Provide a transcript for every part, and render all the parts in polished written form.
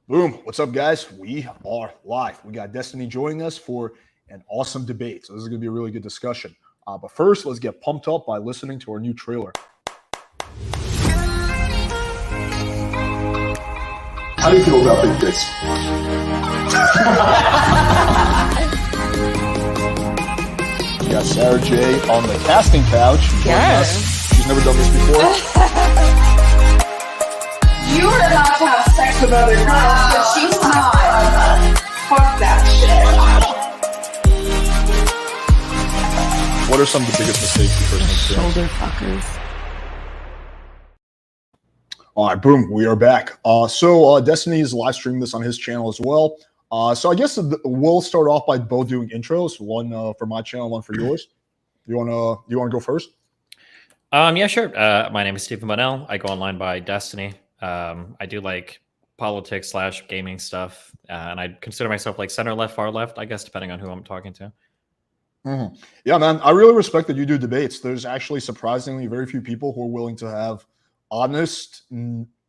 Boom. What's up, guys? We are live. We got Destiny joining us for an awesome debate. So this is going to be a really good discussion. But first, let's get pumped up by listening to our new trailer. How do you feel about big dicks? We got Sarah J on the casting couch. Yes. She's never done this before. You are about to have sex with other girls, but she's not. Fuck that shit. What are some of the biggest mistakes you personally made? Shoulder fuckers. All right, boom. We are back. Destiny is live streaming this on his channel as well. So I guess we'll start off by both doing intros. One for my channel, one for yours. You wanna go first? Yeah, sure. My name is Stephen Bunnell. I go online by Destiny. I do like politics / gaming stuff, and I consider myself like center left, far left, I guess, depending on who I'm talking to. Mm-hmm. Yeah, man. I really respect that you do debates. There's actually surprisingly very few people who are willing to have honest,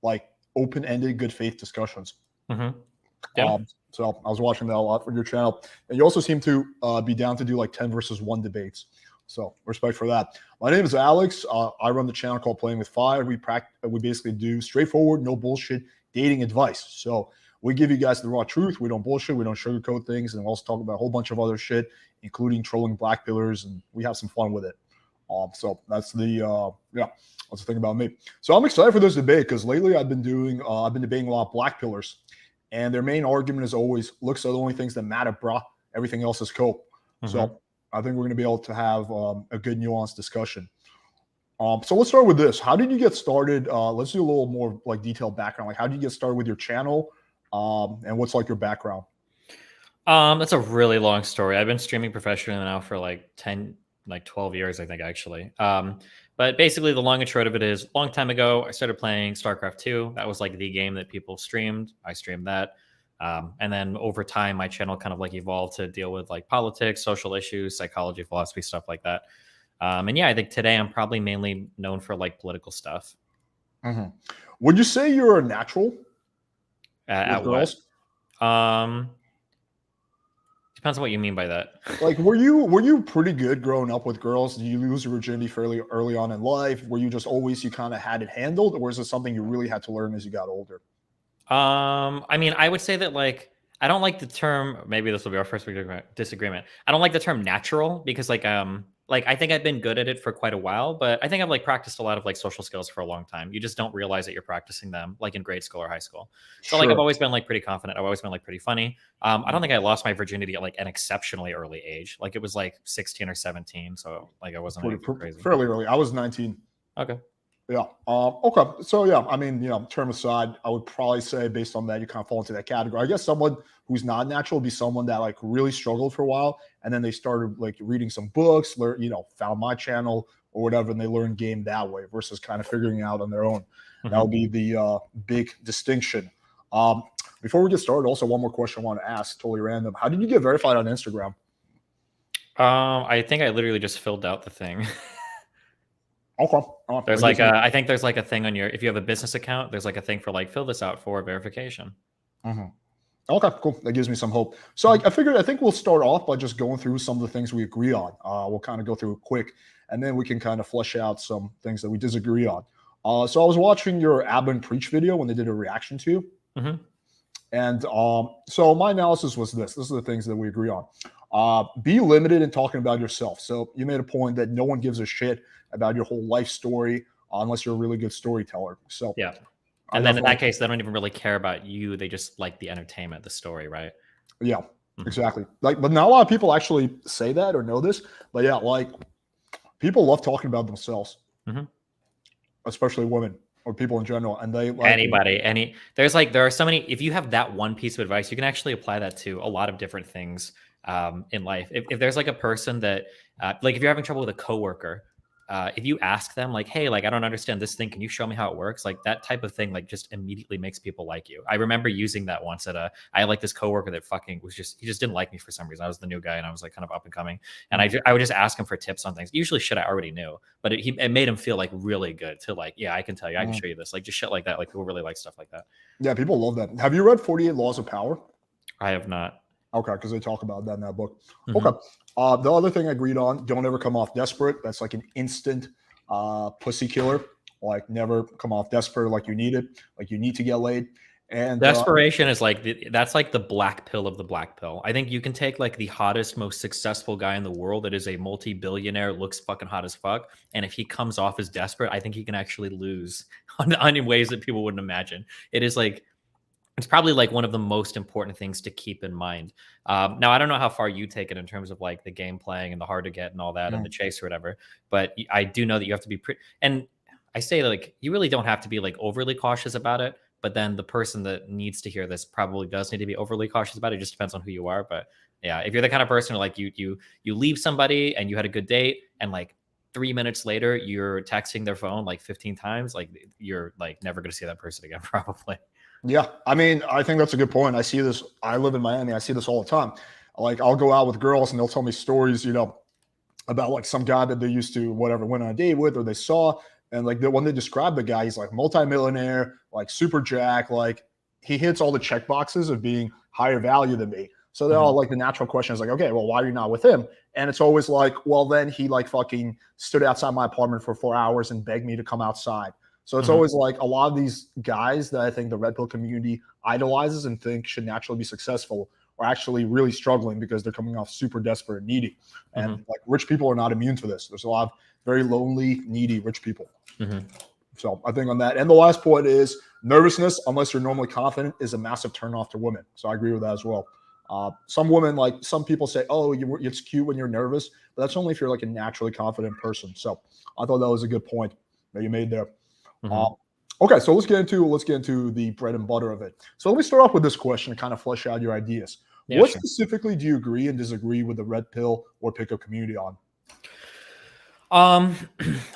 like open-ended, good faith discussions. Mm-hmm. Yeah. So I was watching that a lot for your channel, and you also seem to be down to do like 10 versus 1 debates. So respect for that. My name is Alex. I run the channel called Playing with Fire. We basically do straightforward, no bullshit dating advice. So we give you guys the raw truth. We don't bullshit. We don't sugarcoat things, and we also talk about a whole bunch of other shit, including trolling black pillars, and we have some fun with it. So that's the that's the thing about me. So I'm excited for this debate because lately I've been debating a lot of black pillars, and their main argument is always looks are the only things that matter, brah. Everything else is cool. Mm-hmm. So I think we're going to be able to have a good nuanced discussion. So let's start with this. How did you get started? Let's do a little more like detailed background. Like how did you get started with your channel? And what's like your background? That's a really long story. I've been streaming professionally now for like 12 years, I think, actually. But basically the long and short of it is long time ago, I started playing StarCraft 2. That was like the game that people streamed. I streamed that. And then over time, my channel kind of like evolved to deal with like politics, social issues, psychology, philosophy, stuff like that. And yeah, I think today I'm probably mainly known for like political stuff. Mm-hmm. Would you say you're a natural at girls? What? Depends on what you mean by that. Like, were you pretty good growing up with girls? Did you lose your virginity fairly early on in life? Were you just always you kind of had it handled, or is it something you really had to learn as you got older? I mean, I would say that like I don't like the term. Maybe this will be our first disagreement. I don't like the term natural because like I think I've been good at it for quite a while, but I think I've like practiced a lot of like social skills for a long time. You just don't realize that you're practicing them like in grade school or high school. So like I've always been like pretty confident. I've always been like pretty funny. I don't think I lost my virginity at like an exceptionally early age. Like it was like 16 or 17. So like I wasn't crazy. Fairly early. I was 19. Okay. Yeah. Okay. So yeah, I mean, term aside, I would probably say based on that, you kind of fall into that category. I guess someone who's not natural would be someone that like really struggled for a while, and then they started like reading some books, found my channel or whatever, and they learned game that way versus kind of figuring it out on their own. Mm-hmm. That would be the big distinction. Before we get started, also one more question I want to ask, totally random. How did you get verified on Instagram? I think I literally just filled out the thing. Okay. There's like I think there's like a thing on if you have a business account, there's like a thing for like fill this out for verification. Mm-hmm. Okay, cool. That gives me some hope. So I think we'll start off by just going through some of the things we agree on. We'll kind of go through it quick, and then we can kind of flesh out some things that we disagree on. So I was watching your Ab and Preach video when they did a reaction to you. Mm-hmm. And so my analysis was this. This is the things that we agree on. Be limited in talking about yourself. So you made a point that no one gives a shit about your whole life story unless you're a really good storyteller. So yeah. And then in that case, they don't even really care about you. They just like the entertainment, the story, right? Yeah, mm-hmm. Exactly. Like, but not a lot of people actually say that or know this. But yeah, like people love talking about themselves, mm-hmm. especially women or people in general. And they like there are so many. If you have that one piece of advice, you can actually apply that to a lot of different things in life. If there's like a person that like if you're having trouble with a coworker, if you ask them like, hey, like I don't understand this thing, can you show me how it works? Like that type of thing, like just immediately makes people like you. I remember using that once at I had like this coworker that fucking was just, he just didn't like me for some reason. I was the new guy and I was like kind of up and coming, and I would just ask him for tips on things, usually shit I already knew, but it made him feel like really good to like, yeah, I can tell you, I can show you this, like just shit like that. Like people really like stuff like that. Yeah, people love that. Have you read 48 Laws of Power? I have not. Okay, because they talk about that in that book. Mhm. Okay. The other thing I agreed on, don't ever come off desperate. That's like an instant pussy killer. Like never come off desperate like you need it, like you need to get laid. And Desperation is like that's like the black pill of the black pill. I think you can take like the hottest, most successful guy in the world that is a multi-billionaire, looks fucking hot as fuck, and if he comes off as desperate, I think he can actually lose on ways that people wouldn't imagine. It is like, it's probably like one of the most important things to keep in mind. Now, I don't know how far you take it in terms of like the game playing and the hard to get and all that and the chase or whatever, but I do know that you have to be pretty. And I say like you really don't have to be like overly cautious about it. But then the person that needs to hear this probably does need to be overly cautious about it. It just depends on who you are. But yeah, if you're the kind of person who like you leave somebody and you had a good date and like 3 minutes later you're texting their phone like 15 times, like you're like never going to see that person again probably. yeah, I mean, I think that's a good point. I see this. I live in Miami. I see this all the time. Like I'll go out with girls and they'll tell me stories, about like some guy that they used to whatever went on a date with or they saw. And like when they describe the guy, he's like multimillionaire, like super jack, like he hits all the check boxes of being higher value than me. So they're all like the natural question is like, okay, well, why are you not with him? And it's always like, well, then he like fucking stood outside my apartment for 4 hours and begged me to come outside. So it's always like a lot of these guys that I think the Red Pill community idolizes and think should naturally be successful are actually really struggling because they're coming off super desperate and needy. And like rich people are not immune to this. There's a lot of very lonely, needy rich people. So I think on that. And the last point is nervousness, unless you're normally confident, is a massive turnoff to women. So I agree with that as well. Some women, like some people say, oh, it's cute when you're nervous, but that's only if you're like a naturally confident person. So I thought that was a good point that you made there. Okay, so let's get into the bread and butter of it. So let me start off with this question to kind of flesh out your ideas. Yeah, what sure. specifically do you agree and disagree with the Red Pill or pickup community on? I'm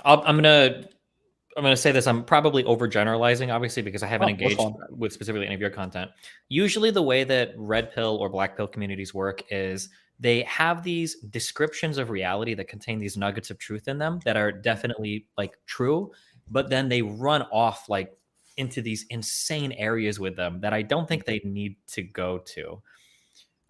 gonna say this. I'm probably overgeneralizing, obviously, because I haven't engaged with specifically any of your content. Usually, the way that red pill or black pill communities work is they have these descriptions of reality that contain these nuggets of truth in them that are definitely like true, but then they run off like into these insane areas with them that I don't think they need to go to.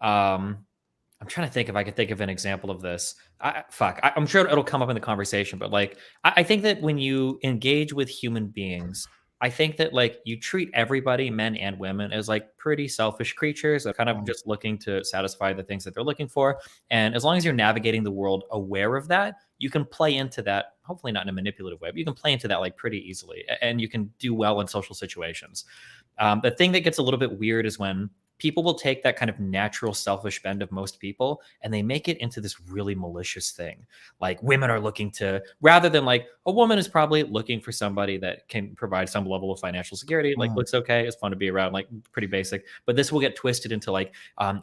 I'm trying to think if I could think of an example of this. I'm sure it'll come up in the conversation, but like, I think that when you engage with human beings, I think that like you treat everybody, men and women, as like pretty selfish creatures that kind of just looking to satisfy the things that they're looking for. And as long as you're navigating the world aware of that, you can play into that, hopefully not in a manipulative way, but you can play into that like pretty easily and you can do well in social situations. The thing that gets a little bit weird is when people will take that kind of natural selfish bend of most people and they make it into this really malicious thing. Like women are looking to, rather than like a woman is probably looking for somebody that can provide some level of financial security, like looks okay, it's fun to be around, like pretty basic. But this will get twisted into like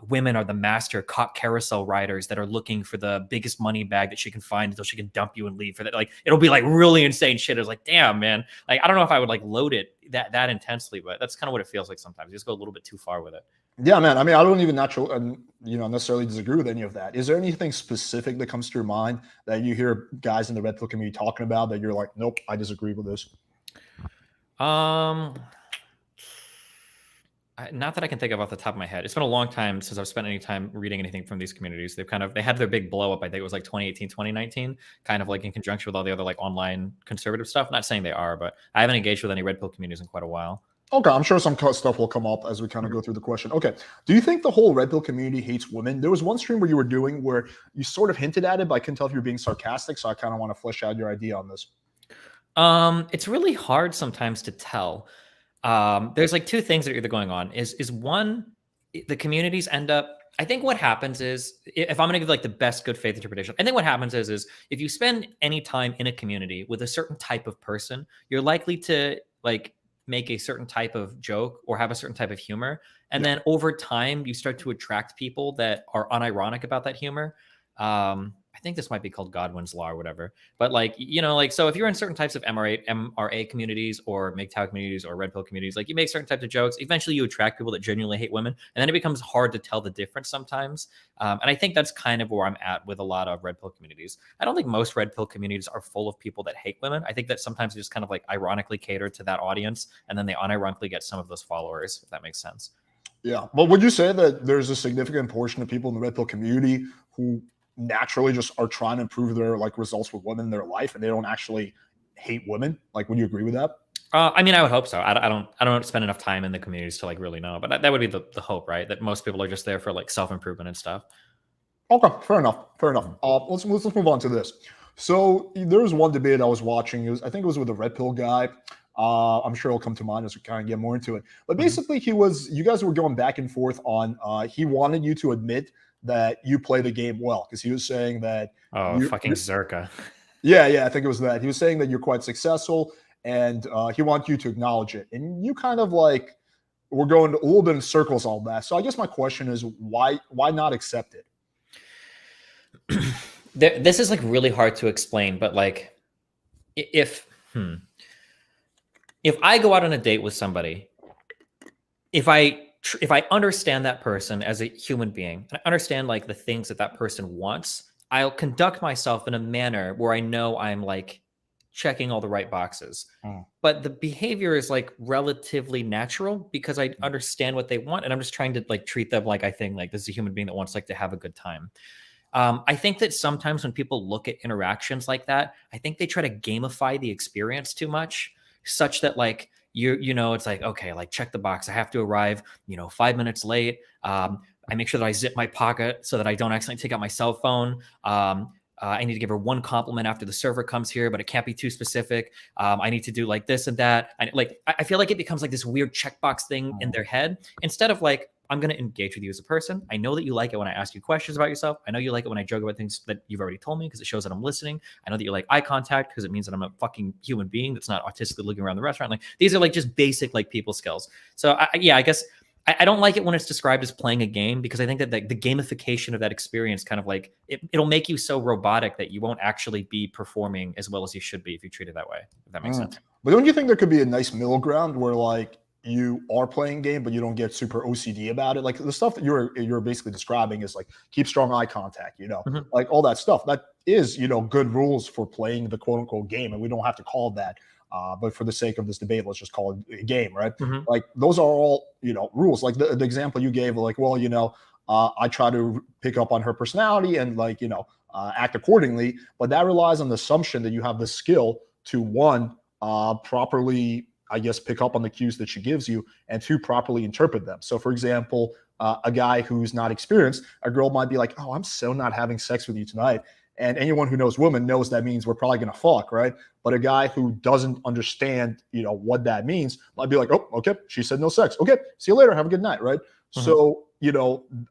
women are the master cock carousel riders that are looking for the biggest money bag that she can find until she can dump you and leave for that. Like it'll be like really insane shit. It's like, damn, man. Like I don't know if I would like load it that intensely, but that's kind of what it feels like sometimes. You just go a little bit too far with it. Yeah, man. I mean, I don't even necessarily disagree with any of that. Is there anything specific that comes to your mind that you hear guys in the Red Pill community talking about that you're like, nope, I disagree with this? Not that I can think of off the top of my head. It's been a long time since I've spent any time reading anything from these communities. They had their big blow up. I think it was like 2018, 2019, kind of like in conjunction with all the other like online conservative stuff. Not saying they are, but I haven't engaged with any Red Pill communities in quite a while. Okay, I'm sure some stuff will come up as we kind of go through the question. Okay, do you think the whole Red Pill community hates women? There was one stream where you were doing where you sort of hinted at it, but I couldn't tell if you were being sarcastic, so I kind of want to flesh out your idea on this. It's really hard sometimes to tell. There's like two things that are either going on. Is one, the communities end up, I think what happens is, if I'm going to give like the best good faith interpretation, I think what happens is if you spend any time in a community with a certain type of person, you're likely to like make a certain type of joke or have a certain type of humor. And then over time, you start to attract people that are unironic about that humor. I think this might be called Godwin's law or whatever. But like, you know, like, so if you're in certain types of MRA communities or MGTOW communities or Red Pill communities, like you make certain types of jokes, eventually you attract people that genuinely hate women. And then it becomes hard to tell the difference sometimes. And I think that's kind of where I'm at with a lot of Red Pill communities. I don't think most Red Pill communities are full of people that hate women. I think that sometimes they just kind of like ironically cater to that audience. And then they unironically get some of those followers, if that makes sense. Yeah. But would you say that there's a significant portion of people in the Red Pill community who naturally just are trying to improve their like results with women in their life and they don't actually hate women? Like, would you agree with that? I mean, I would hope so. I don't spend enough time in the communities to like really know, but that would be the hope, right? That most people are just there for like self-improvement and stuff. Okay, fair enough. Fair enough. Let's move on to this. So there was one debate I was watching. I think it was with a Red Pill guy. I'm sure it'll come to mind as we kind of get more into it. But basically, you guys were going back and forth on. He wanted you to admit that you play the game well, because he was saying that. Oh, fucking Zerka. Yeah, I think it was that. He was saying that you're quite successful, and he wants you to acknowledge it. And you kind of like we're going a little bit in circles on that. So I guess my question is, why not accept it? This is like really hard to explain, but like if I go out on a date with somebody, if I understand that person as a human being, and I understand like the things that person wants, I'll conduct myself in a manner where I know I'm like checking all the right boxes. But the behavior is like relatively natural because I understand what they want, and I'm just trying to like treat them like I think like this is a human being that wants like to have a good time. I think that sometimes when people look at interactions like that, I think they try to gamify the experience too much, such that like you know, it's like, okay, like check the box. I have to arrive, 5 minutes late. I make sure that I zip my pocket so that I don't accidentally take out my cell phone. I need to give her one compliment after the server comes here, but it can't be too specific. I need to do like this and that. I feel like it becomes like this weird checkbox thing in their head instead of like, I'm going to engage with you as a person. I know that you like it when I ask you questions about yourself. I know you like it when I joke about things that you've already told me because it shows that I'm listening. I know that you like eye contact because it means that I'm a fucking human being that's not autistically looking around the restaurant. Like these are like just basic like people skills. So I guess I don't like it when it's described as playing a game because I think that the gamification of that experience kind of like it'll make you so robotic that you won't actually be performing as well as you should be if you treat it that way. If that makes sense. But don't you think there could be a nice middle ground where like you are playing game, but you don't get super OCD about it? Like the stuff that you're basically describing is like keep strong eye contact, like all that stuff. That is, good rules for playing the quote unquote game, and we don't have to call it that. But for the sake of this debate, let's just call it a game, right? Like those are all, rules. Like the example you gave, like, well, I try to pick up on her personality and like, act accordingly, but that relies on the assumption that you have the skill to one, properly, I guess, pick up on the cues that she gives you, and two, properly interpret them. So for example, a guy who's not experienced, a girl might be like, oh, I'm so not having sex with you tonight. And anyone who knows women knows that means we're probably going to fuck, right? But a guy who doesn't understand, what that means might be like, oh, okay, she said no sex. Okay, see you later. Have a good night, right? So,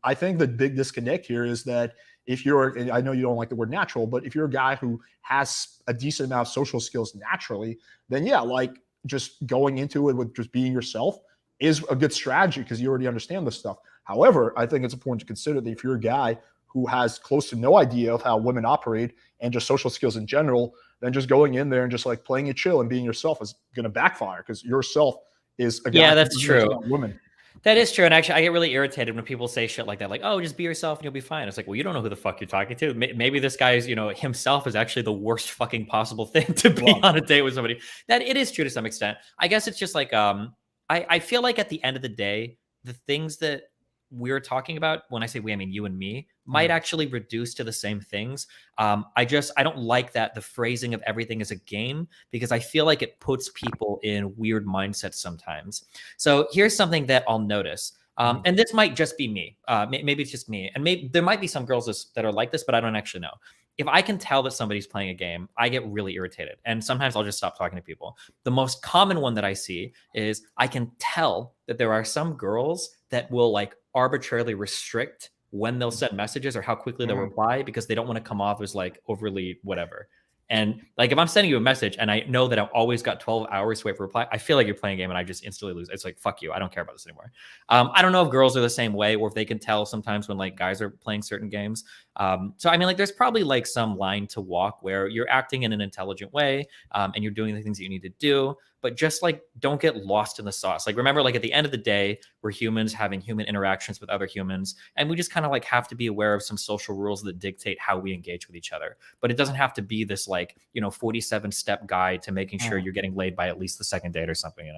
I think the big disconnect here is that if and I know you don't like the word natural, but if you're a guy who has a decent amount of social skills naturally, then yeah, like just going into it with just being yourself is a good strategy because you already understand this stuff. However, I think it's important to consider that if you're a guy who has close to no idea of how women operate and just social skills in general, then just going in there and just like playing it chill and being yourself is going to backfire because yourself is a guy. Yeah, that's true. Women. That is true. And actually, I get really irritated when people say shit like that, like, oh, just be yourself and you'll be fine. It's like, well, you don't know who the fuck you're talking to. Maybe this guy's, himself is actually the worst fucking possible thing to be on a date with somebody. That it is true to some extent. I guess it's just like, I feel like at the end of the day, the things that we're talking about, when I say we, I mean you and me, might actually reduce to the same things. I don't like that the phrasing of everything is a game because I feel like it puts people in weird mindsets sometimes. So here's something that I'll notice. And this might just be me. Maybe it's just me. And maybe there might be some girls that are like this, but I don't actually know. If I can tell that somebody's playing a game, I get really irritated. And sometimes I'll just stop talking to people. The most common one that I see is I can tell that there are some girls that will like arbitrarily restrict when they'll send messages or how quickly they'll reply because they don't want to come off as like overly whatever. And like, if I'm sending you a message and I know that I've always got 12 hours to wait for a reply, I feel like you're playing a game and I just instantly lose. It's like, fuck you. I don't care about this anymore. I don't know if girls are the same way or if they can tell sometimes when like guys are playing certain games. So, I mean, like, there's probably like some line to walk where you're acting in an intelligent way and you're doing the things that you need to do. But just like, don't get lost in the sauce. Like, remember, like, at the end of the day, we're humans having human interactions with other humans. And we just kind of like have to be aware of some social rules that dictate how we engage with each other. But it doesn't have to be this like, 47-step guide to making sure you're getting laid by at least the second date or something,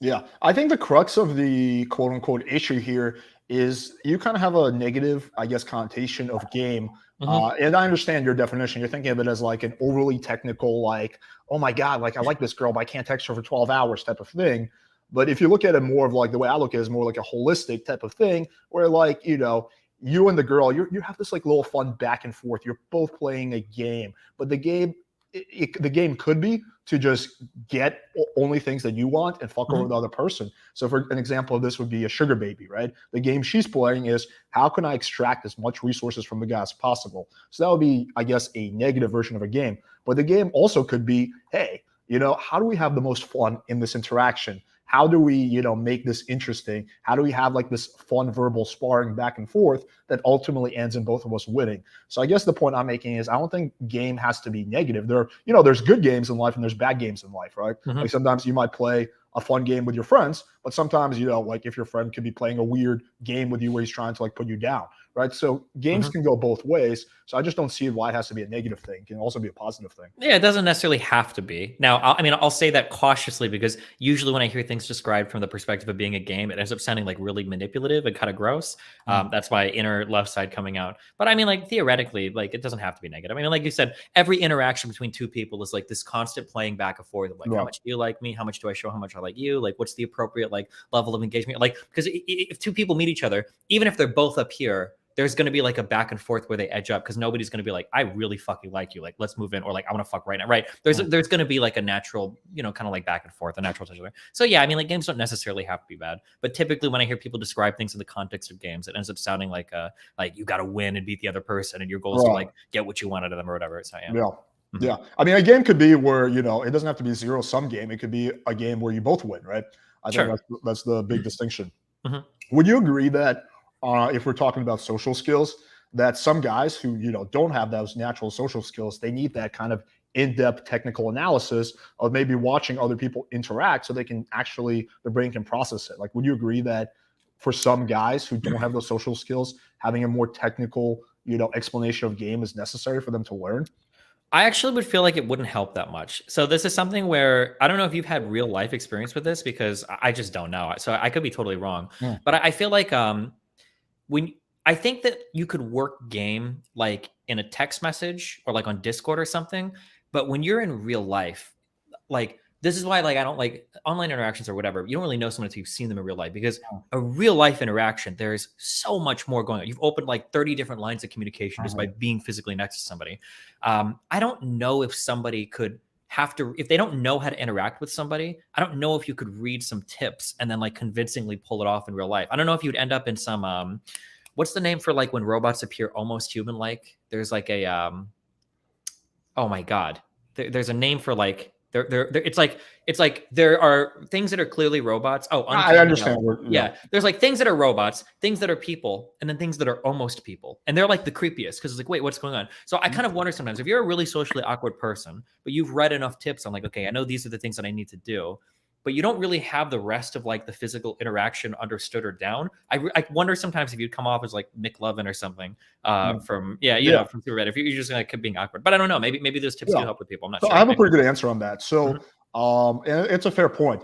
Yeah, I think the crux of the quote unquote issue here is you kind of have a negative, I guess, connotation of game. And I understand your definition. You're thinking of it as like an overly technical, like, oh my God, like I like this girl, but I can't text her for 12 hours type of thing. But if you look at it more of like the way I look at it is more like a holistic type of thing where like, you and the girl, you have this like little fun back and forth. You're both playing a game, but the game, the game could be to just get only things that you want and fuck over the other person. So for an example of this would be a sugar baby, right? The game she's playing is how can I extract as much resources from the guy as possible? So that would be, I guess, a negative version of a game. But the game also could be, hey, how do we have the most fun in this interaction? How do we, make this interesting? How do we have like this fun verbal sparring back and forth that ultimately ends in both of us winning? So I guess the point I'm making is I don't think game has to be negative. There's good games in life and there's bad games in life, right? Like sometimes you might play a fun game with your friends, but sometimes, like if your friend could be playing a weird game with you where he's trying to like put you down, right? So games can go both ways. So I just don't see why it has to be a negative thing. It can also be a positive thing. Yeah, it doesn't necessarily have to be. Now, I'll say that cautiously because usually when I hear things described from the perspective of being a game, it ends up sounding like really manipulative and kind of gross. That's my inner left side coming out. But I mean, like theoretically, like it doesn't have to be negative. I mean, like you said, every interaction between two people is like this constant playing back and forth of like, how much do you like me? How much do I show how much I like you? Like, what's the appropriate like level of engagement? Like, because if two people meet each other, even if they're both up here, there's going to be like a back and forth where they edge up because nobody's going to be like, I really fucking like you. Like, let's move in. Or like, I want to fuck right now. Right. There's going to be like a natural, kind of like back and forth, a natural touch. So yeah, I mean, like games don't necessarily have to be bad, but typically when I hear people describe things in the context of games, it ends up sounding like you got to win and beat the other person and your goal is to like get what you want out of them or whatever. So yeah. Yeah. I mean, a game could be where, it doesn't have to be a zero-sum game. It could be a game where you both win, right? I think that's the big distinction. Would you agree that if we're talking about social skills, that some guys who, don't have those natural social skills, they need that kind of in-depth technical analysis of maybe watching other people interact so they can actually, their brain can process it? Like, would you agree that for some guys who don't have those social skills, having a more technical, explanation of game is necessary for them to learn? I actually would feel like it wouldn't help that much. So this is something where I don't know if you've had real life experience with this because I just don't know. So I could be totally wrong. But I feel like I think that you could work game like in a text message or like on Discord or something. But when you're in real life, like this is why like I don't like online interactions or whatever. You don't really know someone until you've seen them in real life because a real life interaction, there's so much more going on. You've opened like 30 different lines of communication just by being physically next to somebody. I don't know if somebody could if they don't know how to interact with somebody, I don't know if you could read some tips and then like convincingly pull it off in real life. I don't know if you'd end up in some, what's the name for like when robots appear almost human-like? There's like a, oh my God, there's a name for like, it's like there are things that are clearly robots. Oh, I understand. Yeah, there's like things that are robots, things that are people, and then things that are almost people, and they're like the creepiest because it's like, wait, what's going on? So I kind of wonder sometimes if you're a really socially awkward person, but you've read enough tips on like, okay, I know these are the things that I need to do, but you don't really have the rest of like the physical interaction understood or down. I wonder sometimes if you'd come off as like Mick Lovin or something from from Superbad, if you're just like being awkward. But I don't know. Maybe those tips do help with people. I'm not sure. I have a pretty good answer on that. So and it's a fair point.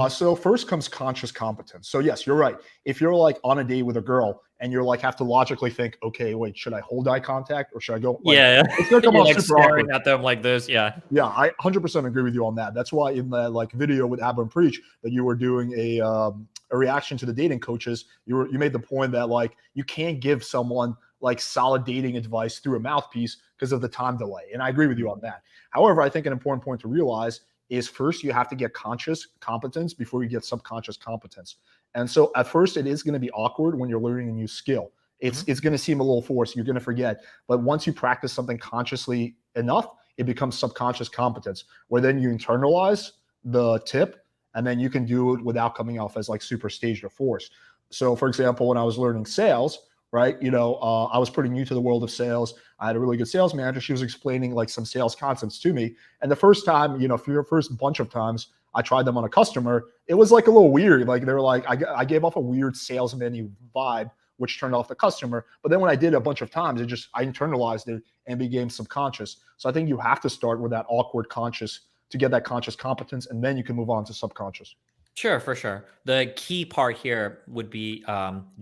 So first comes conscious competence. So yes, you're right. If you're like on a date with a girl and you're like have to logically think, okay, wait, should I hold eye contact or should I go? Like, it's gonna come off like super staring awkward at them like this. Yeah, I 100% agree with you on that. That's why in the like video with Abba and Preach that you were doing a reaction to the dating coaches, you made the point that like you can't give someone like solid dating advice through a mouthpiece because of the time delay. And I agree with you on that. However, I think an important point to realize is first you have to get conscious competence before you get subconscious competence. And so at first it is going to be awkward when you're learning a new skill. It's going to seem a little forced. You're going to forget. But once you practice something consciously enough, it becomes subconscious competence, where then you internalize the tip and then you can do it without coming off as like super staged or forced. So for example, when I was learning sales, right, I was pretty new to the world of sales. I had a really good sales manager. She was explaining like some sales concepts to me. And the first time, for your first bunch of times I tried them on a customer, it was like a little weird. Like they were like, I gave off a weird salesman vibe, which turned off the customer. But then when I did a bunch of times, I internalized it and became subconscious. So I think you have to start with that awkward conscious to get that conscious competence, and then you can move on to subconscious. Sure, for sure. The key part here would be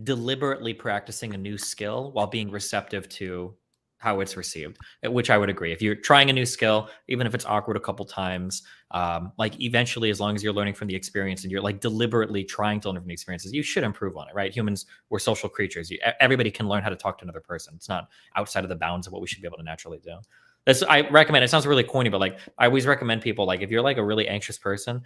deliberately practicing a new skill while being receptive to how it's received, which I would agree. If you're trying a new skill, even if it's awkward a couple times, like eventually, as long as you're learning from the experience and you're like deliberately trying to learn from the experiences, you should improve on it, right? Humans, we're social creatures. Everybody can learn how to talk to another person. It's not outside of the bounds of what we should be able to naturally do. I recommend, it sounds really corny, but like I always recommend people, like if you're like a really anxious person,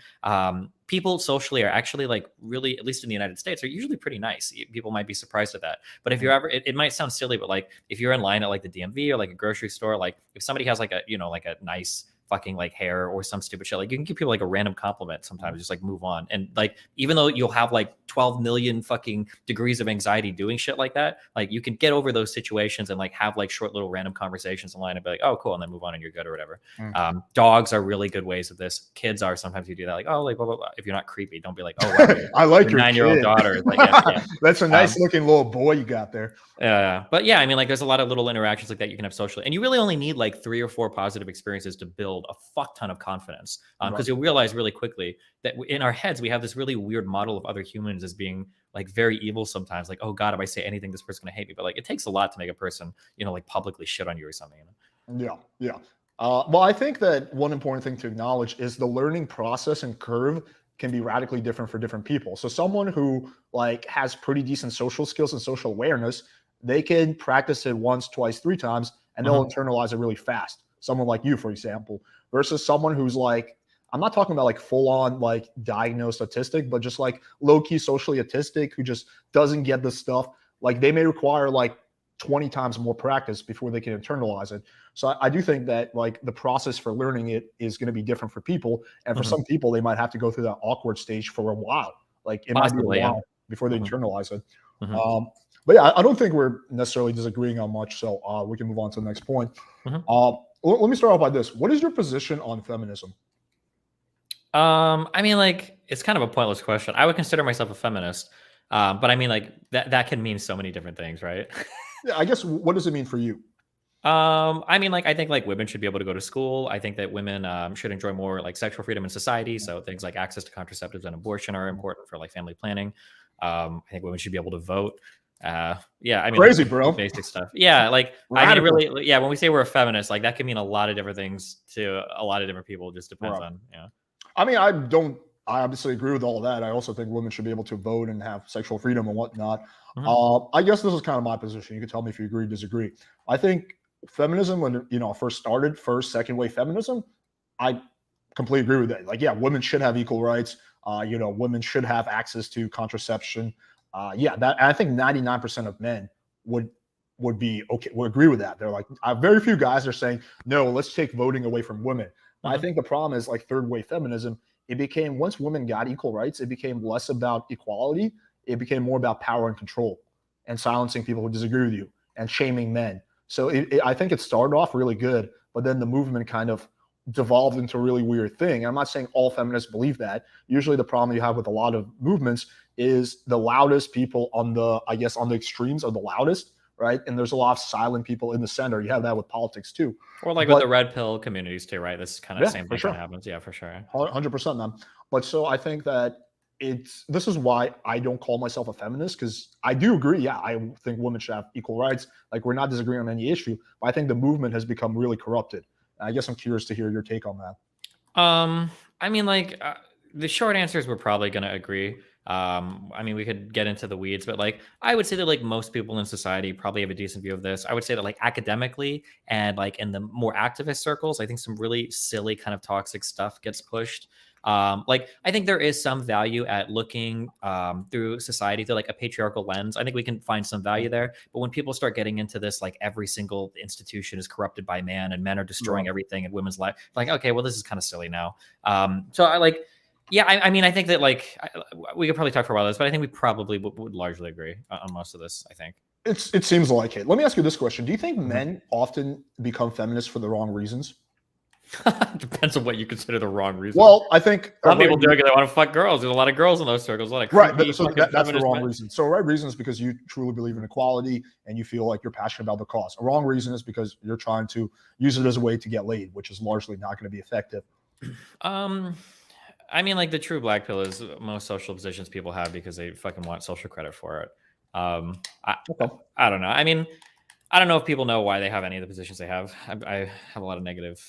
people socially are actually like really, at least in the United States, are usually pretty nice. People might be surprised at that. But if you're ever, it might sound silly, but like if you're in line at like the DMV or like a grocery store, like if somebody has like a, like a nice fucking like hair or some stupid shit, like you can give people like a random compliment sometimes, just like move on. And like, even though you'll have like 12 million fucking degrees of anxiety doing shit like that, like you can get over those situations and like have like short little random conversations in line and be like, oh cool, and then move on and you're good or whatever. Dogs are really good ways of this. Kids are, sometimes you do that, like, oh, like blah, blah, blah. If you're not creepy, don't be like, oh wow, I like your 9-year-old daughter is like, yeah. That's a nice looking little boy you got there. But yeah, I mean, like there's a lot of little interactions like that you can have socially, and you really only need like 3 or 4 positive experiences to build a fuck ton of confidence. Because you'll realize really quickly that in our heads, we have this really weird model of other humans as being like very evil sometimes. Like, oh God, if I say anything, this person's gonna hate me. But like, it takes a lot to make a person, like publicly shit on you or something. Yeah. Well, I think that one important thing to acknowledge is the learning process and curve can be radically different for different people. So someone who like has pretty decent social skills and social awareness, they can practice it once, twice, 3 times, and they'll internalize it really fast. Someone like you, for example, versus someone who's like, I'm not talking about like full on like diagnosed autistic, but just like low key socially autistic who just doesn't get the stuff. Like they may require like 20 times more practice before they can internalize it. So I do think that like the process for learning it is going to be different for people. And for some people, they might have to go through that awkward stage for a while. Like it might be a while before they internalize it. But yeah, I don't think we're necessarily disagreeing on much. So we can move on to the next point. Let me start off by this. What is your position on feminism? I mean, like, it's kind of a pointless question. I would consider myself a feminist. But I mean, like, that can mean so many different things, right? Yeah, I guess, what does it mean for you? I mean, like, I think like women should be able to go to school. I think that women should enjoy more like sexual freedom in society. So things like access to contraceptives and abortion are important for like family planning. I think women should be able to vote. Yeah, I mean, crazy, like, bro. Basic stuff. Yeah, like I mean, really, yeah. When we say we're a feminist, like that can mean a lot of different things to a lot of different people. It just depends on, I mean, I obviously agree with all of that. I also think women should be able to vote and have sexual freedom and whatnot. I guess this is kind of my position. You can tell me if you agree, disagree. I think feminism, when first started, second wave feminism, I completely agree with that. Like, yeah, women should have equal rights. Women should have access to contraception. I think 99% of men would be okay, would agree with that. They're like, very few guys are saying, no, let's take voting away from women. I think the problem is like third wave feminism. It became, once women got equal rights, it became less about equality. It became more about power and control and silencing people who disagree with you and shaming men. So I think it started off really good, but then the movement kind of devolved into a really weird thing. I'm not saying all feminists believe that. Usually the problem you have with a lot of movements is the loudest people on the extremes are the loudest, right? And there's a lot of silent people in the center. You have that with politics too. Or like with the red pill communities too, right? This kind of same thing that happens. Yeah, for sure. 100%, man. But so I think that this is why I don't call myself a feminist, because I do agree. Yeah, I think women should have equal rights. Like, we're not disagreeing on any issue, but I think the movement has become really corrupted. I guess I'm curious to hear your take on that. I mean, like, the short answer is we're probably going to agree. I mean, we could get into the weeds, but like, I would say that like most people in society probably have a decent view of this. I would say that like academically and like in the more activist circles, I think some really silly kind of toxic stuff gets pushed. Like I think there is some value at looking through society through like a patriarchal lens. I think we can find some value there. But when people start getting into this, like every single institution is corrupted by man and men are destroying everything in women's life, like, okay, well, this is kind of silly now. So I like, yeah, I mean, I think that like we could probably talk for a while on this, but I think we probably would largely agree on most of this, I think. It seems like it. Let me ask you this question. Do you think men often become feminists for the wrong reasons? Depends on what you consider the wrong reason. Well, I think some people do it because they want to fuck girls. There's a lot of girls in those circles. A lot of right. So that's the wrong men. reason. So right reason is because you truly believe in equality and you feel like you're passionate about the cause. A wrong reason is because you're trying to use it as a way to get laid, which is largely not going to be effective. I mean, like the true black pill is most social positions people have because they fucking want social credit for it. I don't know. I mean, I don't know if people know why they have any of the positions they have. I have a lot of negative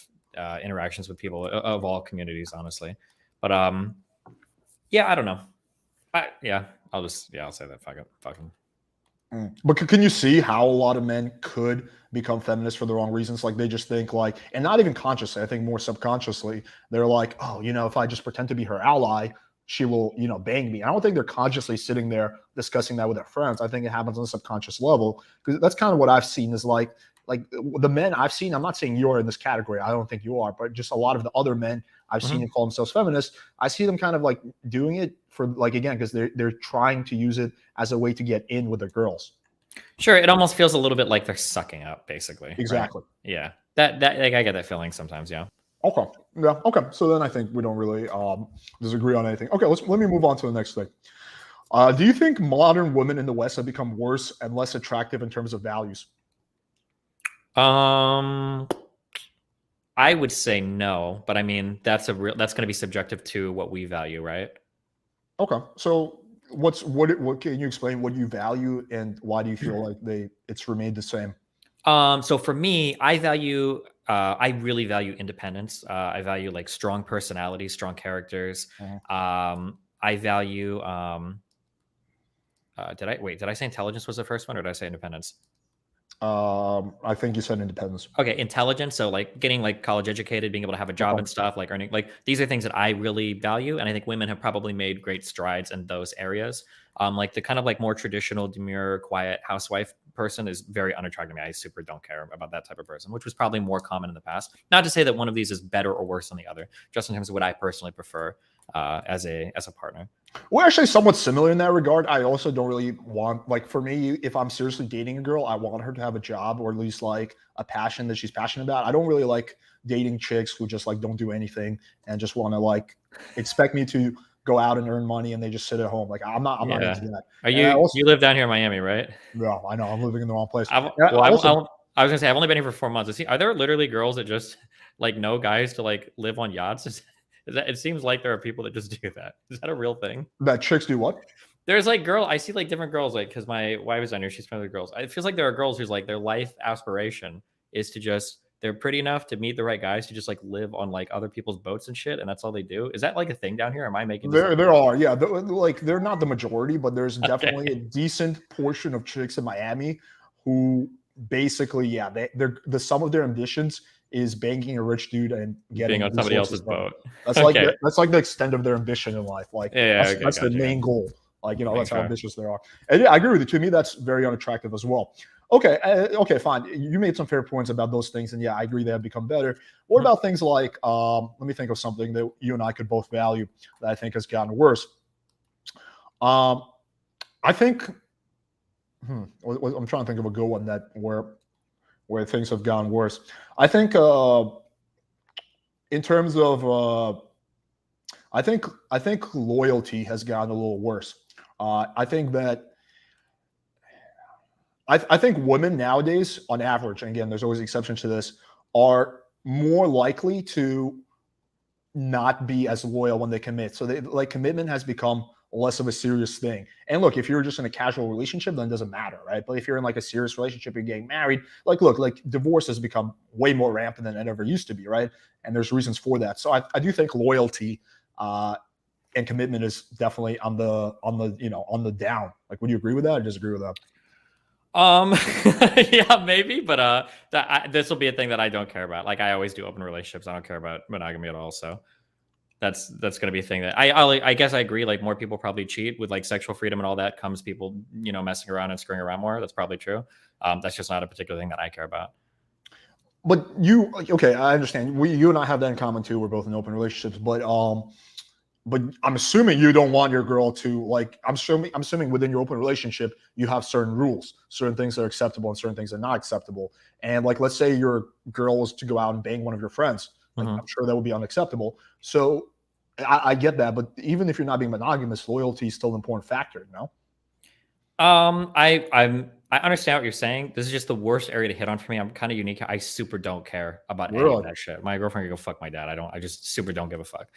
interactions with people of all communities, honestly. But yeah, I don't know. I'll say that. Fuck them. But can you see how a lot of men could become feminists for the wrong reasons? Like they just think like, and not even consciously, I think more subconsciously, they're like, oh, if I just pretend to be her ally, she will, bang me. I don't think they're consciously sitting there discussing that with their friends. I think it happens on a subconscious level because that's kind of what I've seen is like the men I've seen, I'm not saying you're in this category. I don't think you are, but just a lot of the other men I've seen who call themselves feminists, I see them kind of like doing it for like, again, because they're trying to use it as a way to get in with their girls. Sure. It almost feels a little bit like they're sucking up, basically. Exactly. Right? Yeah. That like, I get that feeling sometimes. Yeah. Okay. Yeah. Okay. So then I think we don't really disagree on anything. Okay. Let me move on to the next thing. Do you think modern women in the West have become worse and less attractive in terms of values? I would say no, but I mean that's going to be subjective to what we value, right? Okay. So what can you explain what you value and why do you feel like it's remained the same? So for me, I really value independence. I value like strong personalities, strong characters. I value did I say intelligence was the first one or did I say independence? I think you said independence. Okay, intelligence. So like getting like college educated, being able to have a job and stuff, like earning, like these are things that I really value. And I think women have probably made great strides in those areas. Like the kind of like more traditional, demure, quiet housewife person is very unattractive to me. I super don't care about that type of person, which was probably more common in the past. Not to say that one of these is better or worse than the other, just in terms of what I personally prefer as a partner. We're actually somewhat similar in that regard. I also don't really want, like, for me, if I'm seriously dating a girl, I want her to have a job or at least like a passion that she's passionate about. I don't really like dating chicks who just like don't do anything and just want to like expect me to go out and earn money and they just sit at home. Like I'm not into that. Are you live down here in Miami, right? No, I know I'm living in the wrong place. I was gonna say I've only been here for 4 months. Are there literally girls that just like know guys to like live on yachts? It seems like there are people that just do that. Is that a real thing? That chicks do what? There's like I see like different girls, like because my wife is down here, she's friendly with girls. It feels like there are girls who's like their life aspiration is to just they're pretty enough to meet the right guys to just like live on like other people's boats and shit, and that's all they do. Is that like a thing down here? Am I making this there are, yeah. They're not the majority, but there's definitely a decent portion of chicks in Miami who basically, yeah, they're the sum of their ambitions is banking a rich dude and getting on somebody else's boat. That's like the extent of their ambition in life. Like that's the main goal. Like, that's how ambitious they are. And yeah, I agree with you. To me, that's very unattractive as well. Okay. Okay, fine. You made some fair points about those things. And yeah, I agree they have become better. What about things like, let me think of something that you and I could both value that I think has gotten worse. I think, I'm trying to think of a good one that where things have gone worse. I think in terms of, I think loyalty has gotten a little worse. I think that I think women nowadays, on average, and again, there's always exceptions to this, are more likely to not be as loyal when they commit. So like commitment has become less of a serious thing. And look, if you're just in a casual relationship, then it doesn't matter, right? But if you're in like a serious relationship, you're getting married, like divorce has become way more rampant than it ever used to be, right? And there's reasons for that. So I do think loyalty and commitment is definitely on the down. Like, would you agree with that or disagree with that? Yeah, maybe, but this will be a thing that I don't care about. Like I always do open relationships. I don't care about monogamy at all. So that's going to be a thing that I guess I agree. Like more people probably cheat with like sexual freedom and all that comes people, messing around and screwing around more. That's probably true. That's just not a particular thing that I care about. But okay, I understand. You and I have that in common too. We're both in open relationships, but I'm assuming you don't want your girl to like. I'm assuming within your open relationship you have certain rules, certain things that are acceptable, and certain things that are not acceptable. And like, let's say your girl was to go out and bang one of your friends. Like, I'm sure that would be unacceptable. So I get that, but even if you're not being monogamous, loyalty is still an important factor. No. I understand what you're saying. This is just the worst area to hit on for me. I'm kind of unique. I super don't care about any of that shit. My girlfriend can go fuck my dad. I just super don't give a fuck.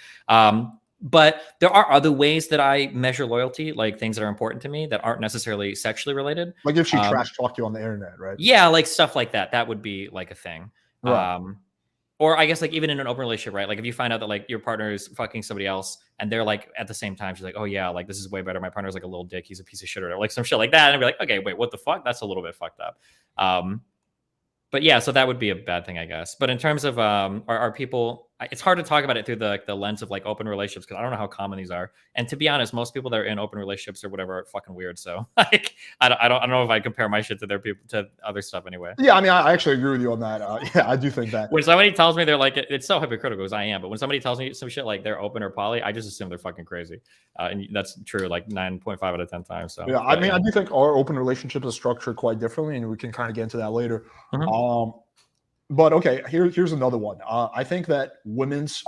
But there are other ways that I measure loyalty, like things that are important to me that aren't necessarily sexually related. Like if she trash talked you on the internet, right? Yeah, like stuff like that. That would be like a thing. Right. Or I guess like even in an open relationship, right? Like if you find out that like your partner is fucking somebody else and they're like at the same time, she's like, oh yeah, like this is way better. My partner's like a little dick. He's a piece of shit or like some shit like that. And I'd be like, okay, wait, what the fuck? That's a little bit fucked up. But yeah, so that would be a bad thing, I guess. But in terms of are people, it's hard to talk about it through the lens of like open relationships because I don't know how common these are. And to be honest, most people that are in open relationships or whatever are fucking weird. So like I don't know if I compare my shit to their people to other stuff anyway. Yeah, I mean, I actually agree with you on that. Yeah, I do think that when somebody tells me they're like, it's so hypocritical as I am, but when somebody tells me some shit like they're open or poly, I just assume they're fucking crazy. And that's true like 9.5 out of 10 times. So yeah, I mean, I do think our open relationships are structured quite differently, and we can kind of get into that later. But okay, here's another one. I think that women's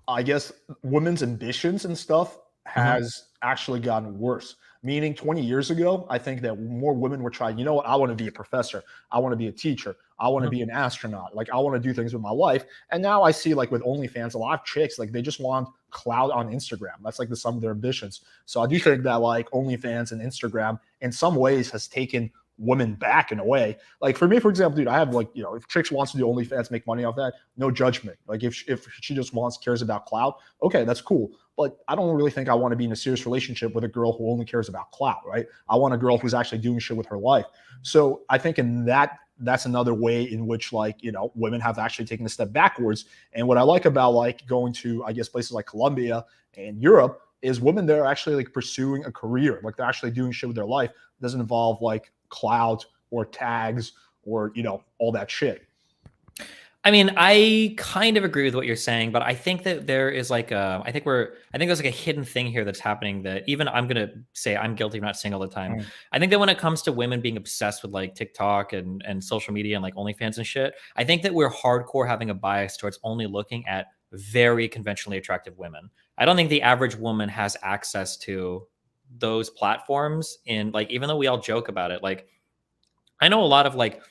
ambitions and stuff has actually gotten worse. Meaning 20 years ago, I think that more women were trying, you know what, I want to be a professor. I want to be a teacher. I want to be an astronaut. Like I want to do things with my life. And now I see like with OnlyFans, a lot of chicks, like they just want clout on Instagram. That's like the sum of their ambitions. So I do think that like OnlyFans and Instagram in some ways has taken women back in a way. Like for me, for example, dude, I have like, if chicks wants to do OnlyFans, make money off that, no judgment. Like if she just cares about clout, okay, that's cool. But I don't really think I want to be in a serious relationship with a girl who only cares about clout, right? I want a girl who's actually doing shit with her life. So I think that's another way in which like, women have actually taken a step backwards. And what I like about like going to, I guess, places like Colombia and Europe is women there are actually like pursuing a career. Like they're actually doing shit with their life. It doesn't involve like clout or tags or all that shit. I mean, I kind of agree with what you're saying, but I think that there is like I think there's like a hidden thing here that's happening that even I'm gonna say I'm guilty of not saying all the time. I think that when it comes to women being obsessed with like TikTok and social media and like OnlyFans and shit, I think that we're hardcore having a bias towards only looking at very conventionally attractive women. I don't think the average woman has access to those platforms. In like, even though we all joke about it, like I know a lot of like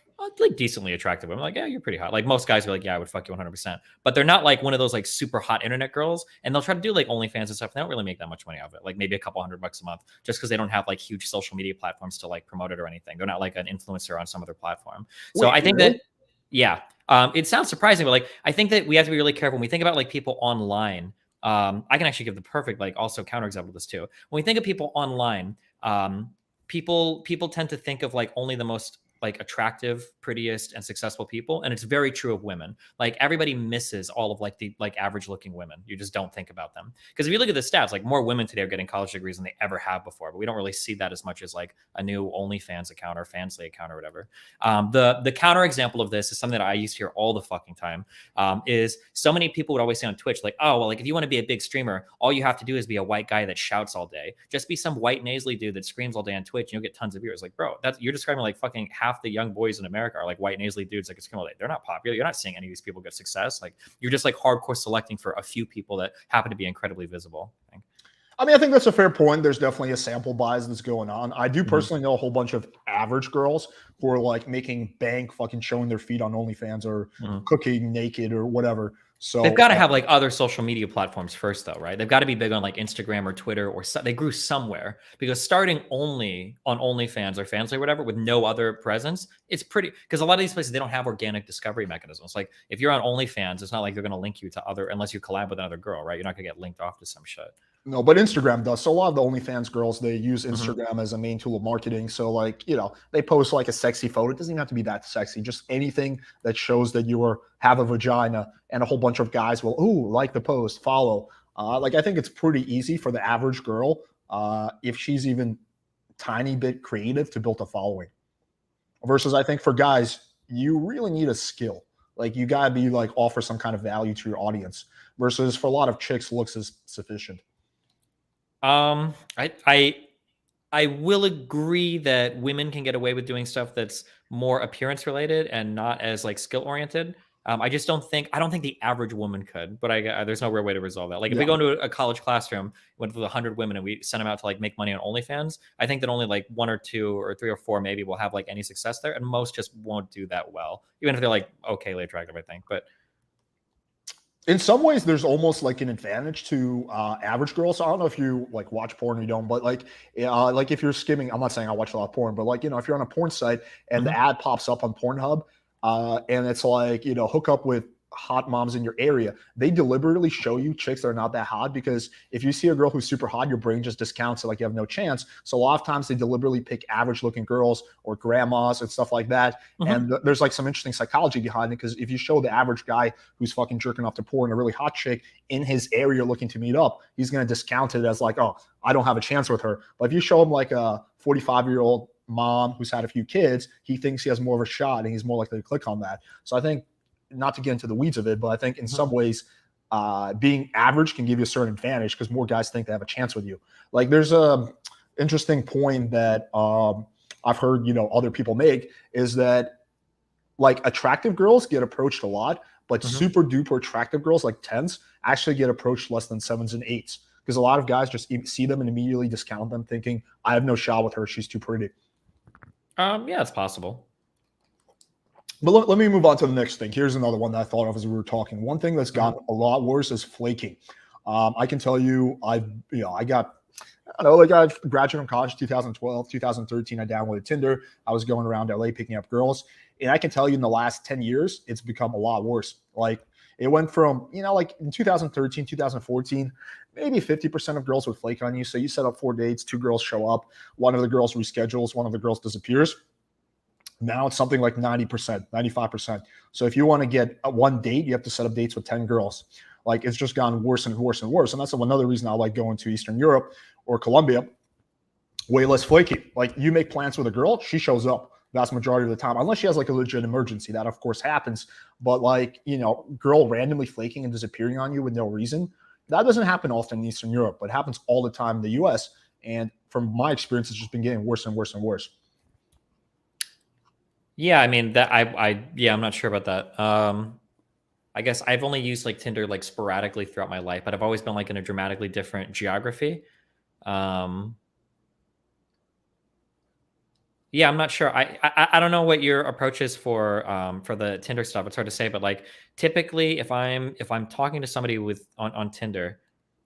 decently attractive women, like, yeah, you're pretty hot. Like most guys are like, yeah, I would fuck you 100%, but they're not like one of those like super hot internet girls. And they'll try to do like OnlyFans and stuff. And they don't really make that much money off it. Like maybe a couple $100 a month, just because they don't have like huge social media platforms to like promote it or anything. They're not like an influencer on some other platform. So I think that, yeah, it sounds surprising, but like, I think that we have to be really careful when we think about like people online. I can actually give the perfect, like also counterexample of this too. When we think of people online, people tend to think of like only the most like attractive, prettiest, and successful people. And it's very true of women. Like everybody misses all of like the like average looking women. You just don't think about them. Because if you look at the stats, like more women today are getting college degrees than they ever have before, but we don't really see that as much as like a new OnlyFans account or Fansly account or whatever. The counter example of this is something that I used to hear all the fucking time, is so many people would always say on Twitch, like, oh, well, like if you want to be a big streamer, all you have to do is be a white guy that shouts all day. Just be some white nasally dude that screams all day on Twitch and you'll get tons of viewers. Like, bro, you're describing like fucking half the young boys in America are like white nasally dudes like scream all day. They're not popular. You're not seeing any of these people get success. Like you're just like hardcore selecting for a few people that happen to be incredibly visible. I mean, I think that's a fair point. There's definitely a sample bias that's going on. I do personally know a whole bunch of average girls who are like making bank fucking showing their feet on OnlyFans or cooking naked or whatever. So they've got to have like other social media platforms first though, right? They've got to be big on like Instagram or Twitter or they grew somewhere, because starting only on OnlyFans or Fansly or whatever with no other presence, it's pretty, because a lot of these places, they don't have organic discovery mechanisms. Like if you're on OnlyFans, it's not like they're going to link you to other, unless you collab with another girl, right? You're not gonna get linked off to some shit. No, but Instagram does. So a lot of the OnlyFans girls, they use Mhm. Instagram as a main tool of marketing. So like, they post like a sexy photo. It doesn't even have to be that sexy. Just anything that shows that have a vagina, and a whole bunch of guys will, ooh, like the post, follow. Like I think it's pretty easy for the average girl, if she's even tiny bit creative, to build a following. Versus I think for guys, you really need a skill. Like you gotta be like offer some kind of value to your audience. Versus for a lot of chicks, looks is sufficient. I will agree that women can get away with doing stuff that's more appearance related and not as like skill oriented. I don't think the average woman could, but there's no real way to resolve that. Like if we Yeah. go into a college classroom, went with 100 women and we sent them out to like make money on OnlyFans, I think that only like 1 or 2 or 3 or 4 maybe will have like any success there. And most just won't do that well, even if they're like okayly attractive, I think. But In some ways, there's almost like an advantage to average girls. So I don't know if you like watch porn or you don't, but like if you're skimming, I'm not saying I watch a lot of porn, but like if you're on a porn site and the ad pops up on Pornhub, and it's like hook up with hot moms in your area, they deliberately show you chicks that are not that hot, because if you see a girl who's super hot, your brain just discounts it, like you have no chance. So a lot of times they deliberately pick average looking girls or grandmas and stuff like that. And there's like some interesting psychology behind it, because if you show the average guy who's fucking jerking off to porn a really hot chick in his area looking to meet up, he's going to discount it as like, oh, I don't have a chance with her. But if you show him like a 45-year-old mom who's had a few kids, he thinks he has more of a shot and he's more likely to click on that. So I think, not to get into the weeds of it, but I think in some ways, being average can give you a certain advantage, because more guys think they have a chance with you. Like there's a interesting point that I've heard other people make, is that like attractive girls get approached a lot, but super duper attractive girls like 10s actually get approached less than 7s and 8s, because a lot of guys just see them and immediately discount them, thinking I have no shot with her, she's too pretty. Yeah, it's possible. But let me move on to the next thing. Here's another one that I thought of as we were talking. One thing that's gotten a lot worse is flaking. I can tell you, I graduated from college 2012, 2013. I downloaded Tinder. I was going around LA picking up girls. And I can tell you in the last 10 years, it's become a lot worse. Like it went from, like in 2013, 2014, maybe 50% of girls would flake on you. So you set up 4 dates, 2 girls show up, one of the girls reschedules, one of the girls disappears. Now it's something like 90%, 95%. So if you want to get one date, you have to set up dates with 10 girls. Like it's just gotten worse and worse and worse. And that's another reason I like going to Eastern Europe or Colombia. Way less flaky. Like you make plans with a girl, she shows up vast majority of the time, unless she has like a legit emergency. That of course happens. But like, girl randomly flaking and disappearing on you with no reason, that doesn't happen often in Eastern Europe, but it happens all the time in the US. And from my experience, it's just been getting worse and worse and worse. Yeah, I mean that I'm not sure about that. I guess I've only used like Tinder like sporadically throughout my life, but I've always been like in a dramatically different geography. Yeah, I'm not sure. I don't know what your approach is for the Tinder stuff. It's hard to say, but like typically if I'm talking to somebody on Tinder,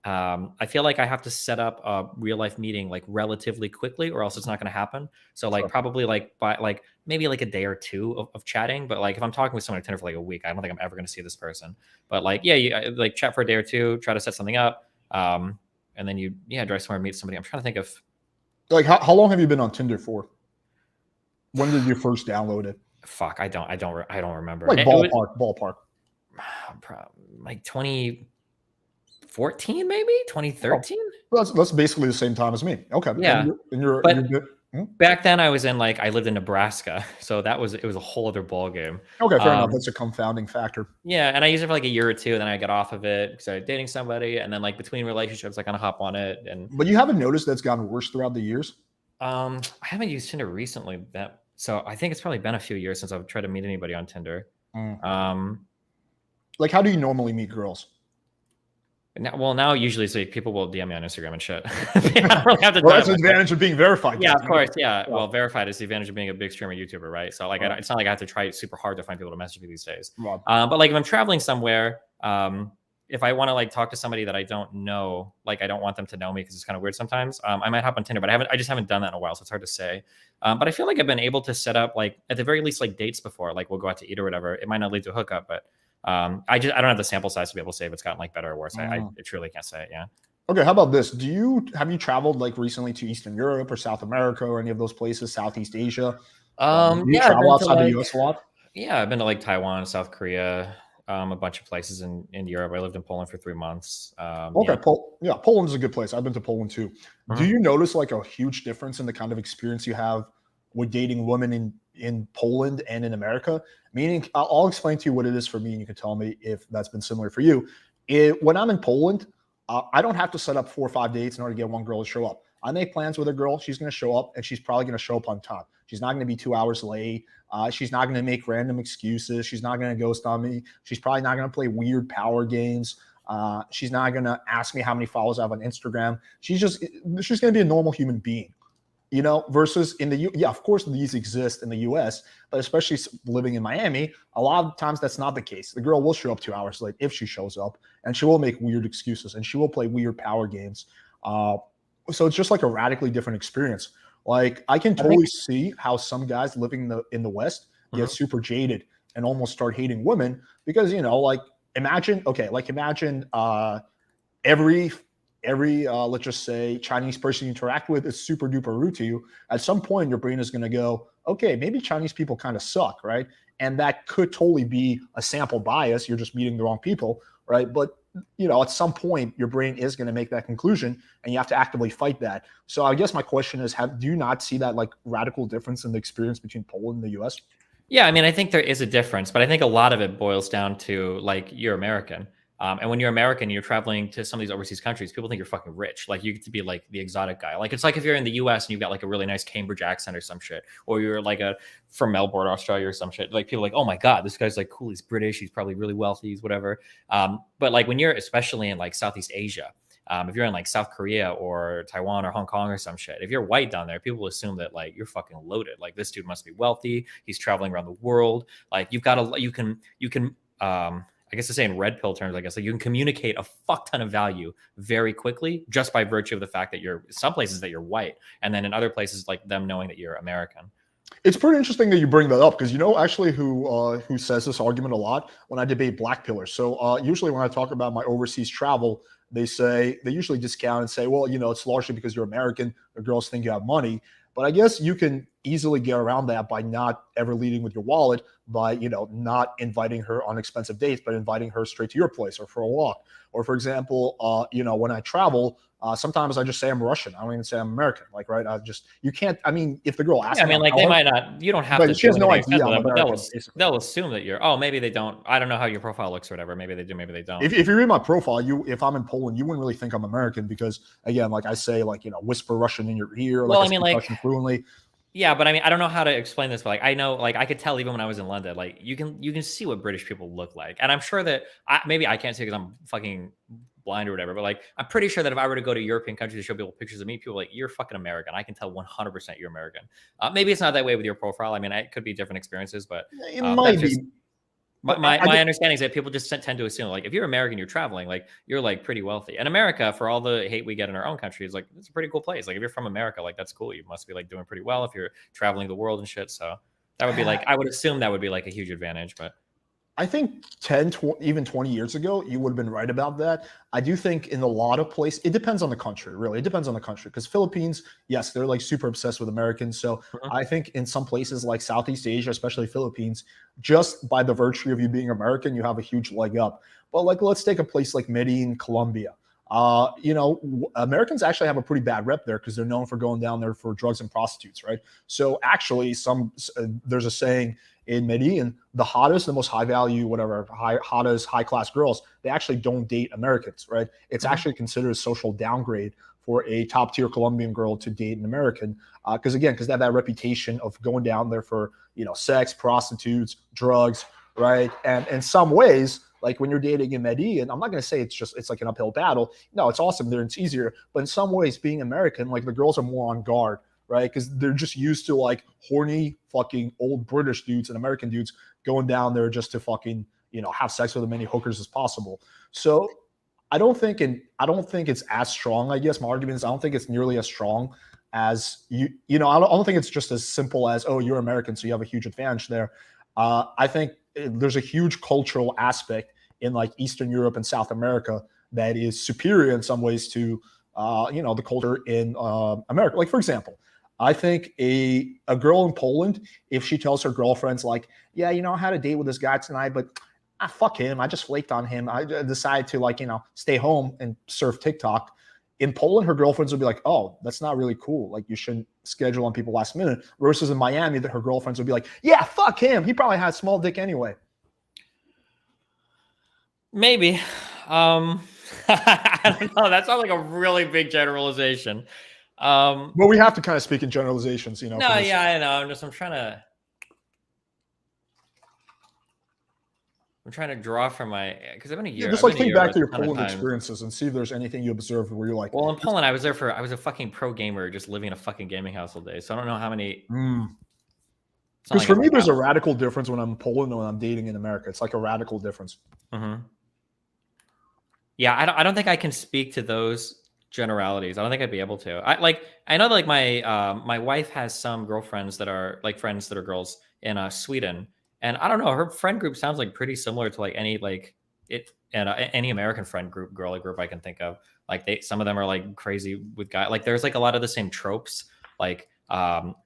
I feel like I have to set up a real life meeting like relatively quickly, or else it's not going to happen. So like probably like by like maybe like a day or 2 of chatting. But like if I'm talking with someone on Tinder for like a week, I don't think I'm ever going to see this person. But like you like chat for a day or 2, try to set something up, and then you drive somewhere, meet somebody. I'm trying to think of like how long have you been on Tinder for? When did you first download it? Fuck, I don't remember. Like ballpark. Like 2014, maybe 2013. Well, that's basically the same time as me. Okay. Yeah. And you're back then I was in I lived in Nebraska, so it was a whole other ball game. Okay, fair enough. That's a confounding factor. Yeah, and I used it for like a year or 2, and then I got off of it because I was dating somebody, and then like between relationships, I kind of hop on it. But you haven't noticed that's gotten worse throughout the years? I haven't used Tinder recently, so I think it's probably been a few years since I've tried to meet anybody on Tinder. Like how do you normally meet girls? Now usually it's like people will DM me on Instagram and shit. I don't really have to that's the advantage of being verified. Yeah, of course. Yeah. Well, verified is the advantage of being a big streamer YouTuber, right? So like, it's not like I have to try super hard to find people to message me these days. But like if I'm traveling somewhere, if I want to like talk to somebody that I don't know, like I don't want them to know me because it's kind of weird sometimes. I might hop on Tinder, but I just haven't done that in a while, so it's hard to say. But I feel like I've been able to set up like at the very least like dates before. Like we'll go out to eat or whatever. It might not lead to a hookup, but I don't have the sample size to be able to say if it's gotten like better or worse. I truly can't say it. Yeah. Okay, how about this? Have you traveled like recently to Eastern Europe or South America or any of those places, Southeast Asia? Do you Yeah, I've travel been to outside the like US a lot? yeah, I've been to like Taiwan, South Korea, a bunch of places in Europe. I lived in Poland for 3 months. Okay, Yeah. Yeah, Poland is a good place. I've been to Poland too. Do Mhm. you notice like a huge difference in the kind of experience you have with dating women in Poland and in America? Meaning, I'll explain to you what it is for me, and you can tell me if that's been similar for you. When I'm in Poland, I don't have to set up 4 or 5 dates in order to get one girl to show up. I make plans with a girl. She's going to show up, and she's probably going to show up on time. She's not going to be 2 hours late. She's not going to make random excuses. She's not going to ghost on me. She's probably not going to play weird power games. She's not going to ask me how many followers I have on Instagram. She's going to be a normal human being, versus in the yeah, of course these exist in the US, but especially living in Miami, a lot of times that's not the case. The girl will show up 2 hours late if she shows up, and she will make weird excuses and she will play weird power games. Uh, so it's just like a radically different experience. Like I can I think totally see how some guys living in the West get Mhm. super jaded and almost start hating women because like imagine every let's just say Chinese person you interact with is super duper rude to you. At some point your brain is going to go, okay, maybe Chinese people kind of suck, right? And that could totally be a sample bias. You're just meeting the wrong people, right? But at some point your brain is going to make that conclusion and you have to actively fight that. So I guess my question is, do you not see that like radical difference in the experience between Poland and the US? Yeah, I mean, I think there is a difference, but I think a lot of it boils down to like you're American. And when you're American, you're traveling to some of these overseas countries, people think you're fucking rich. Like you get to be like the exotic guy. Like it's like if you're in the US and you've got like a really nice Cambridge accent or some shit, or you're like from Melbourne, Australia or some shit. Like people are like, oh my God, this guy's like cool. He's British. He's probably really wealthy. He's whatever. But like when you're especially in like Southeast Asia, if you're in like South Korea or Taiwan or Hong Kong or some shit, if you're white down there, people assume that like you're fucking loaded. Like this dude must be wealthy. He's traveling around the world. Like you've got you can I guess to say in red pill terms, I guess like you can communicate a fuck ton of value very quickly just by virtue of the fact that you're some places that you're white, and then in other places like them knowing that you're American. It's pretty interesting that you bring that up because actually who says this argument a lot when I debate black pillars. So usually when I talk about my overseas travel, they usually discount and say, well, it's largely because you're American. The girls think you have money. But I guess you can easily get around that by not ever leading with your wallet, by not inviting her on expensive dates, but inviting her straight to your place or for a walk. Or for example, when I travel, sometimes I just say I'm Russian. I don't even say I'm American. Like, right? You can't. I mean, if the girl asks Yeah, I me, mean, I'll like tell they her, might not. You don't have to but she do has no anything idea expensive, I'm but American. Basically, they'll assume that you're. Oh, maybe they don't. I don't know how your profile looks or whatever. Maybe they do. Maybe they don't. if you read my profile, if I'm in Poland, you wouldn't really think I'm American because again, like I say, like whisper Russian in your ear, like Well, I I mean, speak like Russian fluently. yeah, but I mean, I don't know how to explain this, but like I know, like I could tell even when I was in London, like you can see what British people look like, and I'm sure that maybe I can't see because I'm fucking blind or whatever, but like I'm pretty sure that if I were to go to European countries to show people pictures of me, people are like you're fucking American. I can tell 100% you're American. Maybe it's not that way with your profile. I mean, it could be different experiences, but It might that's be, just my, but my, my understanding is that people just tend to assume like if you're American, you're traveling, like you're like pretty wealthy. And America, for all the hate we get in our own country, is like it's a pretty cool place. Like if you're from America, like that's cool. You must be like doing pretty well if you're traveling the world and shit. So that would be like I would assume that would be like a huge advantage. But I think 10, even 20 years ago, you would have been right about that. I do think in a lot of places, it depends on the country, really. It depends on the country because Philippines, yes, they're like super obsessed with Americans. So Mhm. I think in some places like Southeast Asia, especially Philippines, just by the virtue of you being American, you have a huge leg up. But like, let's take a place like Medellin, Colombia. Americans actually have a pretty bad rep there because they're known for going down there for drugs and prostitutes, right? So actually, there's a saying in Medellin, the hottest, the most high value, whatever, hottest, high class girls, they actually don't date Americans, right? It's Mhm. actually considered a social downgrade for a top tier Colombian girl to date an American. Because they have that reputation of going down there for, sex, prostitutes, drugs, right? And in some ways, like when you're dating in Medellin, I'm not going to say it's like an uphill battle. No, it's awesome there. It's easier. But in some ways, being American, like the girls are more on guard, right? Because they're just used to like horny fucking old British dudes and American dudes going down there just to fucking, have sex with as many hookers as possible. So I don't think it's as strong, I guess. My argument is I don't think it's nearly as strong as I don't think it's just as simple as, oh, you're American, so you have a huge advantage there. I think there's a huge cultural aspect in like Eastern Europe and South America that is superior in some ways to the culture in America. Like, for example, I think a girl in Poland, if she tells her girlfriends like, yeah, I had a date with this guy tonight, but fuck him. I just flaked on him. I decided to stay home and surf TikTok. In Poland, her girlfriends would be like, oh, that's not really cool. Like, you shouldn't schedule on people last minute. Versus in Miami, that her girlfriends would be like, yeah, fuck him. He probably had a small dick anyway. Maybe. I don't know. That sounds like a really big generalization. Well, we have to kind of speak in generalizations, No, yeah, I know. I'm trying to draw from my, because I've been a year. Just like think back to your Poland experiences and see if there's anything you observed where you're like. Well, in Poland, I was a fucking pro gamer, just living in a fucking gaming house all day. So I don't know how many. Because for me, there's a radical difference when I'm in Poland and when I'm dating in America. It's like a radical difference. Mm-hmm. Yeah, I don't think I can speak to those generalities. I don't think I'd be able to. I know that like my wife has some girlfriends that are like friends that are girls in Sweden. And I don't know, her friend group sounds like pretty similar to like any any American friend group, girly group I can think of. Like some of them are like crazy with guys. Like there's like a lot of the same tropes. Like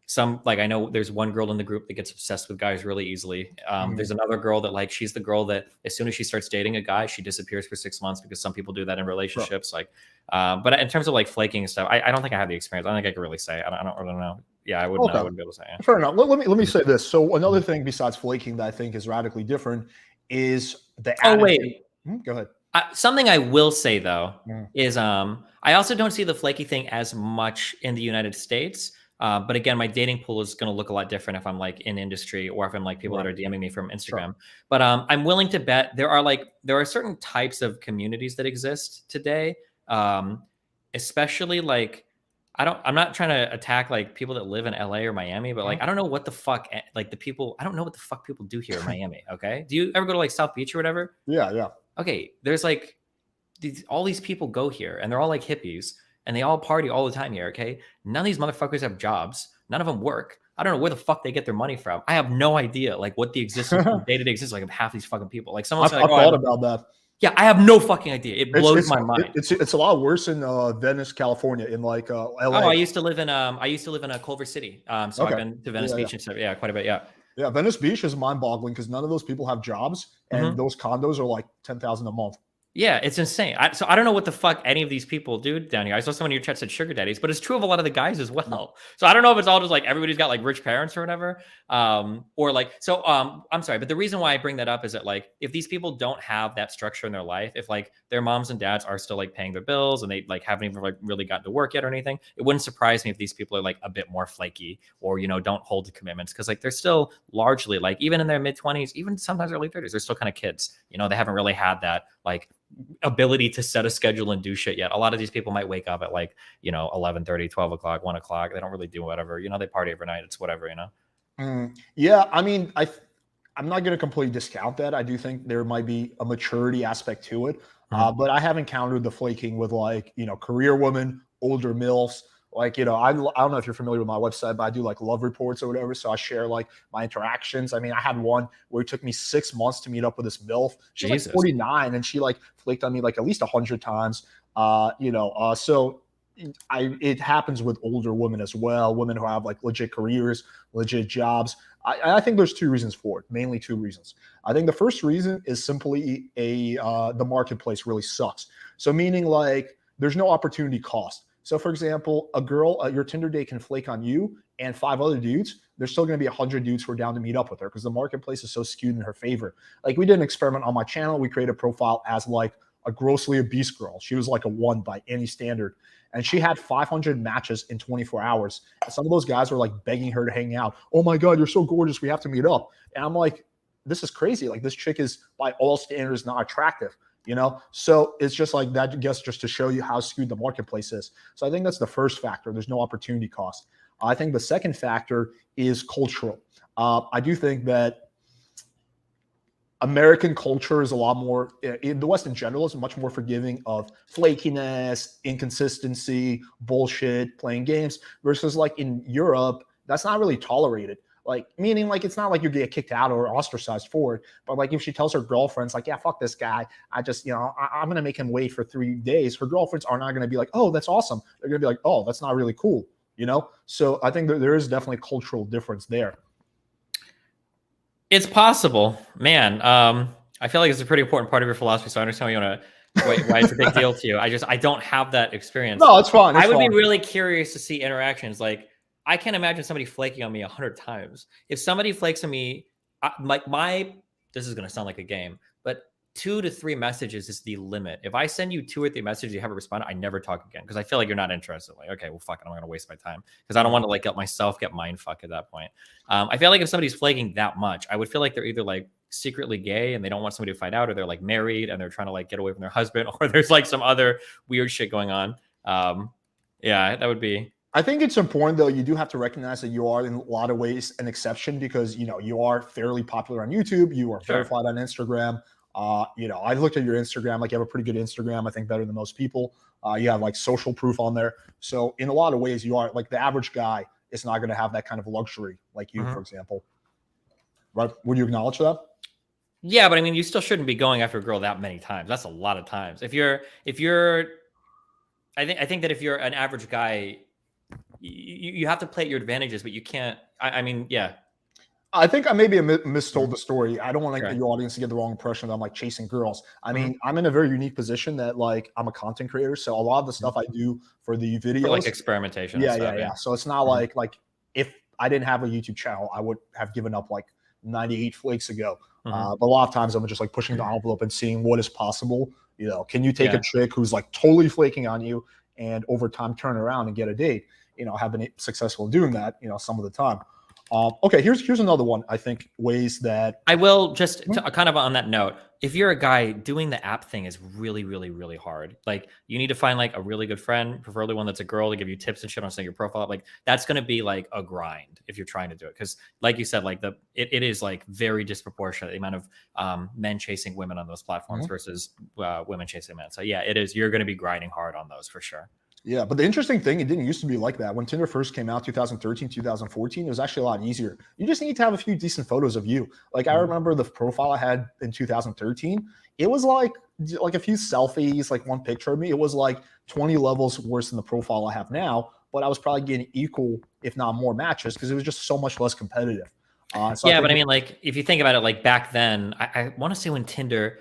some, like I know there's one girl in the group that gets obsessed with guys really easily. There's another girl that like, she's the girl that as soon as she starts dating a guy, she disappears for 6 months because some people do that in relationships. Right. Like, but in terms of like flaking and stuff, I don't think I have the experience. I don't think I can really say. I don't really know. Yeah, I wouldn't. Okay. I wouldn't be able to say. Fair enough. Let me say this. So another thing besides flaking that I think is radically different is the. Oh wait. Go ahead. Something I will say though is I also don't see the flaky thing as much in the United States. But again, my dating pool is going to look a lot different if I'm like in industry or if I'm like people that are DMing me from Instagram. Sure. But I'm willing to bet there are certain types of communities that exist today, especially like. I'm not trying to attack like people that live in LA or Miami, but like, I don't know what the fuck, like I don't know what the fuck people do here in Miami. Okay. Do you ever go to like South Beach or whatever? Yeah. Yeah. Okay. There's like all these people go here and they're all like hippies and they all party all the time here. Okay. None of these motherfuckers have jobs. None of them work. I don't know where the fuck they get their money from. I have no idea like what the existence day-to-day existence like of half these fucking people. Like someone's like, I've thought about that. Yeah, I have no fucking idea. It blows my mind. It's a lot worse in Venice, California, in like LA. Oh, I used to live in Culver City. So I've been to Venice Beach and stuff. Yeah, quite a bit. Yeah. Yeah, Venice Beach is mind-boggling because none of those people have jobs, and those condos are like $10,000 a month. Yeah, it's insane. So I don't know what the fuck any of these people do down here. I saw someone in your chat said sugar daddies, but it's true of a lot of the guys as well. So I don't know if it's all just like everybody's got like rich parents or whatever. Or like, so I'm sorry, but the reason why I bring that up is that like, if these people don't have that structure in their life, if like their moms and dads are still like paying their bills and they like haven't even like really gotten to work yet or anything, it wouldn't surprise me if these people are like a bit more flaky or, don't hold to commitments. Cause like they're still largely like, even in their mid-20s, even sometimes early 30s, they're still kind of kids. They haven't really had that like ability to set a schedule and do shit yet. A lot of these people might wake up at like 11:30, 12 o'clock, 1 o'clock. They don't really do whatever, they party every night. It's whatever. Yeah, I mean, I'm not going to completely discount that. I do think there might be a maturity aspect to it, but I have encountered the flaking with like career women, older MILFs. Like, I don't know if you're familiar with my website, but I do like love reports or whatever. So I share like my interactions. I mean, I had one where it took me 6 months to meet up with this MILF. She's like 49 and she like flaked on me like at least 100 times. So it happens with older women as well. Women who have like legit careers, legit jobs. I think there's two reasons for it, mainly two reasons. I think the first reason is simply the marketplace really sucks. So meaning like there's no opportunity cost. So, for example, a girl, your Tinder date can flake on you and 5 other dudes. There's still going to be 100 dudes who are down to meet up with her because the marketplace is so skewed in her favor. Like we did an experiment on my channel. We created a profile as like a grossly obese girl. She was like a 1 by any standard. And she had 500 matches in 24 hours. And some of those guys were like begging her to hang out. Oh my God, you're so gorgeous. We have to meet up. And I'm like, this is crazy. Like this chick is by all standards not attractive. So it's just like that, I guess, just to show you how skewed the marketplace is. So I think that's the first factor. There's no opportunity cost. I think the second factor is cultural. I do think that American culture is a lot more, in the West in general, is much more forgiving of flakiness, inconsistency, bullshit, playing games, versus like in Europe, that's not really tolerated. Like, meaning like it's not like you get kicked out or ostracized for it, but like if she tells her girlfriends like, yeah, fuck this guy, I just, I'm gonna make him wait for 3 days, her girlfriends are not gonna be like, oh, that's awesome. They're gonna be like, oh, that's not really cool, So I think that there is definitely a cultural difference there. It's possible, man. I feel like it's a pretty important part of your philosophy, so I understand why it's a big deal to you. I don't have that experience. No, it's fine. I would be really curious to see interactions. Like, I can't imagine somebody flaking on me 100 times. If somebody flakes on me, this is going to sound like a game, but 2 to 3 messages is the limit. If I send you 2 or 3 messages, you haven't responded, I never talk again because I feel like you're not interested. Like, okay, well, fuck it, I'm going to waste my time because I don't want to like get mind fucked at that point. I feel like if somebody's flaking that much, I would feel like they're either like secretly gay and they don't want somebody to find out, or they're like married and they're trying to like get away from their husband, or there's like some other weird shit going on. Yeah, that would be. I think it's important, though. You do have to recognize that you are in a lot of ways an exception because, you are fairly popular on YouTube. You are verified on Instagram. I looked at your Instagram, like you have a pretty good Instagram, I think better than most people. You have like social proof on there. So in a lot of ways, you are like the average guy is not going to have that kind of luxury like you, for example. Right? Would you acknowledge that? Yeah, but I mean, you still shouldn't be going after a girl that many times. That's a lot of times. I think that if you're an average guy, you have to play at your advantages, but you can't. I mean, yeah. I think I maybe mistold the story. I don't want your audience to get the wrong impression that I'm like chasing girls. I mean, I'm in a very unique position that like I'm a content creator, so a lot of the stuff I do for the videos, for like experimentation. Yeah. So it's not like if I didn't have a YouTube channel, I would have given up like 98 flakes ago. But a lot of times I'm just like pushing the envelope and seeing what is possible. Can you take a chick who's like totally flaking on you and over time turn around and get a date? Have been successful in doing that, some of the time. Okay, here's another one. I think ways that I will just kind of on that note, if you're a guy, doing the app thing is really, really, really hard. Like, you need to find like a really good friend, preferably one that's a girl, to give you tips and shit on setting your profile. Like, that's going to be like a grind if you're trying to do it. Because like you said, like it is like very disproportionate, the amount of men chasing women on those platforms versus women chasing men. So yeah, it is. You're going to be grinding hard on those for sure. Yeah, but the interesting thing, it didn't used to be like that. When Tinder first came out, 2013, 2014, it was actually a lot easier. You just need to have a few decent photos of you. Like, I remember the profile I had in 2013, it was like a few selfies, like one picture of me. It was like 20 levels worse than the profile I have now, but I was probably getting equal, if not more matches, because it was just so much less competitive. But I mean, like, if you think about it, like back then, I want to say when Tinder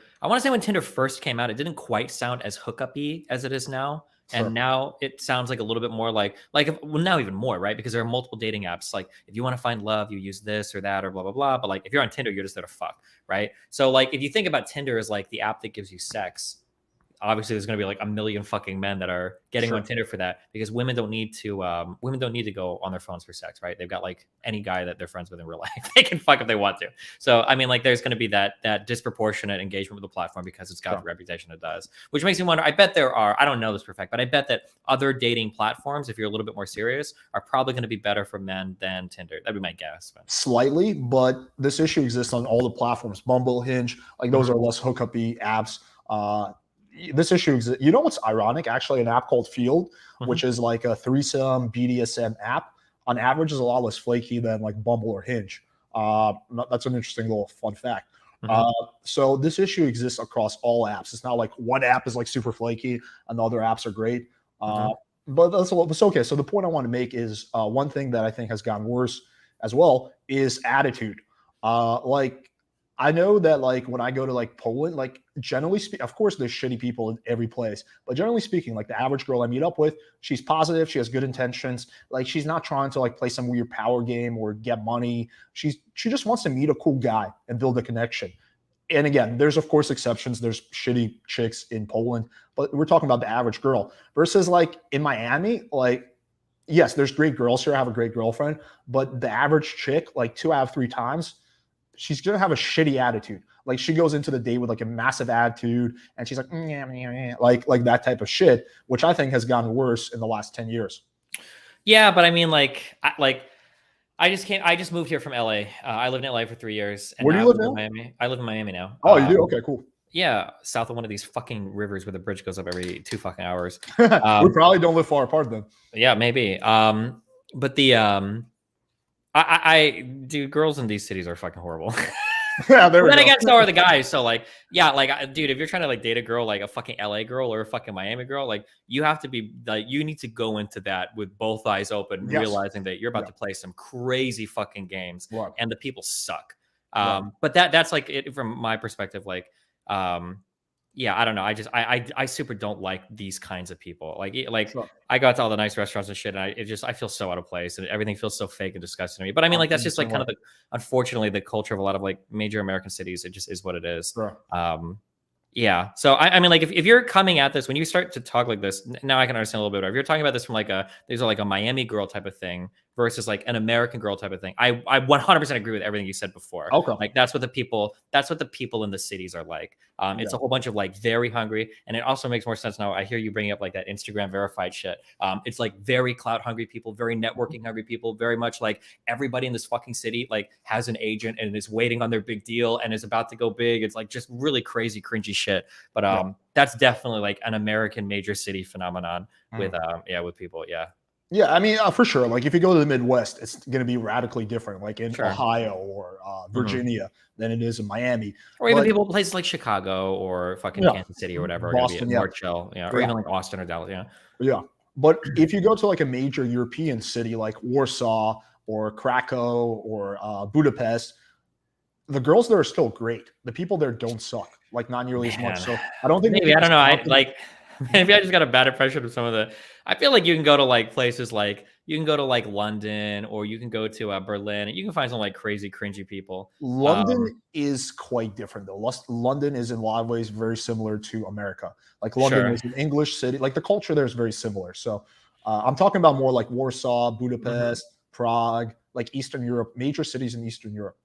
first came out, it didn't quite sound as hookup-y as it is now. Sure. And now it sounds like a little bit more now even more, right? Because there are multiple dating apps. Like, if you want to find love, you use this or that or blah, blah, blah. But like, if you're on Tinder, you're just there to fuck, right? So like, if you think about Tinder as like the app that gives you sex, obviously there's going to be like a million fucking men that are getting on Tinder for that, because women don't need to go on their phones for sex, right? They've got like any guy that they're friends with in real life. They can fuck if they want to. So, I mean, like, there's going to be that disproportionate engagement with the platform because it's got the reputation it does, which makes me wonder, I bet there are, I don't know this for a fact, but I bet that other dating platforms, if you're a little bit more serious, are probably going to be better for men than Tinder. That'd be my guess. But. Slightly, but this issue exists on all the platforms. Bumble, Hinge, like those are less hookup-y apps. This issue exists. You know what's ironic? Actually, an app called Field, which is like a threesome BDSM app, on average is a lot less flaky than like Bumble or Hinge. That's an interesting little fun fact. So this issue exists across all apps. It's not like one app is like super flaky and the other apps are great. But that's okay. So the point I want to make is one thing that I think has gotten worse as well is attitude. Like, I know that like when I go to like Poland, like generally speaking, of course there's shitty people in every place, but generally speaking, like the average girl I meet up with, she's positive, she has good intentions. Like, she's not trying to like play some weird power game or get money. She just wants to meet a cool guy and build a connection. And again, there's of course exceptions. There's shitty chicks in Poland, but we're talking about the average girl versus like in Miami, like, yes, there's great girls here. I have a great girlfriend, but the average chick, like 2 out of 3 times, she's going to have a shitty attitude. Like, she goes into the date with like a massive attitude and she's like, like that type of shit, which I think has gotten worse in the last 10 years. Yeah. But I mean, I just moved here from LA. I lived in LA for 3 years. And where do you live now? Miami. I live in Miami now. Oh, you do? Okay, cool. Yeah. South of one of these fucking rivers where the bridge goes up every 2 fucking hours. We probably don't live far apart then. Yeah, maybe. But Dude, girls in these cities are fucking horrible. Yeah, there we Then go. again, so are the guys. So like, yeah, like, dude, if you're trying to like date a girl, like a fucking LA girl or a fucking Miami girl, like you have to be like, you need to go into that with both eyes open, Yes. realizing that you're about Yeah. to play some crazy fucking games, Right. and the people suck. Right. But that's like it from my perspective. Like, yeah, I don't know. I super don't like these kinds of people. Like Sure. I go out to all the nice restaurants and shit, and I feel so out of place, and everything feels so fake and disgusting to me. But I mean, like that's just like kind of the, unfortunately, the culture of a lot of like major American cities. It just is what it is. Sure. Yeah. So I mean, like if you're coming at this, when you start to talk like this, now I can understand a little bit better. If you're talking about this from like these are like a Miami girl type of thing versus like an American girl type of thing, I 100% agree with everything you said before. Okay. Like that's what the people in the cities are like. It's a whole bunch of like very hungry, and it also makes more sense now. I hear you bringing up like that Instagram verified shit. It's like very clout hungry people, very networking hungry people, very much like everybody in this fucking city like has an agent and is waiting on their big deal and is about to go big. It's like just really crazy, cringy shit. But that's definitely like an American major city phenomenon with people. Yeah. Yeah, I mean, for sure. Like, if you go to the Midwest, it's going to be radically different, like in Ohio or Virginia, than it is in Miami, or even people places like Chicago or fucking Kansas City or whatever, Boston, more chill, or even like Austin or Dallas, yeah. But if you go to like a major European city like Warsaw or Krakow or Budapest, the girls there are still great. The people there don't suck, like not nearly as much. So I don't think maybe I don't know. Maybe I just got a bad impression of some of the. I feel like you can go to like places like you can go to like London or you can go to Berlin and you can find some like crazy cringy people. London is quite different though. London is in a lot of ways very similar to America. Like London is an English city. Like the culture there is very similar. So I'm talking about more like Warsaw, Budapest, Prague, like Eastern Europe, major cities in Eastern Europe.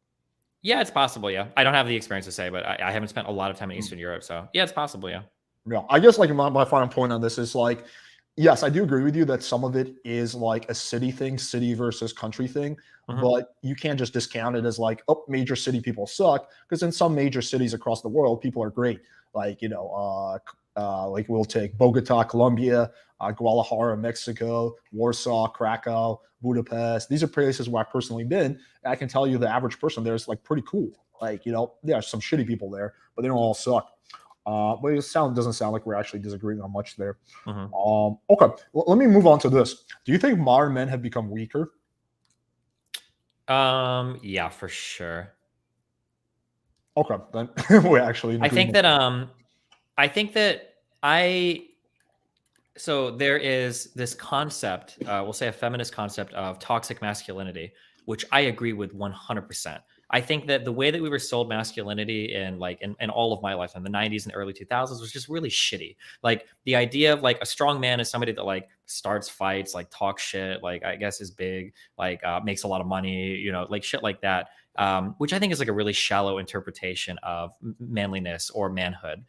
Yeah, it's possible. Yeah, I don't have the experience to say, but I haven't spent a lot of time in Eastern Europe, so yeah, it's possible. Yeah. Yeah, I guess like my final point on this is like, yes, I do agree with you that some of it is like a city thing, city versus country thing, but you can't just discount it as like, oh, major city people suck, because in some major cities across the world, people are great. Like, like we'll take Bogota, Colombia, Guadalajara, Mexico, Warsaw, Krakow, Budapest. These are places where I've personally been. And I can tell you the average person there is like pretty cool. Like, there are some shitty people there, but they don't all suck. But it doesn't sound like we're actually disagreeing on much there. Okay, let me move on to this. Do you think modern men have become weaker? Yeah, for sure. Okay, then we actually. I think that so there is this concept, we'll say a feminist concept of toxic masculinity, which I agree with 100%. I think that the way that we were sold masculinity in all of my lifetime, the 90s and early 2000s, was just really shitty. Like the idea of like a strong man is somebody that like starts fights, like talks shit, like I guess is big, like makes a lot of money, like shit like that, which I think is like a really shallow interpretation of manliness or manhood.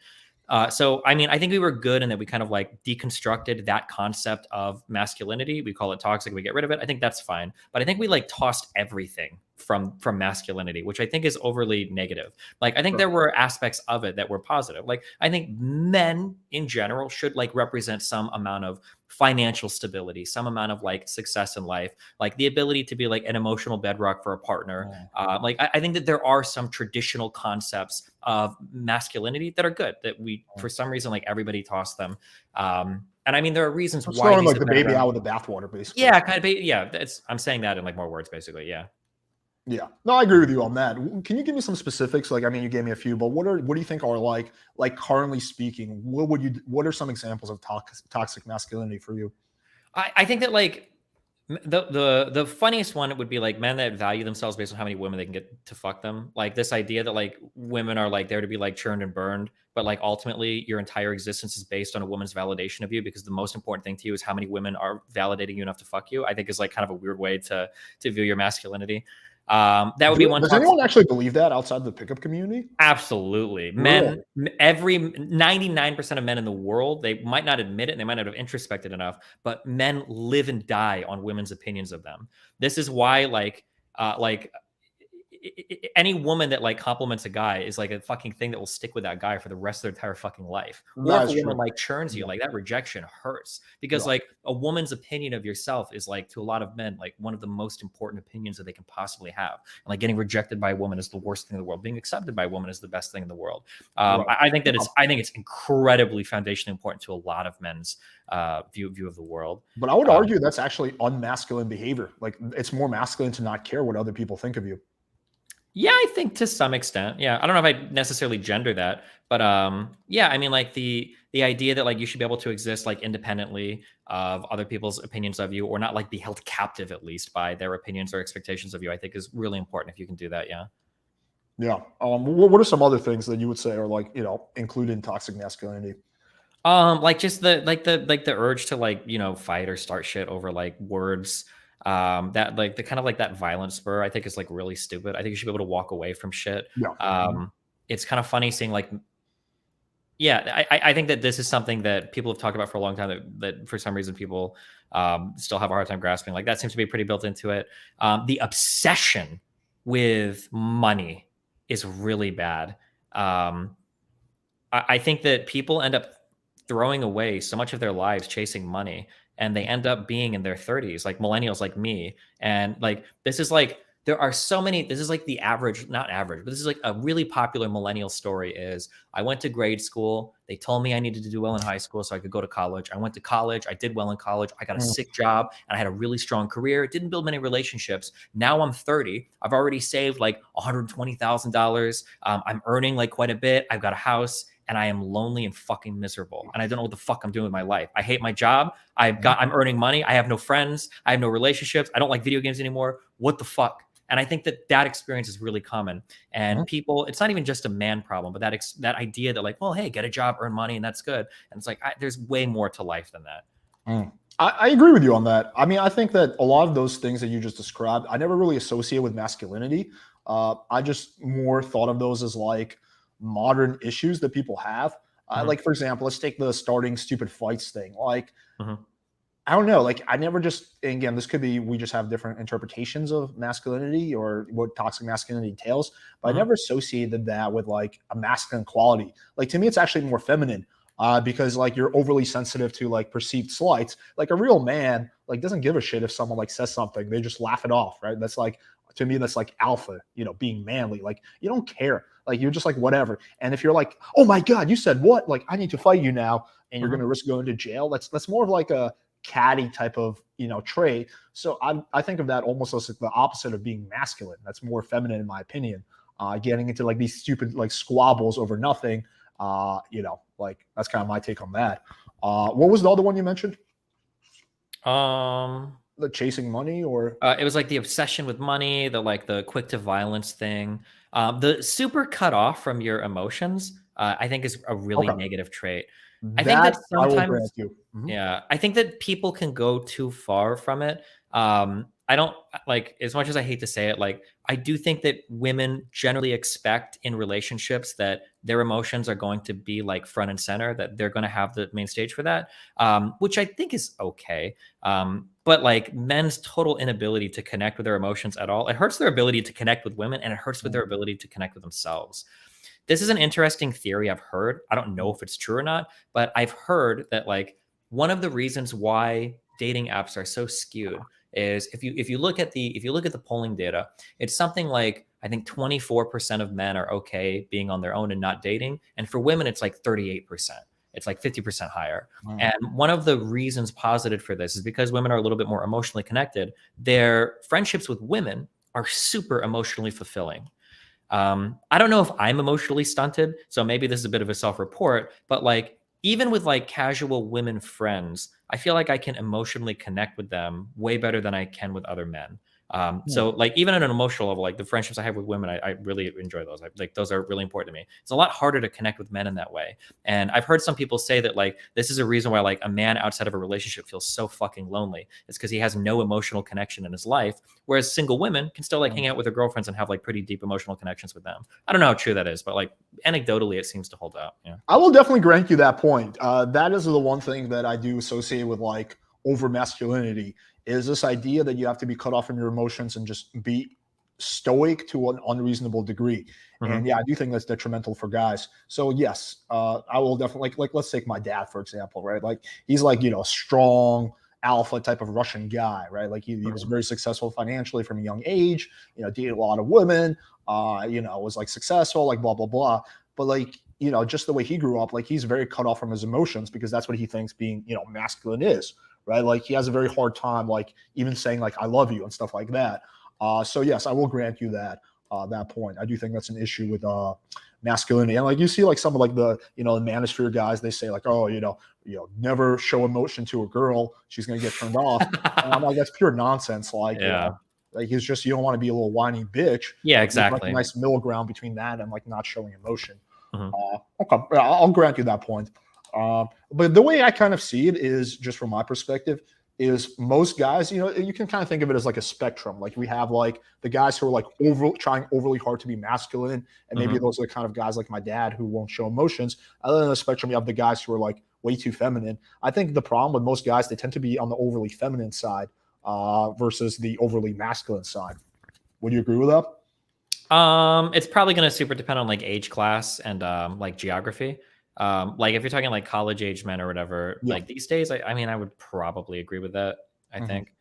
So, I mean, I think we were good in that we kind of like deconstructed that concept of masculinity. We call it toxic. We get rid of it. I think that's fine. But I think we like tossed everything from masculinity, which I think is overly negative. Like, I think there were aspects of it that were positive. Like, I think men in general should like represent some amount of financial stability, some amount of like success in life, like the ability to be like an emotional bedrock for a partner. Like I think that there are some traditional concepts of masculinity that are good that we, for some reason, like everybody tossed them. And I mean, there are reasons why. Throwing like the baby out with the bathwater, basically. Yeah, kind of. Yeah, I'm saying that in like more words, basically. Yeah. Yeah, no, I agree with you on that. Can you give me some specifics? Like, I mean, you gave me a few, but what do you think are like currently speaking? What are some examples of toxic masculinity for you? I think that like the funniest one would be like men that value themselves based on how many women they can get to fuck them. Like this idea that like women are like there to be like churned and burned, but like ultimately your entire existence is based on a woman's validation of you, because the most important thing to you is how many women are validating you enough to fuck you. I think is like kind of a weird way to view your masculinity. That would be one. Does anyone actually believe that outside the pickup community? Absolutely. Men, every 99% of men in the world, they might not admit it and they might not have introspected enough, but men live and die on women's opinions of them. This is why like any woman that like compliments a guy is like a fucking thing that will stick with that guy for the rest of their entire fucking life. Or if That's a woman true. like churns you, Yeah. like that rejection hurts, because Yeah. like a woman's opinion of yourself is like, to a lot of men, like one of the most important opinions that they can possibly have. And like getting rejected by a woman is the worst thing in the world. Being accepted by a woman is the best thing in the world. Right. I think that I think it's incredibly foundationally important to a lot of men's view of the world. But I would argue that's actually unmasculine behavior. Like, it's more masculine to not care what other people think of you. Yeah, I think to some extent. Yeah, I don't know if I necessarily gender that, but yeah, I mean, like the idea that like you should be able to exist like independently of other people's opinions of you, or not like be held captive at least by their opinions or expectations of you, I think is really important if you can do that. Yeah. Yeah. What are some other things that you would say are like, included in toxic masculinity? Like just the urge to like, fight or start shit over like words. That like the kind of like that violent spur, I think is like really stupid. I think you should be able to walk away from shit. Yeah. It's kind of funny seeing like, yeah, I think that this is something that people have talked about for a long time that for some reason people still have a hard time grasping. Like that seems to be pretty built into it. The obsession with money is really bad. I think that people end up throwing away so much of their lives chasing money, and they end up being in their 30s, like millennials like me. And like this is like there are so many, this is like the average, not average, but this is like a really popular millennial story is I went to grade school, they told me I needed to do well in high school so I could go to college. I went to college, I did well in college, I got a sick job, and I had a really strong career, didn't build many relationships. Now I'm 30, I've already saved like $120,000. I'm earning like quite a bit, I've got a house, and I am lonely and fucking miserable. And I don't know what the fuck I'm doing with my life. I hate my job. I'm earning money. I have no friends. I have no relationships. I don't like video games anymore. What the fuck? And I think that experience is really common. And people, it's not even just a man problem, but that idea that like, well, hey, get a job, earn money, and that's good. And it's like, there's way more to life than that. I agree with you on that. I mean, I think that a lot of those things that you just described, I never really associate with masculinity. I just more thought of those as like modern issues that people have. Like, for example, let's take the starting stupid fights thing. Like, I don't know. Like, I never just, again, this could be, we just have different interpretations of masculinity or what toxic masculinity entails, but I never associated that with like a masculine quality. Like, to me, it's actually more feminine because like you're overly sensitive to like perceived slights. Like a real man, like doesn't give a shit if someone like says something, they just laugh it off. Right. That's like, to me, that's like alpha, being manly. Like you don't care. Like you're just like, whatever. And if you're like, oh my God, you said what? Like, I need to fight you now. And you're going to risk going to jail. That's more of like a catty type of, trait. So I think of that almost as like the opposite of being masculine. That's more feminine in my opinion. Getting into like these stupid like squabbles over nothing. Like that's kind of my take on that. What was the other one you mentioned? The chasing money, or it was like the obsession with money, the quick to violence thing, the super cut off from your emotions. I think is a really negative trait. I think that I will sometimes, grant you. yeah, I think that people can go too far from it. I don't like, as much as I hate to say it, like I do think that women generally expect in relationships that their emotions are going to be like front and center, that they're going to have the main stage for that, which I think is okay. But like men's total inability to connect with their emotions at all, it hurts their ability to connect with women, and it hurts with their ability to connect with themselves. This is an interesting theory I've heard. I don't know if it's true or not, but I've heard that like one of the reasons why dating apps are so skewed is if you look at the polling data, it's something like I think 24% of men are okay being on their own and not dating, and for women it's like 38%. It's like 50% higher. And one of the reasons posited for this is because women are a little bit more emotionally connected. Their friendships with women are super emotionally fulfilling. I don't know if I'm emotionally stunted, so maybe this is a bit of a self-report, but like even with like casual women friends, I feel like I can emotionally connect with them way better than I can with other men. So like even at an emotional level, like the friendships I have with women, I really enjoy those. Like those are really important to me. It's a lot harder to connect with men in that way. And I've heard some people say that like, this is a reason why like a man outside of a relationship feels so fucking lonely. It's because he has no emotional connection in his life. Whereas single women can still like hang out with their girlfriends and have like pretty deep emotional connections with them. I don't know how true that is, but like anecdotally, it seems to hold out. Yeah. I will definitely grant you that point. That is the one thing that I do associate with like over masculinity is this idea that you have to be cut off from your emotions and just be stoic to an unreasonable degree. Mhm. And yeah, I do think that's detrimental for guys. So yes, I will definitely like let's take my dad for example, right? Like he's like, you know, strong alpha type of Russian guy, right? Like he was very successful financially from a young age, you know, dated a lot of women, you know, was like successful, like blah blah blah. But like, you know, just the way he grew up, like he's very cut off from his emotions because that's what he thinks being, you know, masculine is, right? Like he has a very hard time like even saying like I love you and stuff like that. So yes, I will grant you that point. I do think that's an issue with masculinity. And like you see like some of like the, you know, the manosphere guys, they say like, oh, you know, never show emotion to a girl, she's gonna get turned off. And I'm like, that's pure nonsense. Like, you know, like it's just you don't want to be a little whiny bitch. Yeah, There's, like, exactly. a nice middle ground between that and like not showing emotion. Mhm. Okay, yeah, I'll grant you that point. But the way I kind of see it is just from my perspective is most guys, you know, you can kind of think of it as like a spectrum. Like we have like the guys who are like trying overly hard to be masculine, and maybe those are the kind of guys like my dad who won't show emotions. Other than the spectrum, you have the guys who are like way too feminine. I think the problem with most guys, they tend to be on the overly feminine side versus the overly masculine side. Would you agree with that? It's probably going to super depend on like age class and like geography. Like if you're talking like college age men or whatever, Yeah. like these days, I mean, I would probably agree with that. I think,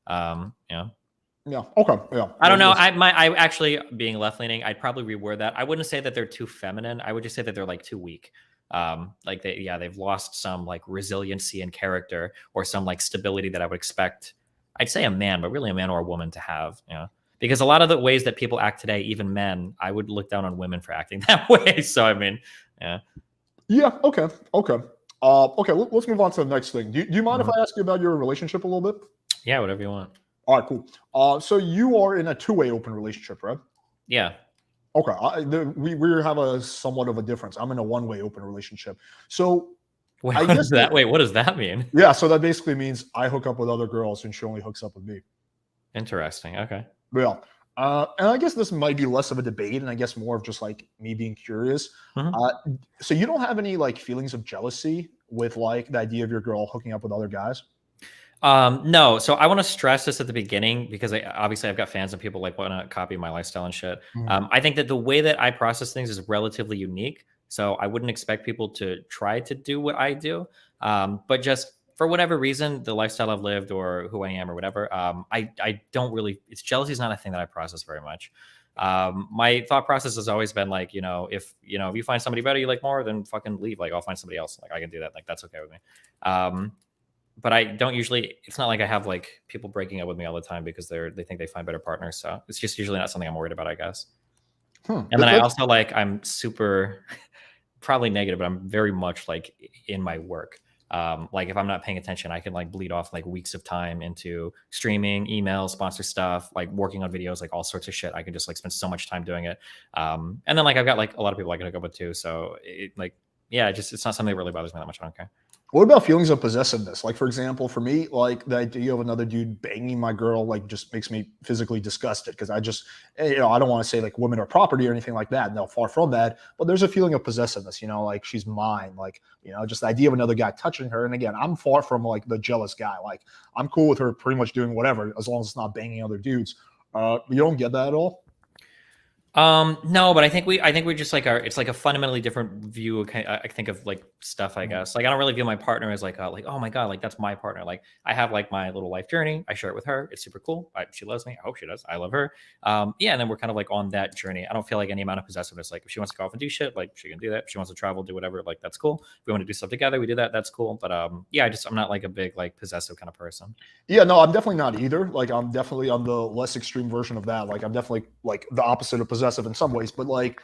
yeah. Yeah. Okay. Yeah. I don't know. I actually being left leaning, I'd probably reword that. I wouldn't say that they're too feminine. I would just say that they're like too weak. Like they've lost some like resiliency and character or some like stability that I would expect. I'd say a man, but really a man or a woman to have. Yeah. Because a lot of the ways that people act today, even men, I would look down on women for acting that way. So I mean, yeah. Yeah. Okay. Okay. Okay. Let's move on to the next thing. Do you mind if I ask you about your relationship a little bit? Yeah, whatever you want. All right. Cool. So you are in a two-way open relationship, right? Yeah. Okay. We have a somewhat of a difference. I'm in a one-way open relationship. So Wait, I what guess is that? Wait, what does that mean? yeah. So that basically means I hook up with other girls and she only hooks up with me. Interesting. Okay. Yeah. And I guess this might be less of a debate and I guess more of just like me being curious. So you don't have any like feelings of jealousy with like the idea of your girl hooking up with other guys? No. So I want to stress this at the beginning because obviously I've got fans and people like want to copy my lifestyle and shit. I think that the way that I process things is relatively unique. So I wouldn't expect people to try to do what I do. But just for whatever reason, the lifestyle I've lived or who I am or whatever, I don't really, jealousy is not a thing that I process very much. My thought process has always been like, if you find somebody better you like more, then fucking leave. Like I'll find somebody else. Like I can do that. Like that's okay with me. But I don't usually, it's not like I have like people breaking up with me all the time because they think they find better partners. So it's just usually not something I'm worried about, I guess. And then I also like, I'm super probably negative, but I'm very much like in my work. Like if I'm not paying attention, I can like bleed off like weeks of time into streaming, email, sponsor stuff, like working on videos, like all sorts of shit. I can just like spend so much time doing it. And then like I've got like a lot of people I can hook up with too. So it's not something that really bothers me that much. I don't care. What about feelings of possessiveness? Like, for example, for me, like the idea of another dude banging my girl, like just makes me physically disgusted because I just, I don't want to say like women are property or anything like that. No, far from that. But there's a feeling of possessiveness, like she's mine, like, just the idea of another guy touching her. And again, I'm far from like the jealous guy. Like I'm cool with her pretty much doing whatever, as long as it's not banging other dudes. You don't get that at all? No, but I think we just like it's like a fundamentally different view. I think of like stuff, I guess. Like I don't really view my partner as like, oh my God, like that's my partner. Like I have like my little life journey. I share it with her. It's super cool. She loves me. I hope she does. I love her. And then we're kind of like on that journey. I don't feel like any amount of possessiveness. Like if she wants to go off and do shit, like she can do that. If she wants to travel, do whatever, like that's cool. If we want to do stuff together, we do that. That's cool. But I'm not like a big like possessive kind of person. Yeah, no, I'm definitely not either. Like I'm definitely on the less extreme version of that. Like I'm definitely like the opposite of possessive in some ways, but like,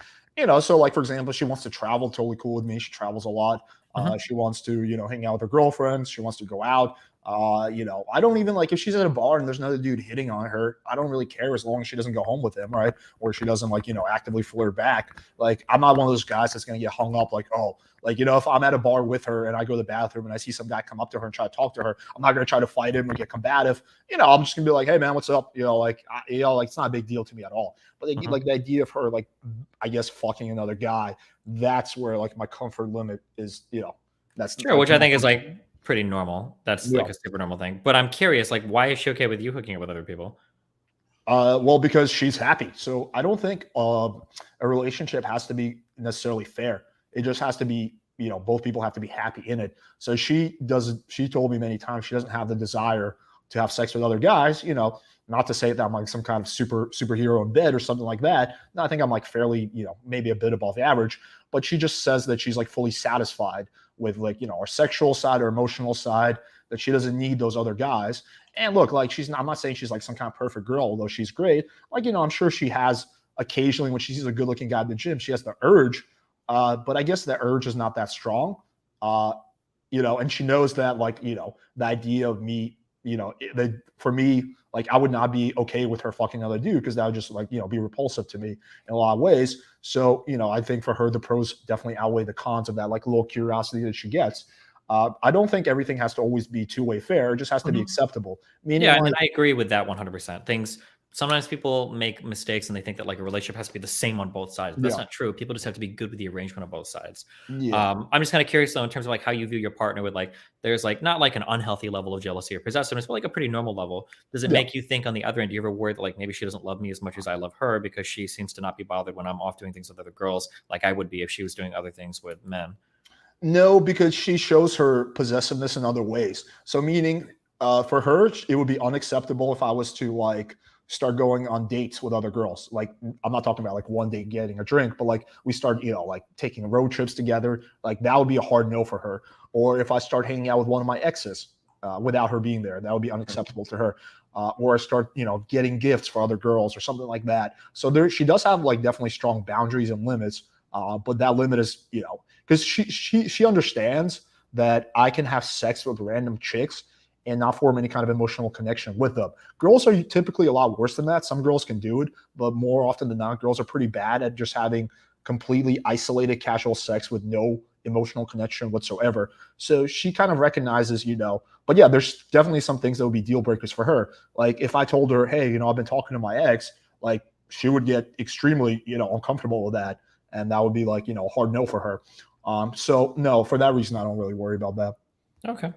so like, for example, she wants to travel, totally cool with me. She travels a lot. She wants to, hang out with her girlfriends. She wants to go out. I don't even like if she's at a bar and there's another dude hitting on her, I don't really care as long as she doesn't go home with him, right? Or she doesn't like, actively flirt back. Like I'm not one of those guys that's going to get hung up like, oh, like, if I'm at a bar with her and I go to the bathroom and I see some guy come up to her and try to talk to her, I'm not going to try to fight him or get combative. I'm just going to be like, hey man, what's up? Like it's not a big deal to me at all. But like the idea of her, like, I guess fucking another guy, that's where like my comfort limit is, that's true, which I think is like pretty normal. That's like a super normal thing. But I'm curious, like, why is she okay with you hooking up with other people? Well, because she's happy. So I don't think a relationship has to be necessarily fair. It just has to be, both people have to be happy in it. So she doesn't. She told me many times she doesn't have the desire to have sex with other guys. Not to say that I'm like some kind of superhero in bed or something like that. No, I think I'm like fairly, maybe a bit above average. But she just says that she's like fully satisfied with like, our sexual side or emotional side, that she doesn't need those other guys. And look, like I'm not saying she's like some kind of perfect girl, although she's great. Like, I'm sure she has occasionally when she sees a good looking guy at the gym, she has the urge. But I guess the urge is not that strong. And she knows that like, the idea of me, for me, like I would not be okay with her fucking another dude because that would just like, be repulsive to me in a lot of ways. So, I think for her, the pros definitely outweigh the cons of that like little curiosity that she gets. I don't think everything has to always be two-way fair. It just has to be acceptable. Meaning, Yeah, and I agree with that 100%. Sometimes people make mistakes and they think that like a relationship has to be the same on both sides. That's not true. People just have to be good with the arrangement on both sides. Yeah. I'm just kind of curious though, in terms of like how you view your partner with like, there's like not like an unhealthy level of jealousy or possessiveness, but like a pretty normal level. Does it make you think on the other end, do you ever worry that like maybe she doesn't love me as much as I love her because she seems to not be bothered when I'm off doing things with other girls, like I would be if she was doing other things with men? No, because she shows her possessiveness in other ways. So meaning for her, it would be unacceptable if I was to like start going on dates with other girls. Like I'm not talking about like one date getting a drink, but like we start, like taking road trips together. Like that would be a hard no for her. Or if I start hanging out with one of my exes without her being there, that would be unacceptable to her. Or I start, getting gifts for other girls or something like that. So she does have like definitely strong boundaries and limits. But that limit is, because she understands that I can have sex with random chicks and not form any kind of emotional connection with them. Girls are typically a lot worse than that. Some girls can do it, but more often than not, girls are pretty bad at just having completely isolated casual sex with no emotional connection whatsoever. So she kind of recognizes, but yeah, there's definitely some things that would be deal breakers for her. Like if I told her, hey, I've been talking to my ex, like she would get extremely, uncomfortable with that. And that would be like, a hard no for her. So no, for that reason, I don't really worry about that. Okay.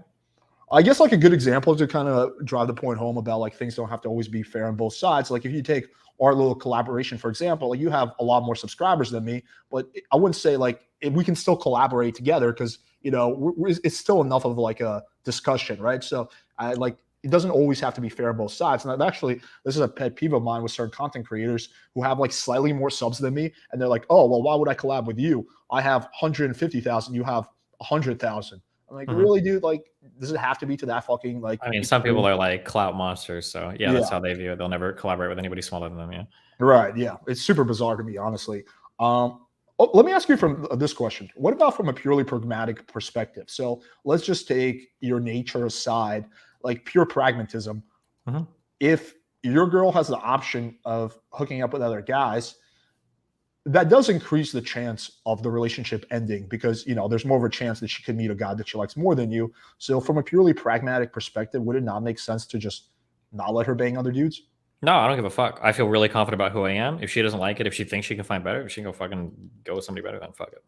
I guess like a good example to kind of drive the point home about like things don't have to always be fair on both sides. Like if you take our little collaboration, for example, like you have a lot more subscribers than me, but I wouldn't say like if we can still collaborate together because, it's still enough of like a discussion, right? So I like, it doesn't always have to be fair on both sides. And this is a pet peeve of mine with certain content creators who have like slightly more subs than me. And they're like, oh, well, why would I collab with you? I have 150,000. You have 100,000. I'm like, really, dude? Like, does it have to be to that fucking like? I mean, some people are like clout monsters. So yeah, that's how they view it. They'll never collaborate with anybody smaller than them. Yeah. Right. Yeah. It's super bizarre to me, honestly. Let me ask you from this question. What about from a purely pragmatic perspective? So let's just take your nature aside, like pure pragmatism. If your girl has the option of hooking up with other guys, that does increase the chance of the relationship ending because, there's more of a chance that she could meet a guy that she likes more than you. So from a purely pragmatic perspective, would it not make sense to just not let her bang other dudes? No, I don't give a fuck. I feel really confident about who I am. If she doesn't like it, if she thinks she can find better, if she can go with somebody better, then fuck it.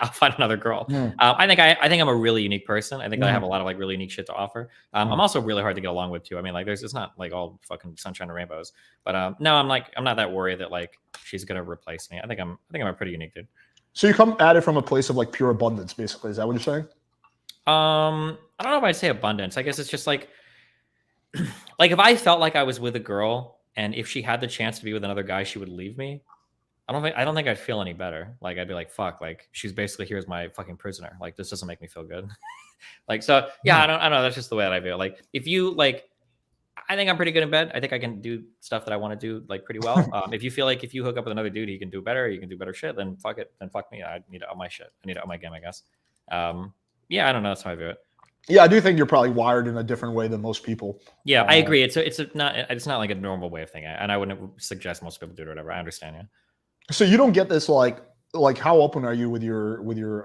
I'll find another girl. I think I'm a really unique person. I think that I have a lot of like really unique shit to offer. I'm also really hard to get along with too. I mean, like it's not like all fucking sunshine and rainbows. But no, I'm not that worried that like she's gonna replace me. I think I'm a pretty unique dude. So you come at it from a place of like pure abundance, basically. Is that what you're saying? I don't know if I'd say abundance. I guess it's just like like if I felt like I was with a girl and if she had the chance to be with another guy, she would leave me. I don't think I'd feel any better. Like I'd be like, fuck, like she's basically here as my fucking prisoner. Like this doesn't make me feel good. Like, so yeah, I don't know. That's just the way that I feel. Like if you like, I think I'm pretty good in bed. I think I can do stuff that I want to do like pretty well. If you feel like if you hook up with another dude, he can do better, you can do better shit, then fuck it. Then fuck me. I need to up my shit. I need to up my game, I guess. Yeah, I don't know. That's how I view it. Yeah, I do think you're probably wired in a different way than most people. Yeah, I agree. It's not like a normal way of thinking, and I wouldn't suggest most people do it or whatever. I understand. Yeah. So you don't get this like how open are you with your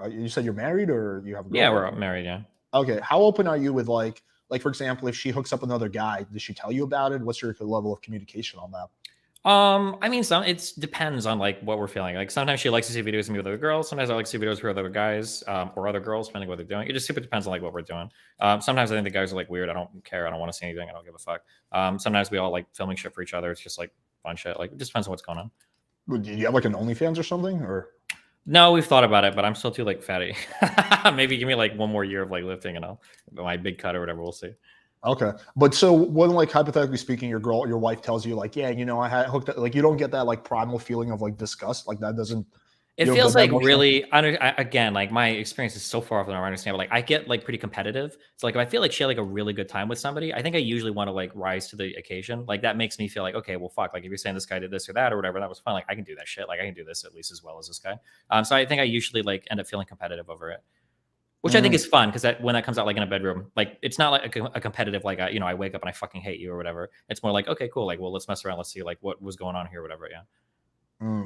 you said you're married or you have a girlfriend? Yeah, we're married. Yeah. Okay, how open are you with like for example, if she hooks up another guy, does she tell you about it? What's your level of communication on that? I mean, it depends on like what we're feeling. Like sometimes she likes to see videos of me with other girls. Sometimes I like to see videos with other guys, or other girls, depending on what they're doing. It just super depends on like what we're doing. Sometimes I think the guys are like weird. I don't care. I don't want to see anything. I don't give a fuck. Sometimes we all like filming shit for each other. It's just like fun shit. Like, it just depends on what's going on. Do you have like an OnlyFans or something, or? No, we've thought about it, but I'm still too like fatty. Maybe give me like 1 more year of like lifting and I'll my big cut or whatever. We'll see. Okay. But so when, like, hypothetically speaking, your wife tells you like, yeah, I had hooked up, like, you don't get that like primal feeling of like disgust, like that doesn't. It You don't feels get that like emotional? really again, like my experience is so far off than I understand, but like I get like pretty competitive. So like if I feel like she had like a really good time with somebody, I think I usually want to like rise to the occasion. Like that makes me feel like, okay, well, fuck, like if you're saying this guy did this or that or whatever, that was fun. Like I can do that shit. Like I can do this at least as well as this guy. So I think I usually like end up feeling competitive over it, which I think is fun because when that comes out like in a bedroom, like it's not like a competitive, like I wake up and I fucking hate you or whatever. It's more like, okay, cool. Like, well, let's mess around. Let's see like what was going on here, whatever. Yeah.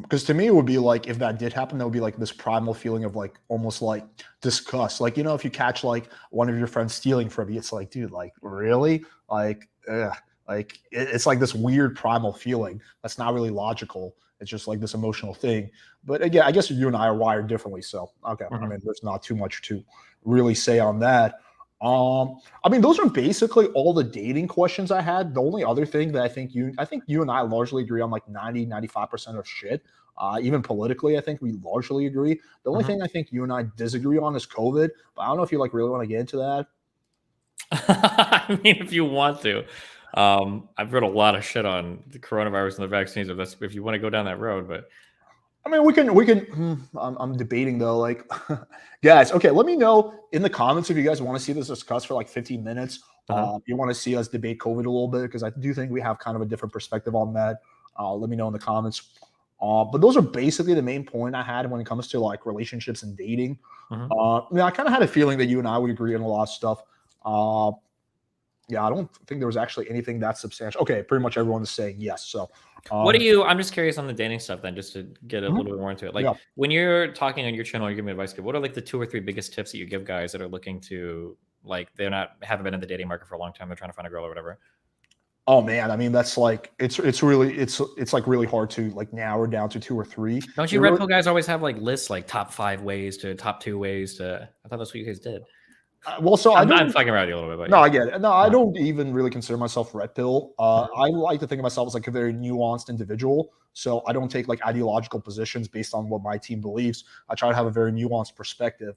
Because to me, it would be like if that did happen, that would be like this primal feeling of like almost like disgust. Like, if you catch like one of your friends stealing from you, it's like, dude, like really, like, like it's like this weird primal feeling that's not really logical. It's just like this emotional thing. But again, I guess you and I are wired differently. So okay, I mean, there's not too much to really say on that. I mean, those are basically all the dating questions I had. The only other thing that I think you and I largely agree on like 95% of shit. Even politically, I think we largely agree. The only thing I think you and I disagree on is COVID, but I don't know if you like really want to get into that. I mean, if you want to, I've read a lot of shit on the coronavirus and the vaccines. If you want to go down that road, but I mean, we can. I'm debating though. Like, guys, okay, let me know in the comments if you guys want to see this discussed for like 15 minutes. If you want to see us debate COVID a little bit, because I do think we have kind of a different perspective on that. Let me know in the comments. But those are basically the main point I had when it comes to like relationships and dating. I kind of had a feeling that you and I would agree on a lot of stuff. Yeah, I don't think there was actually anything that substantial. Okay, pretty much everyone is saying yes. So, what do you? I'm just curious on the dating stuff then, just to get a little bit more into it. Like when you're talking on your channel, you're giving advice. What are like the 2 or 3 biggest tips that you give guys that are looking to like haven't been in the dating market for a long time, they're trying to find a girl or whatever? Oh man, I mean that's like it's like really hard to like narrow down to 2 or 3. Don't you Redpill guys always have like lists like top 5 ways to top 2 ways to? I thought that's what you guys did. Well, so I'm fucking around you a little bit, but no, I get it. No, I don't even really consider myself red pill. I like to think of myself as like a very nuanced individual. So I don't take like ideological positions based on what my team believes. I try to have a very nuanced perspective.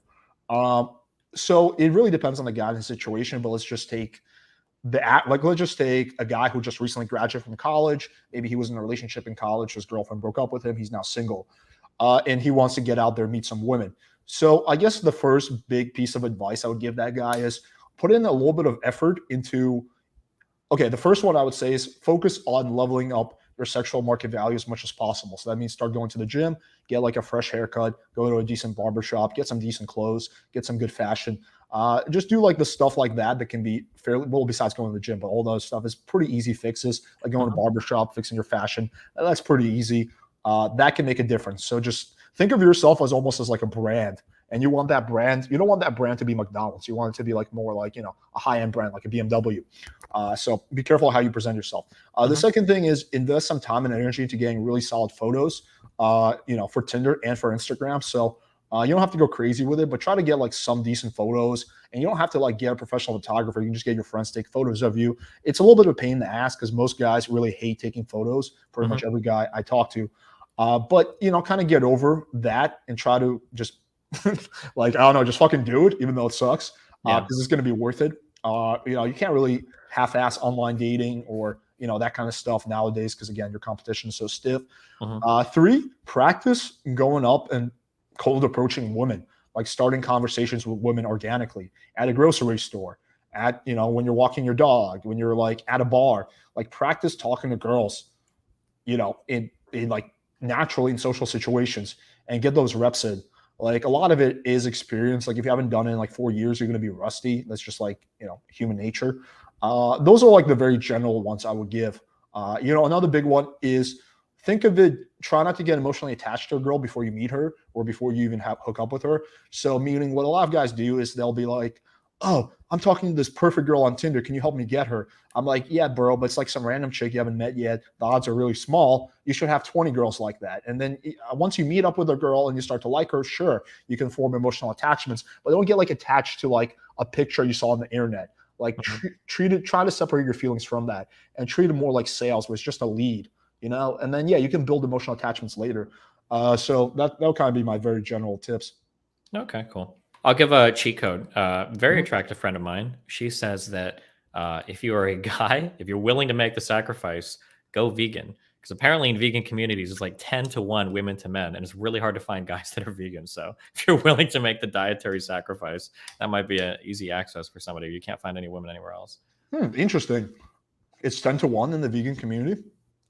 So it really depends on the guy and the situation. But let's just take let's just take a guy who just recently graduated from college. Maybe he was in a relationship in college. His girlfriend broke up with him. He's now single, and he wants to get out there and meet some women. So I guess the first big piece of advice I would give that guy is put in a little bit of effort into, okay, the first one I would say is focus on leveling up your sexual market value as much as possible. So that means start going to the gym, get like a fresh haircut, go to a decent barbershop, get some decent clothes, get some good fashion. Just do like the stuff like that can be fairly, well, besides going to the gym, but all those stuff is pretty easy fixes, like going to barbershop, fixing your fashion. That's pretty easy. That can make a difference. So just think of yourself as almost as like a brand, and you want that brand. You don't want that brand to be McDonald's. You want it to be like more like, a high-end brand, like a BMW. So be careful how you present yourself. The second thing is invest some time and energy into getting really solid photos, for Tinder and for Instagram. So you don't have to go crazy with it, but try to get like some decent photos, and you don't have to like get a professional photographer. You can just get your friends to take photos of you. It's a little bit of a pain in the ass because most guys really hate taking photos. Pretty much every guy I talk to. But kind of get over that and try to just like, I don't know, just fucking do it, even though it sucks, because it's going to be worth it. You can't really half-ass online dating or, that kind of stuff nowadays, because again, your competition is so stiff. 3, practice going up and cold approaching women, like starting conversations with women organically at a grocery store, at, when you're walking your dog, when you're like at a bar, like practice talking to girls, in like naturally in social situations, and get those reps in. Like a lot of it is experience. Like if you haven't done it in like 4 years, you're going to be rusty. That's just like, human nature. Those are like the very general ones I would give. Another big one is think of it, try not to get emotionally attached to a girl before you meet her or before you even hook up with her. So meaning what a lot of guys do is they'll be like, oh, I'm talking to this perfect girl on Tinder. Can you help me get her? I'm like, yeah, bro, but it's like some random chick you haven't met yet. The odds are really small. You should have 20 girls like that. And then once you meet up with a girl and you start to like her, sure, you can form emotional attachments, but don't get like attached to like a picture you saw on the internet. Like try to separate your feelings from that and treat it more like sales, where it's just a lead. you know, and then, yeah, you can build emotional attachments later. So that'll kind of be my very general tips. Okay, cool. I'll give a cheat code. Very Mhm. attractive friend of mine. She says that if you are a guy, if you're willing to make the sacrifice, go vegan. Because apparently in vegan communities, it's like 10-1 women to men, and it's really hard to find guys that are vegan. So if you're willing to make the dietary sacrifice, that might be an easy access for somebody. You can't find any women anywhere else. Interesting. It's 10-1 in the vegan community.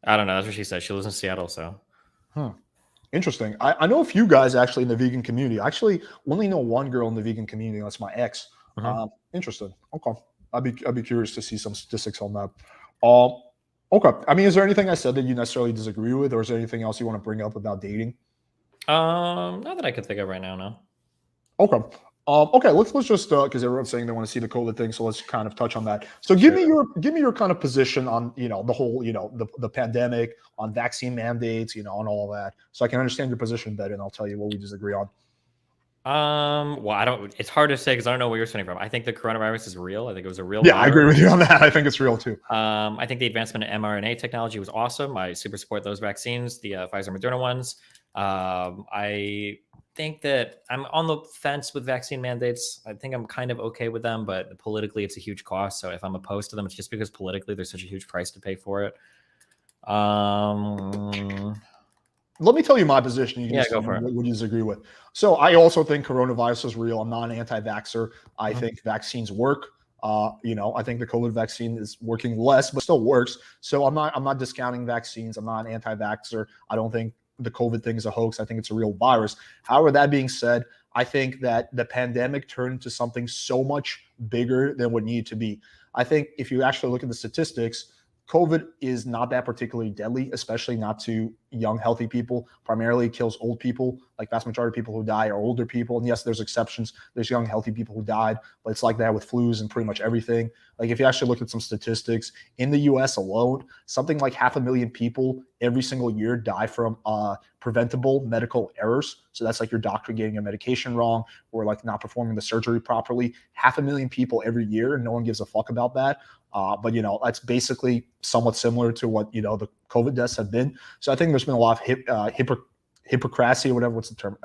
I don't know. That's what she said. She lives in Seattle, so. Interesting. I know a few guys actually in the vegan community. I actually only know one girl in the vegan community. That's my ex. Interesting. Okay. I'd be curious to see some statistics on that. Okay. I mean, is there anything I said that you necessarily disagree with, or is there anything else you want to bring up about dating? Not that I can think of right now, no. Okay. Okay, let's just because everyone's saying they want to see the COVID thing, so let's kind of touch on that. So give me your kind of position on, you know, the whole, you know, the pandemic, on vaccine mandates, you know, on all of that, so I can understand your position better, and I'll tell you what we disagree on. Well, it's hard to say because I don't know where you're starting from. I think the coronavirus is real. I think it was a real Yeah, virus. I agree with you on that. I think it's real too. I think the advancement in mRNA technology was awesome. I super support those vaccines, the Pfizer Moderna ones. I think that I'm on the fence with vaccine mandates. I think I'm kind of okay with them, but politically it's a huge cost. So if I'm opposed to them, it's just because politically there's such a huge price to pay for it. Let me tell you my position. You can go for it. What you disagree with. So I also think coronavirus is real. I'm not an anti-vaxxer. I think vaccines work. You know, I think the COVID vaccine is working less, but still works. So I'm not discounting vaccines. I'm not an anti-vaxxer. I don't think the COVID thing is a hoax. I think it's a real virus. However, that being said, I think that the pandemic turned into something so much bigger than what needed to be. I think if you actually look at the statistics, COVID is not that particularly deadly, especially not to young, healthy people. Primarily, it kills old people. Like, vast majority of people who die are older people. And yes, there's exceptions. There's young, healthy people who died, but it's like that with flus and pretty much everything. Like, if you actually look at some statistics, in the US alone, something like 500,000 people every single year die from preventable medical errors. So that's like your doctor getting a medication wrong, or like not performing the surgery properly. 500,000 people every year, and no one gives a fuck about that. But, you know, that's basically somewhat similar to what, you know, the COVID deaths have been. So I think there's been a lot of hypocrisy, or whatever, what's the term?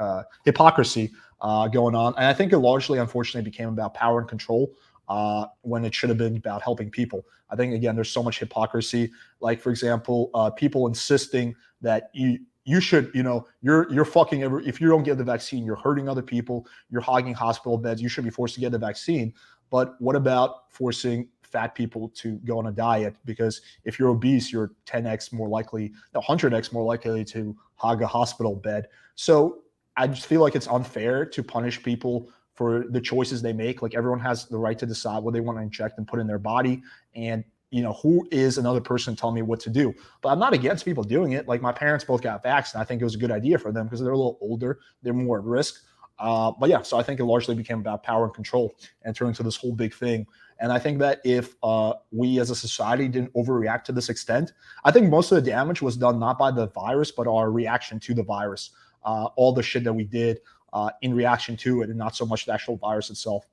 Hypocrisy going on. And I think it largely, unfortunately, became about power and control when it should have been about helping people. I think, again, there's so much hypocrisy. Like, for example, people insisting that you should, you know, you're fucking if you don't get the vaccine, you're hurting other people, you're hogging hospital beds, you should be forced to get the vaccine. But what about forcing fat people to go on a diet? Because if you're obese, you're 10x more likely, 100x more likely to hog a hospital bed. So I just feel like it's unfair to punish people for the choices they make. Like, everyone has the right to decide what they want to inject and put in their body. And, you know, who is another person telling me what to do? But I'm not against people doing it. Like, my parents both got vaxxed, and I think it was a good idea for them because they're a little older, they're more at risk. But yeah, so I think it largely became about power and control and turned into this whole big thing. And I think that if we as a society didn't overreact to this extent, I think most of the damage was done not by the virus, but our reaction to the virus. All the shit that we did in reaction to it, and not so much the actual virus itself.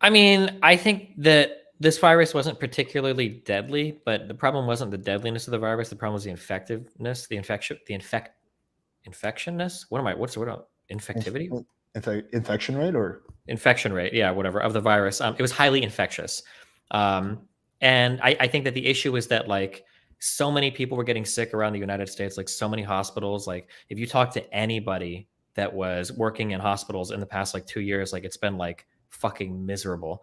I mean, I think that this virus wasn't particularly deadly, but the problem wasn't the deadliness of the virus. The problem was the infectiveness, infectionness. What's the word? Infectivity? Infection rate or infection rate? Yeah, whatever, of the virus. It was highly infectious. And I think that the issue is that, like, so many people were getting sick around the United States, like so many hospitals. Like, if you talk to anybody that was working in hospitals in the past, like 2 years, like, it's been like fucking miserable.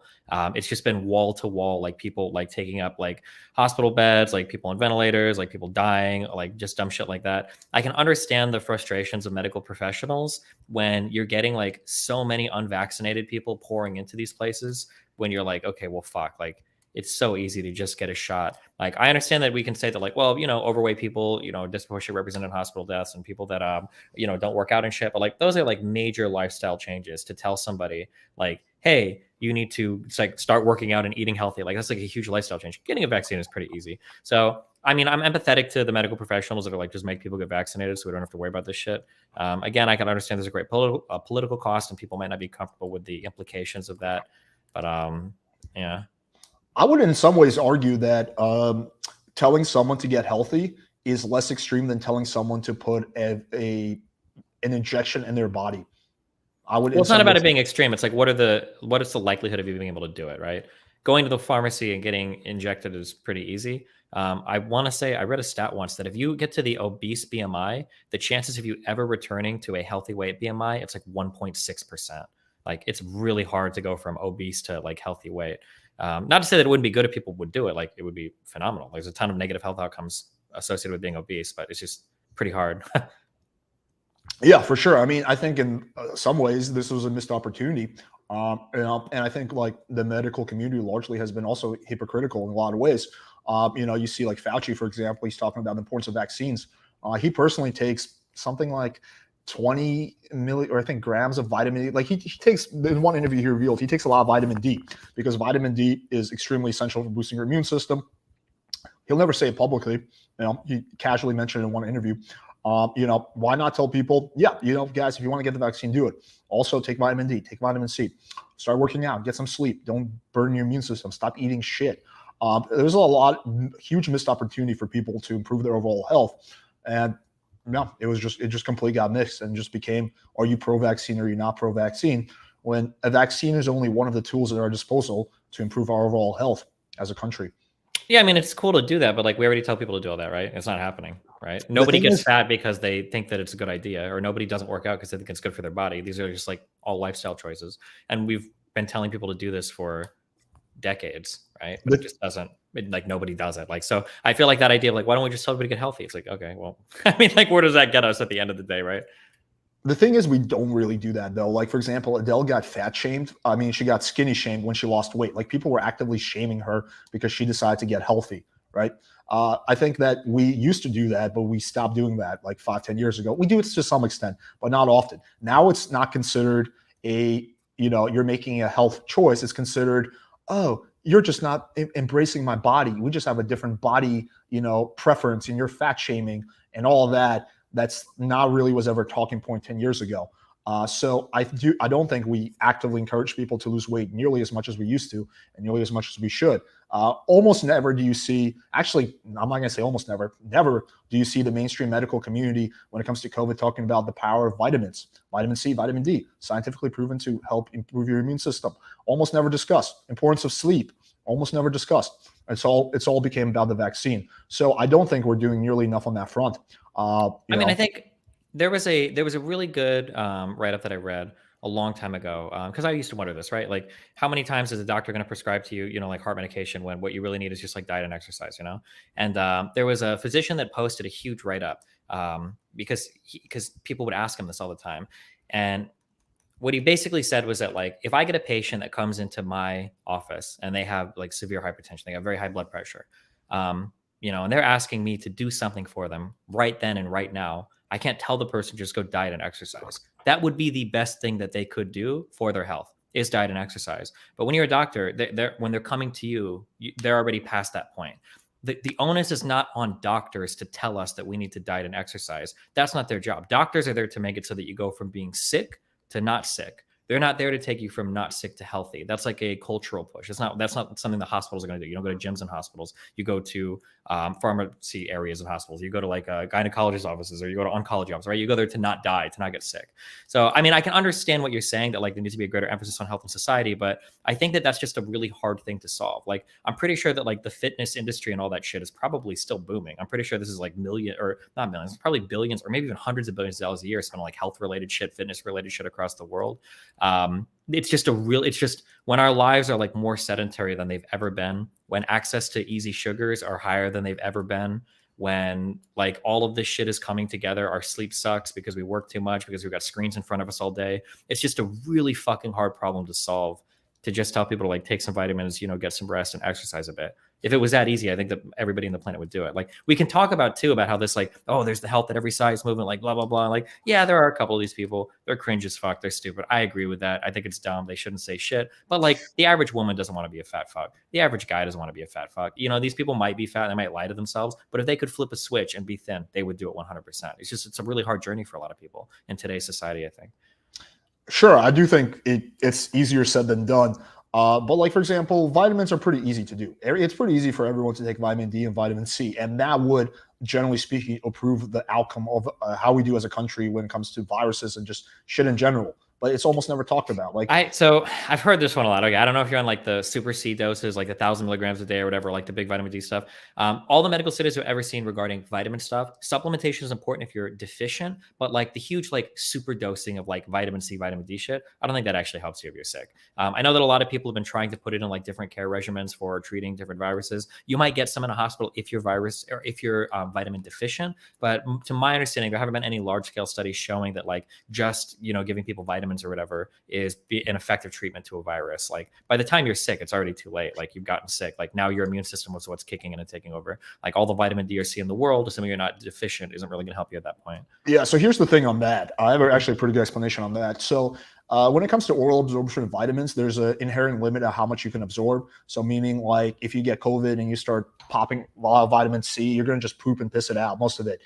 It's just been wall to wall, like people like taking up like hospital beds, like people on ventilators, like people dying, like just dumb shit like that. I can understand the frustrations of medical professionals when you're getting like so many unvaccinated people pouring into these places, when you're like, okay, well, fuck, like, it's so easy to just get a shot. Like, I understand that we can say that, like, well, you know, overweight people, you know, disproportionately represented hospital deaths, and people that, you know, don't work out and shit. But like, those are like major lifestyle changes to tell somebody, like, hey, you need to, it's like, start working out and eating healthy. Like, that's like a huge lifestyle change. Getting a vaccine is pretty easy. So, I mean, I'm empathetic to the medical professionals that are like, just make people get vaccinated so we don't have to worry about this shit. Again, I can understand there's a great political cost, and people might not be comfortable with the implications of that. But yeah. I would in some ways argue that telling someone to get healthy is less extreme than telling someone to put an injection in their body. I would. Well, it's not about it being extreme. It's like, what is the likelihood of you being able to do it, right? Going to the pharmacy and getting injected is pretty easy. I want to say I read a stat once that if you get to the obese BMI, the chances of you ever returning to a healthy weight BMI, it's like 1.6%. Like, it's really hard to go from obese to like healthy weight. Not to say that it wouldn't be good if people would do it. Like, it would be phenomenal. There's a ton of negative health outcomes associated with being obese, but it's just pretty hard. Yeah, for sure. I mean, I think in some ways this was a missed opportunity. And I think like the medical community largely has been also hypocritical in a lot of ways. You see like Fauci, for example, he's talking about the importance of vaccines. He personally takes something like 20 million, or I think grams of vitamin D. Like he takes, in one interview he revealed, he takes a lot of vitamin D because vitamin D is extremely essential for boosting your immune system. He'll never say it publicly. He casually mentioned it in one interview. Why not tell people, yeah, guys, if you want to get the vaccine, do it. Also take vitamin D, take vitamin C, start working out, get some sleep. Don't burn your immune system. Stop eating shit. There's a huge missed opportunity for people to improve their overall health. And it just completely got mixed and just became, are you pro-vaccine or are you not pro-vaccine? When a vaccine is only one of the tools at our disposal to improve our overall health as a country. Yeah, I mean, it's cool to do that, but like we already tell people to do all that, right? It's not happening, right? Nobody gets fat because they think that it's a good idea, or nobody doesn't work out because they think it's good for their body. These are just like all lifestyle choices. And we've been telling people to do this for decades, right? But it just doesn't, like nobody does it. Like, so I feel like that idea of like, why don't we just tell everybody to get healthy? It's like, okay, well, I mean, like, where does that get us at the end of the day, right? The thing is, we don't really do that though. Like, for example, Adele got fat shamed. I mean, she got skinny shamed when she lost weight. Like, people were actively shaming her because she decided to get healthy, right? I think that we used to do that, but we stopped doing that like 5-10 years ago. We do it to some extent, but not often. Now it's not considered you're making a health choice. It's considered, oh, you're just not embracing my body. We just have a different body, preference, and you're fat shaming and all of that. That's not really was ever a talking point 10 years ago. So I don't think we actively encourage people to lose weight nearly as much as we used to and nearly as much as we should. Almost never do you see, actually, I'm not going to say almost never do you see the mainstream medical community when it comes to COVID talking about the power of vitamins, vitamin C, vitamin D, scientifically proven to help improve your immune system. Almost never discussed. Importance of sleep, almost never discussed. It's all became about the vaccine. So I don't think we're doing nearly enough on that front. I think there was a really good write-up that I read a long time ago, because I used to wonder this, right? Like, how many times is a doctor going to prescribe to you, like heart medication when what you really need is just like diet and exercise, And there was a physician that posted a huge write-up because people would ask him this all the time. And what he basically said was that, like, if I get a patient that comes into my office and they have like severe hypertension, they have very high blood pressure, and they're asking me to do something for them right then and right now, I can't tell the person just go diet and exercise. That would be the best thing that they could do for their health, is diet and exercise. But when you're a doctor, when they're coming to you, they're already past that point. The onus is not on doctors to tell us that we need to diet and exercise. That's not their job. Doctors are there to make it so that you go from being sick to not sick. They're not there to take you from not sick to healthy. That's like a cultural push. That's not something the hospitals are going to do. You don't go to gyms in hospitals. You go to pharmacy areas in hospitals. You go to like gynecologist offices, or you go to oncology offices, right? You go there to not die, to not get sick. So, I mean, I can understand what you're saying, that like there needs to be a greater emphasis on health and society, but I think that that's just a really hard thing to solve. Like, I'm pretty sure that like the fitness industry and all that shit is probably still booming. I'm pretty sure this is like not millions, probably billions or maybe even hundreds of billions of dollars a year spent on like health related shit, fitness related shit across the world. It's just when our lives are like more sedentary than they've ever been, when access to easy sugars are higher than they've ever been, when like all of this shit is coming together, our sleep sucks because we work too much, because we've got screens in front of us all day. It's just a really fucking hard problem to solve, to just tell people to like take some vitamins, get some rest and exercise a bit. If it was that easy, I think that everybody on the planet would do it. Like, we can talk about how this like, oh, there's the health at every size movement, like blah, blah, blah. Like, yeah, there are a couple of these people. They're cringe as fuck. They're stupid. I agree with that. I think it's dumb. They shouldn't say shit. But like, the average woman doesn't want to be a fat fuck. The average guy doesn't want to be a fat fuck. These people might be fat. They might lie to themselves. But if they could flip a switch and be thin, they would do it 100%. It's a really hard journey for a lot of people in today's society, I think. Sure, I do think it's easier said than done. But like, for example, vitamins are pretty easy to do. It's pretty easy for everyone to take vitamin D and vitamin C, and that would, generally speaking, improve the outcome of how we do as a country when it comes to viruses and just shit in general. But it's almost never talked about. Like, So I've heard this one a lot. Okay, I don't know if you're on like the super C doses, like 1,000 milligrams a day or whatever, like the big vitamin D stuff. All the medical studies I've ever seen regarding vitamin stuff, supplementation is important if you're deficient, but like the huge like super dosing of like vitamin C, vitamin D shit, I don't think that actually helps you if you're sick. I know that a lot of people have been trying to put it in like different care regimens for treating different viruses. You might get some in a hospital if you're virus or if you're vitamin deficient, but to my understanding, there haven't been any large scale studies showing that like just giving people vitamins or whatever is an effective treatment to a virus. Like by the time you're sick, it's already too late. Like you've gotten sick. Like now your immune system was what's kicking in and taking over. Like all the vitamin D or C in the world, assuming you're not deficient, isn't really going to help you at that point. yeah. So here's the thing on that. I have actually a pretty good explanation on that. So when it comes to oral absorption of vitamins, there's an inherent limit of how much you can absorb. So meaning like if you get COVID and you start popping a lot of vitamin C, you're going to just poop and piss it out. Most of it.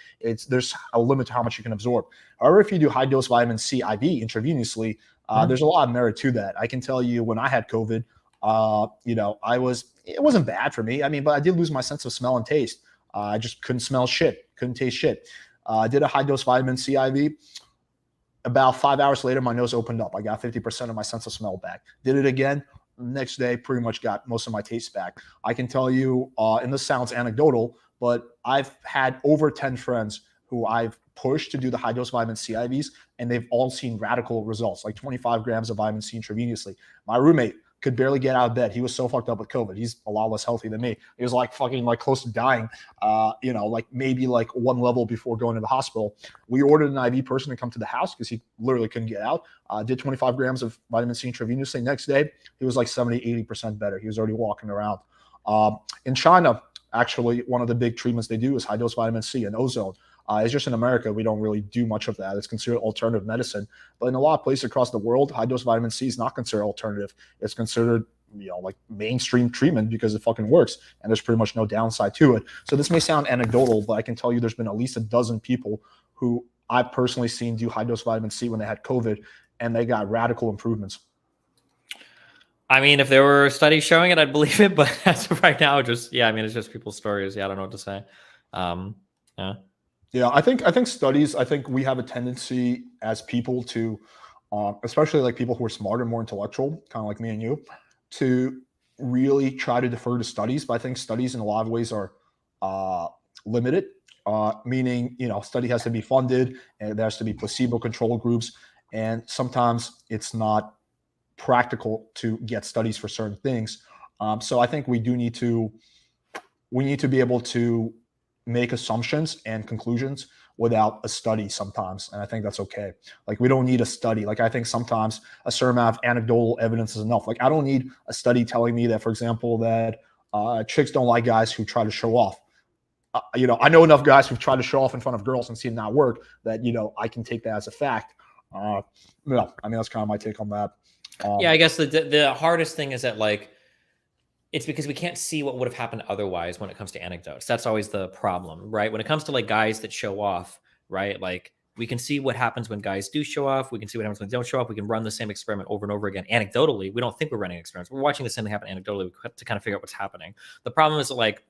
There's a limit to how much you can absorb. However, if you do high dose vitamin C IV intravenously, there's a lot of merit to that. I can tell you when I had COVID, it wasn't bad for me. I mean, but I did lose my sense of smell and taste. I just couldn't smell shit, couldn't taste shit. I did a high dose vitamin C IV. About 5 hours later, my nose opened up. I got 50% of my sense of smell back. Did it again. Next day, pretty much got most of my taste back. I can tell you, and this sounds anecdotal, but I've had over 10 friends who I've pushed to do the high dose vitamin C IVs, and they've all seen radical results, like 25 grams of vitamin C intravenously. My roommate could barely get out of bed. He was so fucked up with COVID. He's a lot less healthy than me. He was like fucking like close to dying, like maybe like one level before going to the hospital. We ordered an IV person to come to the house because he literally couldn't get out. Did 25 grams of vitamin C intravenously. Next day, he was like 70, 80% better. He was already walking around. In China, actually, one of the big treatments they do is high dose vitamin C and ozone. It's just in America, we don't really do much of that. It's considered alternative medicine. But in a lot of places across the world, high dose vitamin C is not considered alternative. It's considered, like mainstream treatment because it fucking works. And there's pretty much no downside to it. So this may sound anecdotal, but I can tell you there's been at least a dozen people who I've personally seen do high dose vitamin C when they had COVID, and they got radical improvements. I mean, if there were studies showing it, I'd believe it. But as of right now, it's just people's stories. Yeah, I don't know what to say. Yeah. Yeah, I think studies. I think we have a tendency as people to, especially like people who are smarter, more intellectual, kind of like me and you, to really try to defer to studies. But I think studies in a lot of ways are limited. Meaning, study has to be funded, and there has to be placebo-controlled groups, and sometimes it's not practical to get studies for certain things. So I think we need to be able to make assumptions and conclusions without a study sometimes. And I think that's okay. Like we don't need a study. Like I think sometimes a certain amount of anecdotal evidence is enough. Like I don't need a study telling me that, for example, that chicks don't like guys who try to show off. I know enough guys who've tried to show off in front of girls and seen it not work that, I can take that as a fact. That's kind of my take on that. I guess the hardest thing is that like, it's because we can't see what would have happened otherwise when it comes to anecdotes. That's always the problem, right? When it comes to like guys that show off, right? Like we can see what happens when guys do show off. We can see what happens when they don't show off. We can run the same experiment over and over again. Anecdotally, we don't think we're running experiments. We're watching the same thing happen anecdotally to kind of figure out what's happening. The problem is that like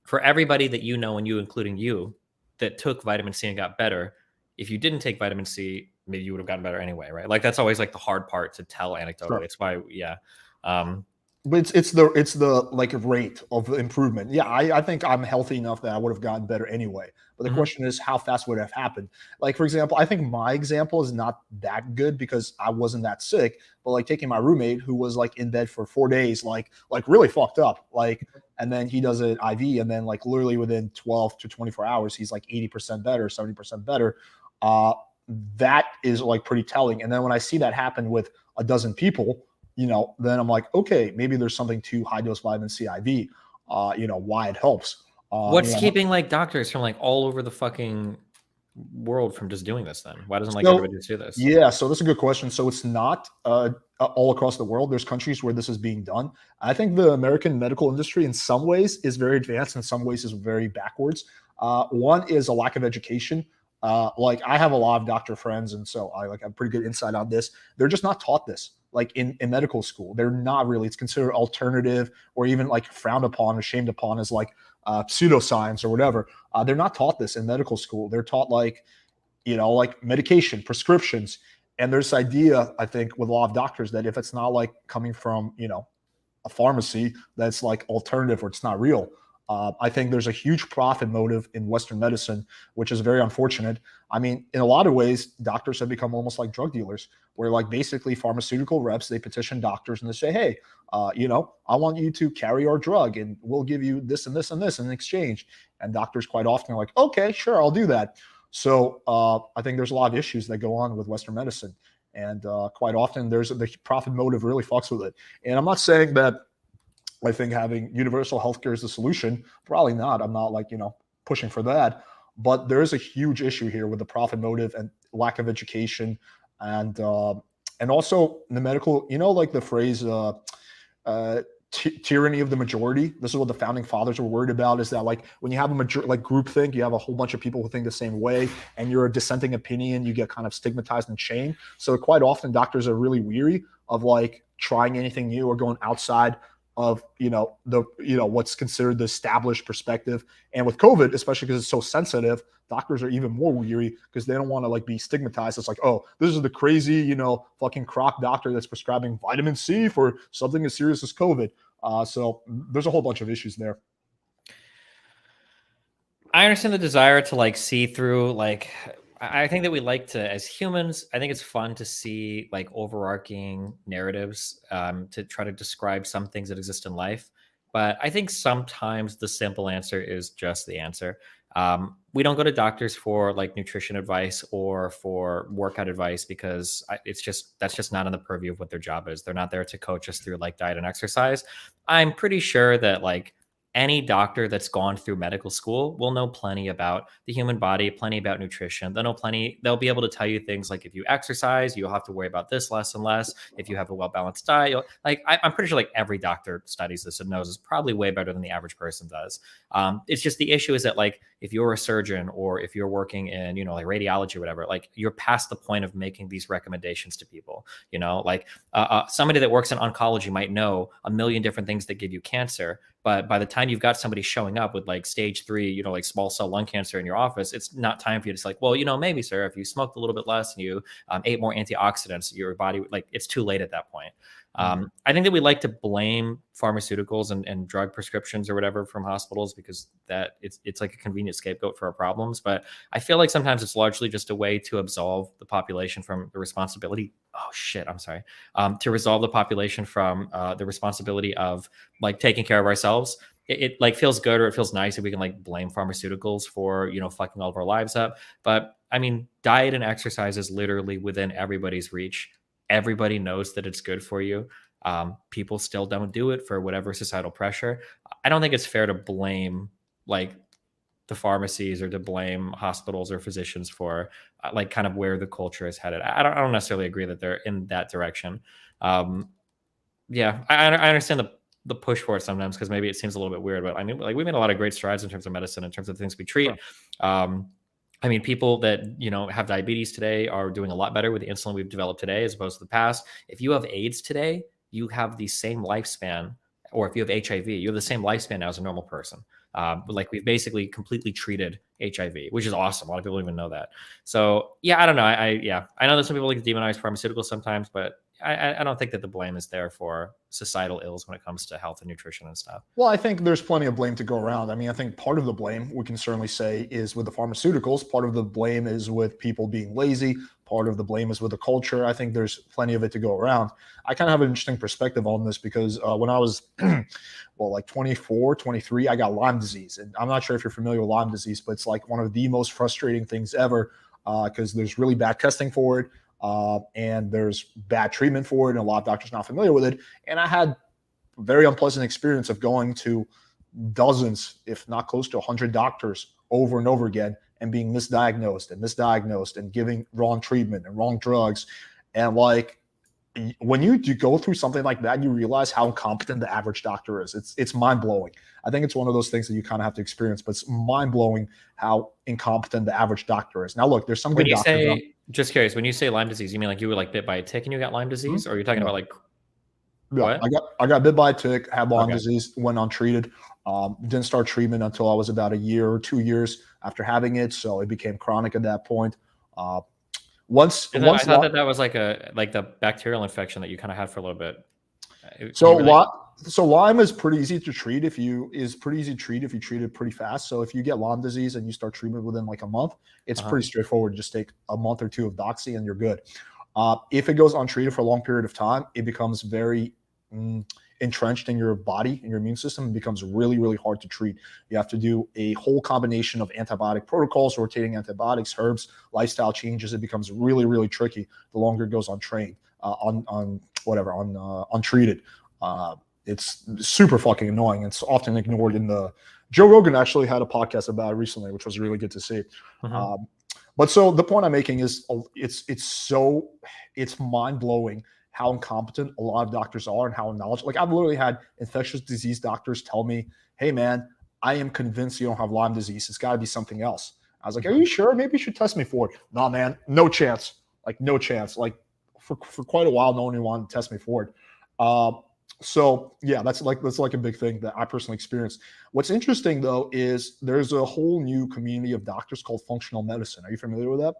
for everybody that and you, including you, that took vitamin C and got better, if you didn't take vitamin C, maybe you would have gotten better anyway, right? Like that's always like the hard part to tell anecdotally. Sure. It's why, But it's the like rate of improvement. Yeah, I think I'm healthy enough that I would have gotten better anyway. But the question is, how fast would it have happened? Like, for example, I think my example is not that good because I wasn't that sick. But like taking my roommate who was like in bed for 4 days, like really fucked up. Like, and then he does an IV, and then like literally within 12 to 24 hours, he's like 80% better, 70% better. That is like pretty telling. And then when I see that happen with a dozen people, then I'm like, okay, maybe there's something to high dose vitamin C IV, why it helps. What's keeping like doctors from like all over the fucking world from just doing this then? Why doesn't everybody just do this? Yeah, so that's a good question. So it's not all across the world. There's countries where this is being done. I think the American medical industry in some ways is very advanced, in some ways is very backwards. One is a lack of education. Like I have a lot of doctor friends, and so I have pretty good insight on this. They're just not taught this. like in medical school. They're not really. It's considered alternative or even like frowned upon or shamed upon as like pseudoscience or whatever. They're not taught this in medical school. They're taught like, like medication, prescriptions. And there's this idea, I think, with a lot of doctors that if it's not like coming from, a pharmacy, that's like alternative or it's not real. I think there's a huge profit motive in Western medicine, which is very unfortunate. I mean, in a lot of ways, doctors have become almost like drug dealers, where like basically pharmaceutical reps, they petition doctors and they say, hey, I want you to carry our drug and we'll give you this and this and this in exchange. And doctors quite often are like, okay, sure, I'll do that. So I think there's a lot of issues that go on with Western medicine. And quite often the profit motive really fucks with it. And I'm not saying that I think having universal healthcare is the solution. Probably not. I'm not like, pushing for that. But there is a huge issue here with the profit motive and lack of education. And also the medical, like the phrase tyranny of the majority. This is what the founding fathers were worried about, is that like when you have a like group think, you have a whole bunch of people who think the same way and you're a dissenting opinion, you get kind of stigmatized and shamed. So quite often doctors are really weary of like trying anything new or going outside of what's considered the established perspective. And with COVID, especially because it's so sensitive, doctors are even more weary because they don't want to like be stigmatized. It's like, oh, this is the crazy, fucking crock doctor that's prescribing vitamin C for something as serious as COVID. So there's a whole bunch of issues there. I understand the desire to like see through, like, I think that we like to, as humans, I think it's fun to see like overarching narratives to try to describe some things that exist in life. But I think sometimes the simple answer is just the answer. We don't go to doctors for like nutrition advice or for workout advice because that's just not in the purview of what their job is. They're not there to coach us through like diet and exercise. I'm pretty sure that like any doctor that's gone through medical school will know plenty about the human body, plenty about nutrition. They'll be able to tell you things like if you exercise, you'll have to worry about this less and less. If you have a well-balanced diet, I'm pretty sure like every doctor studies this and knows it's probably way better than the average person does. It's just the issue is that like, if you're a surgeon or if you're working in, like radiology or whatever, like you're past the point of making these recommendations to people, somebody that works in oncology might know a million different things that give you cancer. But by the time you've got somebody showing up with like stage 3, like small cell lung cancer in your office, it's not time for you to say like, well, maybe sir, if you smoked a little bit less and you ate more antioxidants, your body, like it's too late at that point. I think that we like to blame pharmaceuticals and drug prescriptions or whatever from hospitals because that it's like a convenient scapegoat for our problems. But I feel like sometimes it's largely just a way to absolve the population from the responsibility. Oh shit, I'm sorry. To resolve the population from the responsibility of like taking care of ourselves. It like feels good or it feels nice if we can like blame pharmaceuticals for, fucking all of our lives up. But I mean, diet and exercise is literally within everybody's reach. Everybody knows that it's good for you. People still don't do it for whatever societal pressure. I don't think it's fair to blame like the pharmacies or to blame hospitals or physicians for like kind of where the culture is headed. I don't necessarily agree that they're in that direction. Yeah, I understand the push for it sometimes because maybe it seems a little bit weird, but I mean, like we made a lot of great strides in terms of medicine, in terms of things we treat. Sure. I mean, people that, have diabetes today are doing a lot better with the insulin we've developed today as opposed to the past. If you have AIDS today, you have the same lifespan, or if you have HIV, you have the same lifespan now as a normal person. Like we've basically completely treated HIV, which is awesome. A lot of people don't even know that. So yeah, I don't know. I know that some people like to demonize pharmaceuticals sometimes, but I don't think that the blame is there for societal ills when it comes to health and nutrition and stuff. Well, I think there's plenty of blame to go around. I mean, I think part of the blame we can certainly say is with the pharmaceuticals. Part of the blame is with people being lazy. Part of the blame is with the culture. I think there's plenty of it to go around. I kind of have an interesting perspective on this because when I was, like 24, 23, I got Lyme disease. And I'm not sure if you're familiar with Lyme disease, but it's like one of the most frustrating things ever because there's really bad testing for it. And there's bad treatment for it, and a lot of doctors not familiar with it. And I had a very unpleasant experience of going to dozens, if not close to 100 doctors over and over again and being misdiagnosed and giving wrong treatment and wrong drugs. And like when you go through something like that, you realize how incompetent the average doctor is. It's mind-blowing. I think it's one of those things that you kind of have to experience, but it's mind-blowing how incompetent the average doctor is. Now, look, there's some good doctors. Just curious, when you say Lyme disease, you mean like you were like bit by a tick and you got Lyme disease, or you're talking about like Yeah, what? I got bit by a tick, had Lyme Okay. disease, went untreated. Didn't start treatment until I was about a year or 2 years after having it, so it became chronic at that point. Uh, once I once thought that that was like the bacterial infection that you kind of had for a little bit. Can So you really? Lyme is pretty easy to treat if you treat it pretty fast. So if you get Lyme disease and you start treatment within like a month, it's Uh-huh. pretty straightforward. Just take a month or two of doxy and you're good. If it goes untreated for a long period of time, it becomes very entrenched in your body and your immune system. It becomes really, really hard to treat. You have to do a whole combination of antibiotic protocols, rotating antibiotics, herbs, lifestyle changes. It becomes really, really tricky the longer it goes untrained, untreated. It's super fucking annoying. It's often ignored in the Joe Rogan actually had a podcast about it recently, which was really good to see. Mhm. But so the point I'm making is it's mind blowing how incompetent a lot of doctors are and how knowledgeable. Like I've literally had infectious disease doctors tell me, "Hey man, I am convinced you don't have Lyme disease. It's got to be something else." I was like, "Are you sure? Maybe you should test me for it." Nah, man, no chance. Like no chance. Like for quite a while, no one wanted to test me for it. So yeah, that's like a big thing that I personally experienced. What's interesting though is there's a whole new community of doctors called functional medicine. Are you familiar with that?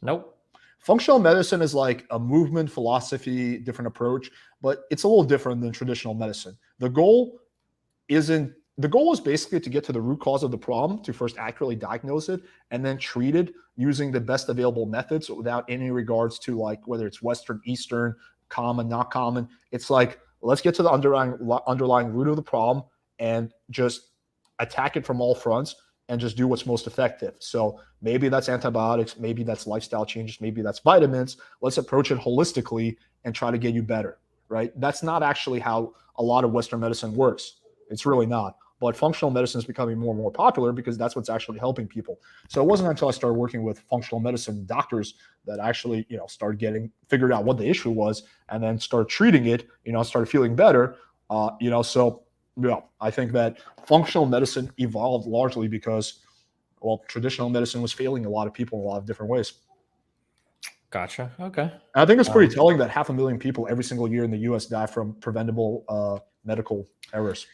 Nope. Functional medicine is like a movement, philosophy, different approach, but it's a little different than traditional medicine. The goal is basically to get to the root cause of the problem, to first accurately diagnose it, and then treat it using the best available methods without any regards to like whether it's Western, Eastern, common, not common. It's like let's get to the underlying root of the problem and just attack it from all fronts and just do what's most effective. So maybe that's antibiotics, maybe that's lifestyle changes, maybe that's vitamins. Let's approach it holistically and try to get you better, right? That's not actually how a lot of Western medicine works. It's really not. But functional medicine is becoming more and more popular because that's what's actually helping people. So it wasn't until I started working with functional medicine doctors that I actually, figured out what the issue was and then started treating it, started feeling better. So yeah, I think that functional medicine evolved largely because, well, traditional medicine was failing a lot of people in a lot of different ways. Gotcha. Okay. And I think it's pretty telling that 500,000 people every single year in the U.S. die from preventable medical errors.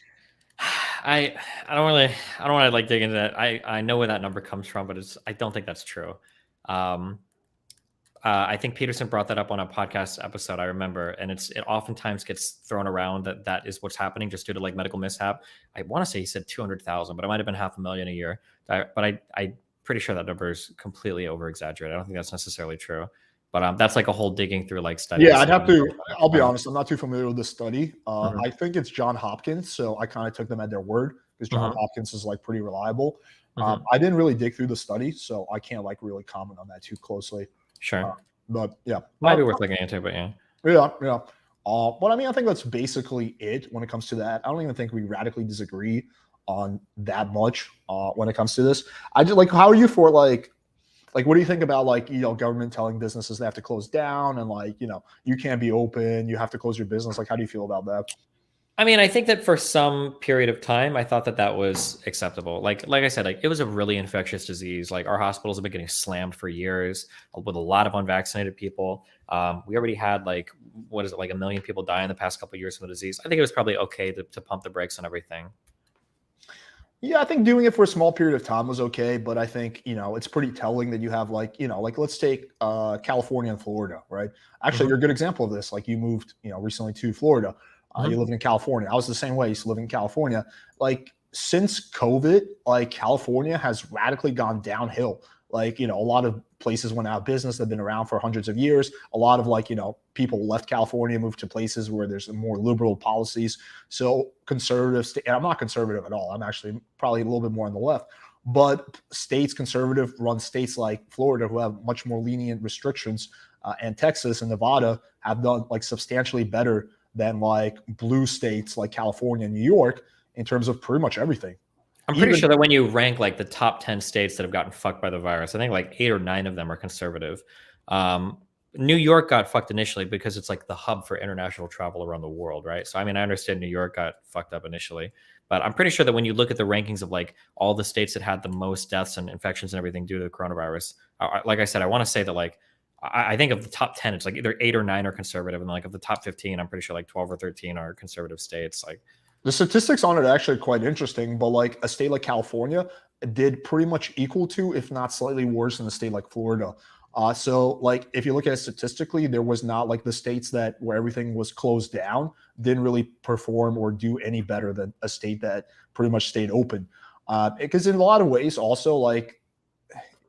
I don't want to like dig into that. I know where that number comes from, but I don't think that's true. I think Peterson brought that up on a podcast episode. I remember, and it oftentimes gets thrown around that is what's happening just due to like medical mishap. I want to say he said 200,000, but it might have been 500,000 a year. But I'm pretty sure that number is completely over exaggerated. I don't think that's necessarily true. But that's like a whole digging through like studies. Yeah, I'd have to. I'll be honest. I'm not too familiar with this study. Mhm. I think it's John Hopkins, so I kind of took them at their word because John Hopkins is like pretty reliable. I didn't really dig through the study, so I can't like really comment on that too closely. Sure. But yeah, Might be worth looking into, but yeah. Yeah. But I mean, I think that's basically it when it comes to that. I don't even think we radically disagree on that much when it comes to this. I just like, how are you for like, what do you think about like, government telling businesses they have to close down and like, you can't be open, you have to close your business. Like, how do you feel about that? I mean, I think that for some period of time, I thought that was acceptable. Like I said, like it was a really infectious disease. Like our hospitals have been getting slammed for years with a lot of unvaccinated people. We already had like, what is it, like 1 million people die in the past couple of years from the disease. I think it was probably okay to pump the brakes on everything. Yeah, I think doing it for a small period of time was okay, but I think, it's pretty telling that you have like, let's take California and Florida, right? Actually, you're a good example of this. Like you moved, recently to Florida. You live in California. I was the same way. I used to live in California. Like since COVID, like California has radically gone downhill. Like, a lot of places went out of business that have been around for hundreds of years. A lot of like, people left California, moved to places where there's more liberal policies. So conservatives, and I'm not conservative at all. I'm actually probably a little bit more on the left. But conservative run states like Florida, who have much more lenient restrictions, and Texas and Nevada have done like substantially better than like blue states like California and New York in terms of pretty much everything. I'm pretty sure that when you rank like the top 10 states that have gotten fucked by the virus, I think like 8 or 9 of them are conservative. New York got fucked initially because it's like the hub for international travel around the world, right? So, I mean, I understand New York got fucked up initially, But I'm pretty sure that when you look at the rankings of like all the states that had the most deaths and infections and everything due to the coronavirus, like I said, I want to say that like I think of the top 10, it's like either 8 or 9 are conservative, and like of the top 15, I'm pretty sure like 12 or 13 are conservative states. Like The statistics on it are actually quite interesting, but like a state like California did pretty much equal to, if not slightly worse than a state like Florida. So like if you look at it statistically, there was not like the states that where everything was closed down didn't really perform or do any better than a state that pretty much stayed open. Because in a lot of ways, also like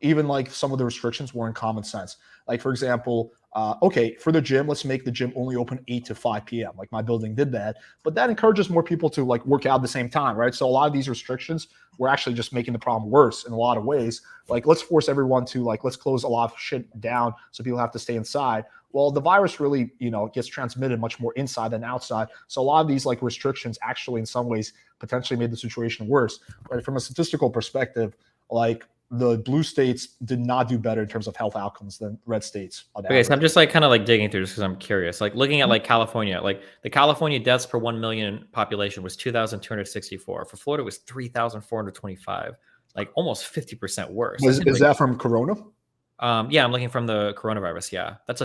even like some of the restrictions were in common sense. Like for example, okay, for the gym, let's make the gym only open 8 to 5 p.m. Like my building did that, but that encourages more people to like work out at the same time, right? So a lot of these restrictions were actually just making the problem worse in a lot of ways. Like let's force everyone to like, let's close a lot of shit down so people have to stay inside. Well, the virus really, gets transmitted much more inside than outside. So a lot of these like restrictions actually in some ways potentially made the situation worse. But from a statistical perspective, like the blue states did not do better in terms of health outcomes than red states. okay, so I'm just like kind of like digging through this because I'm curious. Like looking at like California, like the California deaths per 1 million population was 2,264. For Florida, it was 3,425. Like almost 50% worse. Is that from Corona? Yeah, I'm looking from the coronavirus. Yeah, that's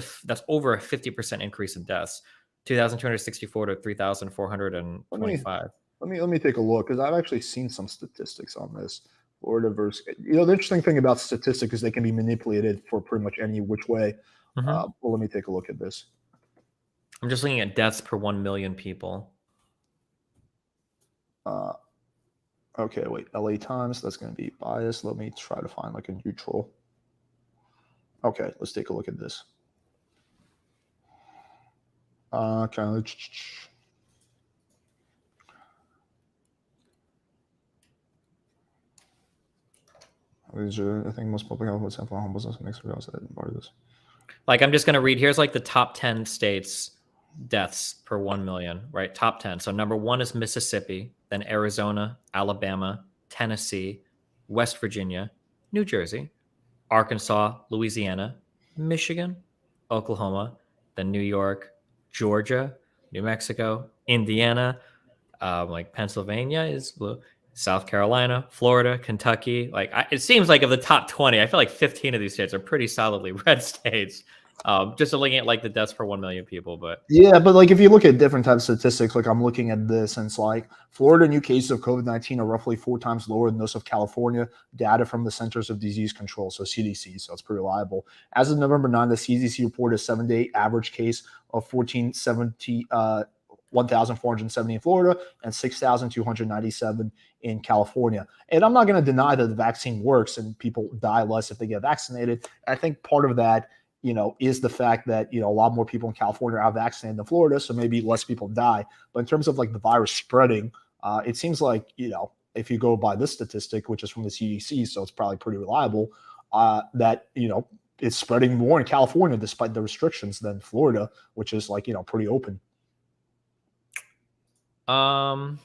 over a 50% increase in deaths. 2,264 to 3,425. Let me take a look because I've actually seen some statistics on this. Florida versus, the interesting thing about statistics is they can be manipulated for pretty much any which way. Well, let me take a look at this. I'm just looking at deaths per 1 million people. Okay, wait, LA Times, that's going to be biased. Let me try to find like a neutral. Okay, let's take a look at this. Okay, these are, I think, most public health would sample homelessness and next part of this. Like, I'm just going to read. Here's like the top 10 states deaths per 1 million, right? Top 10. So number 1 is Mississippi, then Arizona, Alabama, Tennessee, West Virginia, New Jersey, Arkansas, Louisiana, Michigan, Oklahoma, then New York, Georgia, New Mexico, Indiana, like Pennsylvania is blue. South Carolina, Florida, Kentucky. Like it seems like of the top 20, I feel like 15 of these states are pretty solidly red states. Just looking at like the deaths per 1 million people, but yeah, but like if you look at different types of statistics, like I'm looking at this, and it's like Florida new cases of COVID-19 are roughly 4 times lower than those of California. Data from the Centers of Disease Control, so CDC, so it's pretty reliable. As of November 9, the CDC reported a 7-day average case of 1,470 in Florida and 6,297 in California. And I'm not going to deny that the vaccine works and people die less if they get vaccinated. I think part of that, is the fact that, a lot more people in California are vaccinated than Florida, so maybe less people die. But in terms of like the virus spreading, it seems like, if you go by this statistic, which is from the CDC, so it's probably pretty reliable, that, it's spreading more in California despite the restrictions than Florida, which is like, pretty open. I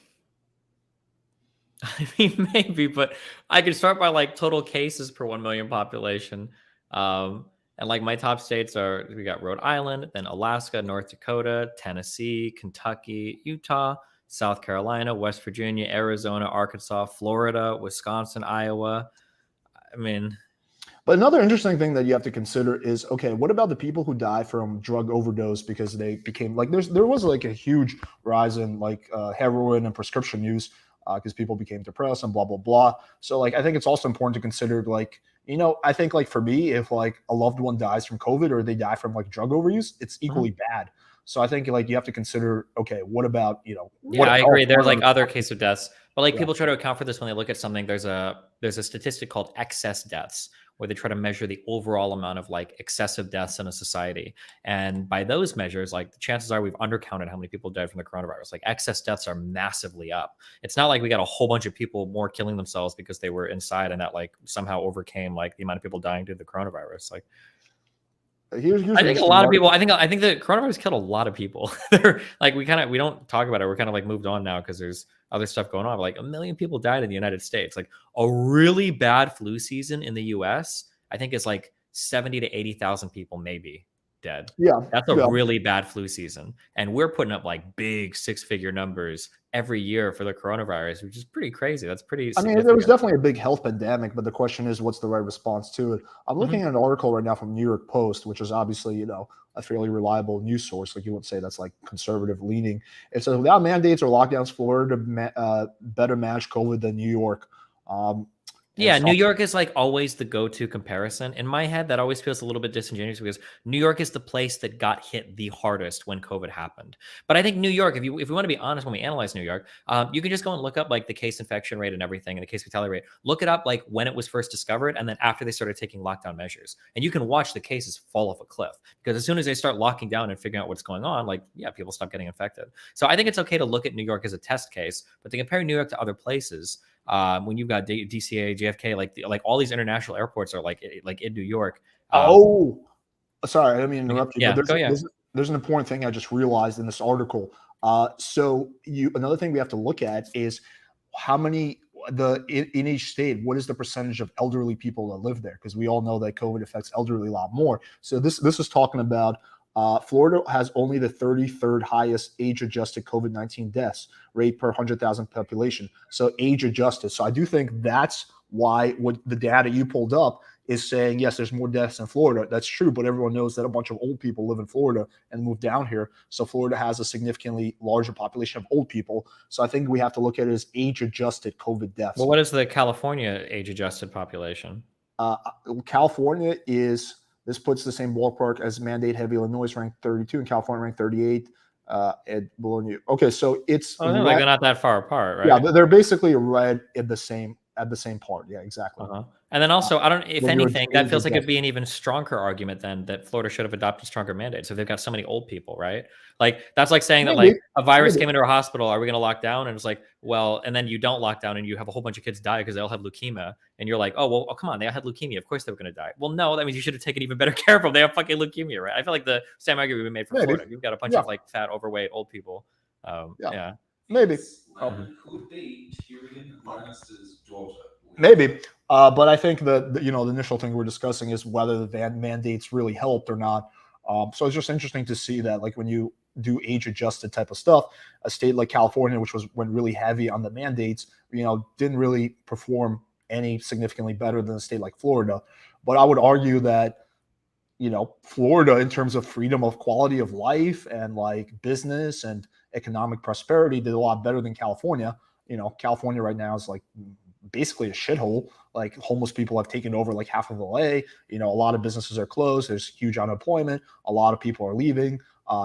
mean, maybe, but I could start by like total cases per 1 million population. And like my top states we got Rhode Island, then Alaska, North Dakota, Tennessee, Kentucky, Utah, South Carolina, West Virginia, Arizona, Arkansas, Florida, Wisconsin, Iowa. I mean, but another interesting thing that you have to consider is, okay, what about the people who die from drug overdose because they became like there was like a huge rise in like heroin and prescription use because people became depressed and blah, blah, blah. So like, I think it's also important to consider like, I think like for me, if like a loved one dies from COVID or they die from like drug overuse, it's equally bad. So I think like you have to consider, okay, what about, yeah, I agree. There's like other case of deaths, but like people try to account for this when they look at something. There's a statistic called excess deaths, where they try to measure the overall amount of like excessive deaths in a society. And by those measures, like the chances are we've undercounted how many people died from the coronavirus. Like excess deaths are massively up. It's not like we got a whole bunch of people more killing themselves because they were inside and that like somehow overcame like the amount of people dying due to the coronavirus. Like here's I think a lot of people, I think the coronavirus killed a lot of people. They're like, we don't talk about it. We're kind of like moved on now because there's other stuff going on. Like 1 million people died in the United States. Like a really bad flu season in the US, I think is like 70 to 80,000 people maybe dead. Yeah, That's a yeah. really bad flu season. And we're putting up like big 6-figure numbers every year for the coronavirus, which is pretty crazy. That's pretty I mean, there was significant. definitely a big health pandemic, but the question is, what's the right response to it? I'm looking at an article right now from New York Post, which is obviously, a fairly reliable news source. Like you would say, that's like conservative leaning. It says without mandates or lockdowns, Florida better manage COVID than New York. And Yeah, it's New York is like always the go-to comparison. In my head, that always feels a little bit disingenuous because New York is the place that got hit the hardest when COVID happened. But I think New York, if we want to be honest, when we analyze New York, you can just go and look up like the case infection rate and everything and the case fatality rate. Look it up like when it was first discovered and then after they started taking lockdown measures. And you can watch the cases fall off a cliff because as soon as they start locking down and figuring out what's going on, like, yeah, people stop getting infected. So I think it's okay to look at New York as a test case, but to compare New York to other places, when you've got DCA, JFK, like all these international airports are like in New York. Sorry, I didn't mean to interrupt you, Yeah, but go yeah. there's an important thing I just realized in this article. Another thing we have to look at is how many in each state, what is the percentage of elderly people that live there? Because we all know that COVID affects elderly a lot more. So this is talking about Florida has only the 33rd highest age-adjusted COVID-19 deaths rate per 100,000 population. So age-adjusted. So I do think that's why what the data you pulled up is saying, yes, there's more deaths in Florida. That's true, but everyone knows that a bunch of old people live in Florida and move down here. So Florida has a significantly larger population of old people. So I think we have to look at it as age-adjusted COVID deaths. Well, what is the California age-adjusted population? California is... This puts the same ballpark as mandate-heavy Illinois, ranked 32, and California ranked 38. Below New York. Okay, so it's like they're not that far apart, right? Yeah, they're basically right at the same part. Yeah, exactly. And then also, I don't. If anything, that feels like it'd be an even stronger argument then that Florida should have adopted stronger mandates. So they've got so many old people, right? Like that's like saying that like a virus came into a hospital. Are we going to lock down? And it's like, well, and then you don't lock down, and you have a whole bunch of kids die because they all have leukemia, and you're like, oh well, come on, they all had leukemia. Of course they were going to die. Well, no, that means you should have taken even better care of them. They have fucking leukemia, right? I feel like the same argument we made for Florida. You've got a bunch of like fat, overweight, old people. Maybe. Could be Tyrion Lannister's daughter. Maybe. But I think the initial thing we're discussing is whether the mandates really helped or not. So it's just interesting to see that, like, when you do age-adjusted type of stuff, a state like California, which went really heavy on the mandates, didn't really perform any significantly better than a state like Florida. But I would argue that, Florida, in terms of freedom of quality of life and like business and economic prosperity, did a lot better than California. California right now is like basically a shithole. Like homeless people have taken over like half of LA. A lot of businesses are closed. There's huge unemployment. A lot of people are leaving.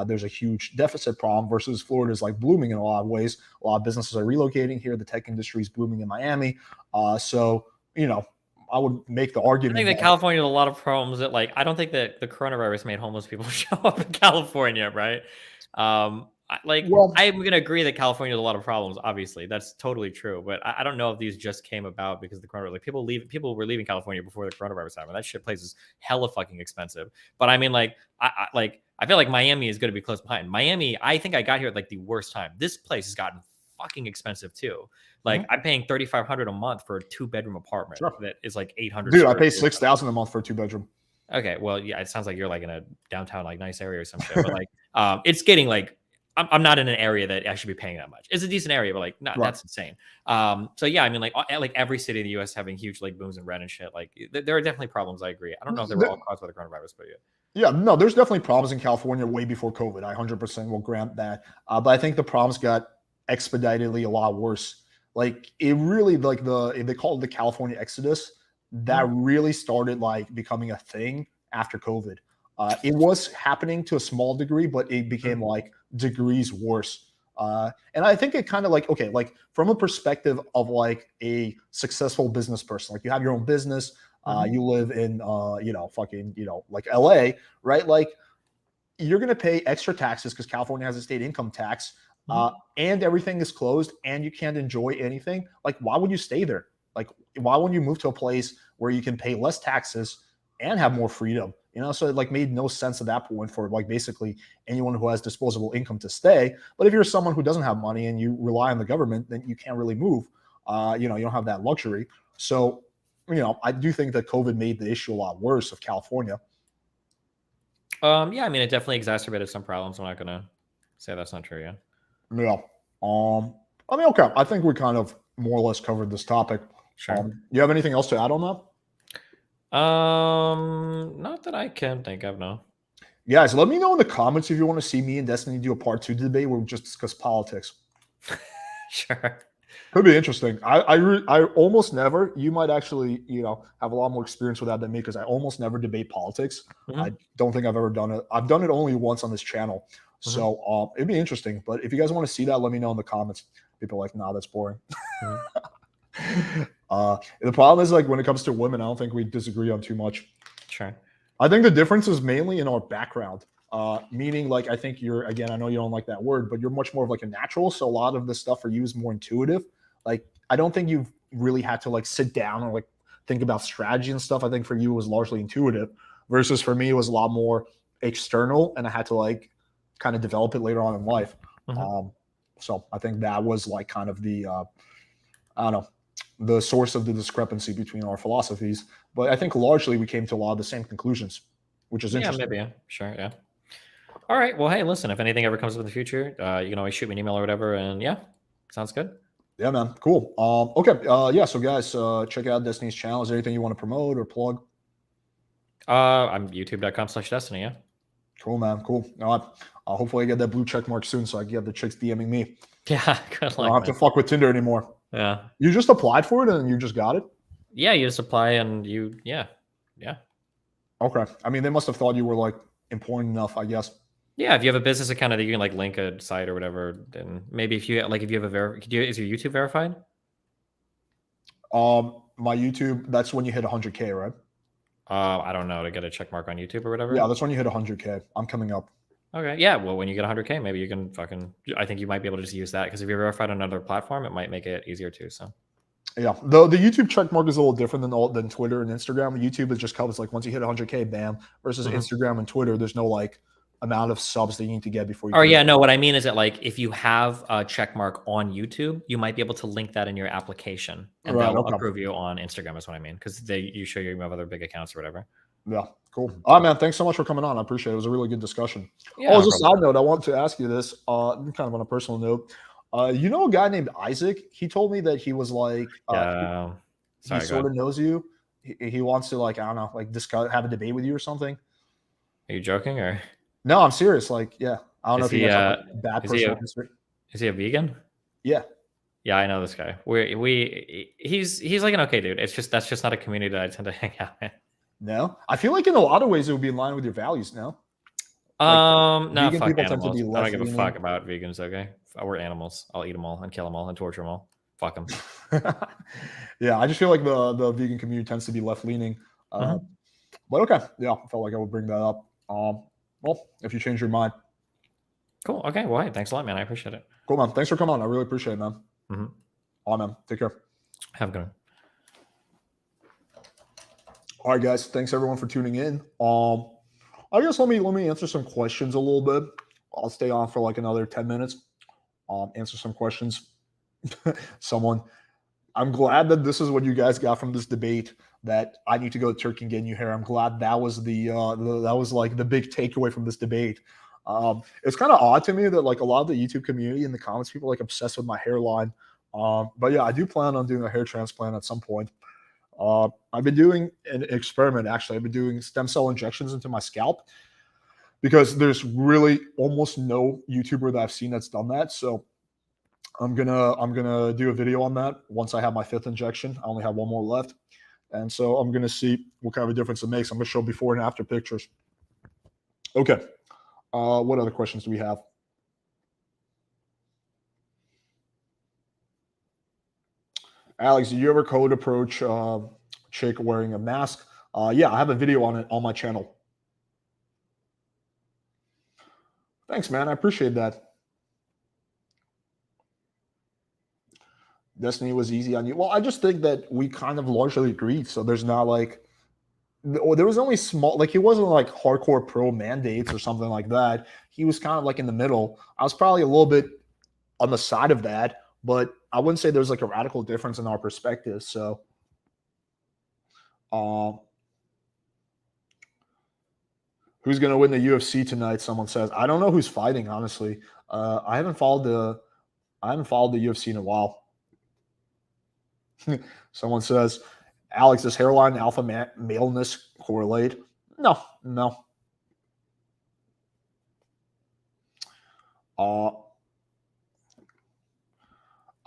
There's a huge deficit problem versus Florida is like blooming in a lot of ways. A lot of businesses are relocating here. The tech industry is booming in Miami. I would make the argument. I think that California has a lot of problems that, like, I don't think that the coronavirus made homeless people show up in California, right? I'm going to agree that California has a lot of problems. Obviously, that's totally true. But I don't know if these just came about because of the coronavirus. Like, people were leaving California before the coronavirus happened. That shit place is hella fucking expensive. But I mean, like, I feel like Miami is going to be close behind. Miami, I think I got here at like the worst time. This place has gotten fucking expensive too. Like I'm paying $3,500 a month for a 2-bedroom apartment that is like 800. Dude, I pay $6,000 a month for a 2-bedroom. Okay, well, yeah, it sounds like you're like in a downtown like nice area or some shit. But like, it's getting like I'm not in an area that I should be paying that much. It's a decent area, but like, that's insane. So yeah, I mean, like every city in the U.S. having huge like booms in rent and shit. Like there are definitely problems. I agree. I don't know if they were all caused by the coronavirus, but yeah. Yeah, no, there's definitely problems in California way before COVID. I 100% will grant that. But I think the problems got expeditedly a lot worse. Like it really, like they call it the California Exodus, that really started like becoming a thing after COVID. It was happening to a small degree, but it became like degrees worse. And I think it kind of like, okay, like from a perspective of like a successful business person, like you have your own business, you live in, like LA, right? Like you're going to pay extra taxes because California has a state income tax. And everything is closed and you can't enjoy anything. Like, why would you stay there? Like, why wouldn't you move to a place where you can pay less taxes and have more freedom? So it like made no sense at that point for like basically anyone who has disposable income to stay. But if you're someone who doesn't have money and you rely on the government, then you can't really move. You don't have that luxury. So, I do think that COVID made the issue a lot worse of California. Yeah, I mean, it definitely exacerbated some problems. I'm not gonna say that's not true. Yeah. Yeah. I mean, okay. I think we kind of more or less covered this topic. Sure. You have anything else to add on that? Not that I can think of. No. Guys, let me know in the comments if you want to see me and Destiny do a part 2 debate where we just discuss politics. Sure. Could be interesting. I almost never. You might actually, have a lot more experience with that than me because I almost never debate politics. Mhm. I don't think I've ever done it. I've done it only once on this channel, Mhm. so it'd be interesting. But if you guys want to see that, let me know in the comments. People are like, nah, that's boring. The problem is like when it comes to women, I don't think we disagree on too much. Sure. I think the difference is mainly in our background. Meaning like I think you're, again, I know you don't like that word, but you're much more of like a natural. So a lot of this stuff for you is more intuitive. Like I don't think you've really had to like sit down and like think about strategy and stuff. I think for you it was largely intuitive versus for me it was a lot more external and I had to like kind of develop it later on in life. Mhm. So I think that was like kind of the I don't know, the source of the discrepancy between our philosophies. But I think largely we came to a lot of the same conclusions, which is Yeah, interesting. maybe. Yeah. Sure. Yeah. All right. Well, hey, listen. If anything ever comes up in the future, you can always shoot me an email or whatever. And yeah, sounds good. Yeah, man. Cool. Okay. Yeah. So guys, check out Destiny's channel. Is there anything you want to promote or plug? I'm youtube.com/destiny. Yeah. Cool, man. Cool. Hopefully I get that blue check mark soon so I can get the chicks DMing me. Yeah. Good I don't luck, have to man. fuck with Tinder anymore. Yeah. You just applied for it and you just got it? Yeah. You just apply and yeah. Okay. I mean, they must have thought you were like important enough, I guess. Yeah. If you have a business account that you can like link a site or whatever, then maybe if you have is your YouTube verified? My YouTube, that's when you hit 100K, right? I don't know, to get a check mark on YouTube or whatever. Yeah, that's when you hit 100K. I'm coming up. Okay. Yeah. Well, when you get 100K, maybe you can I think you might be able to just use that because if you're verified on another platform, it might make it easier too. So. Yeah, the YouTube check mark is a little different than Twitter and Instagram. YouTube is just covers like once you hit 100K, bam. Versus Instagram and Twitter, there's no like amount of subs that you need to get before you. Oh yeah, no. What I mean is that like if you have a check mark on YouTube, you might be able to link that in your application, and Right, that'll okay. approve you on Instagram. Is what I mean because you show you have other big accounts or whatever. Yeah, cool. All right, man. Thanks so much for coming on. I appreciate it. It was a really good discussion. Yeah. As no a side note, I wanted to ask you this, kind of on a personal note. You know a guy named Isaac? He told me that he was like, Yeah. he sort of knows you. He wants to like, I don't know, like discuss, have a debate with you or something. Are you joking or? No, I'm serious. Like, yeah, I don't know Is if you he, guys have like, bad is he personal a- history. Is he a vegan? Yeah. Yeah, I know this guy. He's like an okay dude. That's just not a community that I tend to hang out in. No, I feel like in a lot of ways it would be in line with your values. No. No, vegan fuck people tend to animals. be I less don't give a lenient. fuck about vegans. Okay, we're animals. I'll eat them all and kill them all and torture them all. Fuck them. Yeah, I just feel like the vegan community tends to be left leaning. But okay, yeah, I felt like I would bring that up. Well, if you change your mind, Cool. Okay. Well, hey, thanks a lot, man. I appreciate it. cool, man. Thanks for coming on. I really appreciate it, man. All right, man. Take care. Have a good one. All right, guys. Thanks everyone for tuning in. I guess let me answer some questions a little bit. I'll stay on for like another 10 minutes. Answer some questions. I'm glad that this is what you guys got from this debate. That I need to go to Turkey and get new hair. I'm glad that was that was like the big takeaway from this debate. It's kind of odd to me that like a lot of the YouTube community in the comments, people are like obsessed with my hairline. But yeah, I do plan on doing a hair transplant at some point. I've been doing an experiment actually. I've been doing stem cell injections into my scalp because there's really almost no YouTuber that I've seen that's done that. So I'm gonna do a video on that once I have my 5th injection. I only have one more left. And so I'm gonna see what kind of a difference it makes. I'm gonna show before and after pictures. Okay. What other questions do we have? Alex, did you ever code approach chick wearing a mask? Yeah, I have a video on it on my channel. Thanks, man. I appreciate that. Destiny was easy on you. Well, I just think that we kind of largely agreed. So there's not like, there was only small, like he wasn't like hardcore pro mandates or something like that. He was kind of like in the middle. I was probably a little bit on the side of that, but I wouldn't say there's like a radical difference in our perspectives. So, Who's going to win the UFC tonight? Someone says. I don't know who's fighting, honestly. I haven't followed the UFC in a while. Someone says, Alex, does hairline and alpha maleness correlate? No. And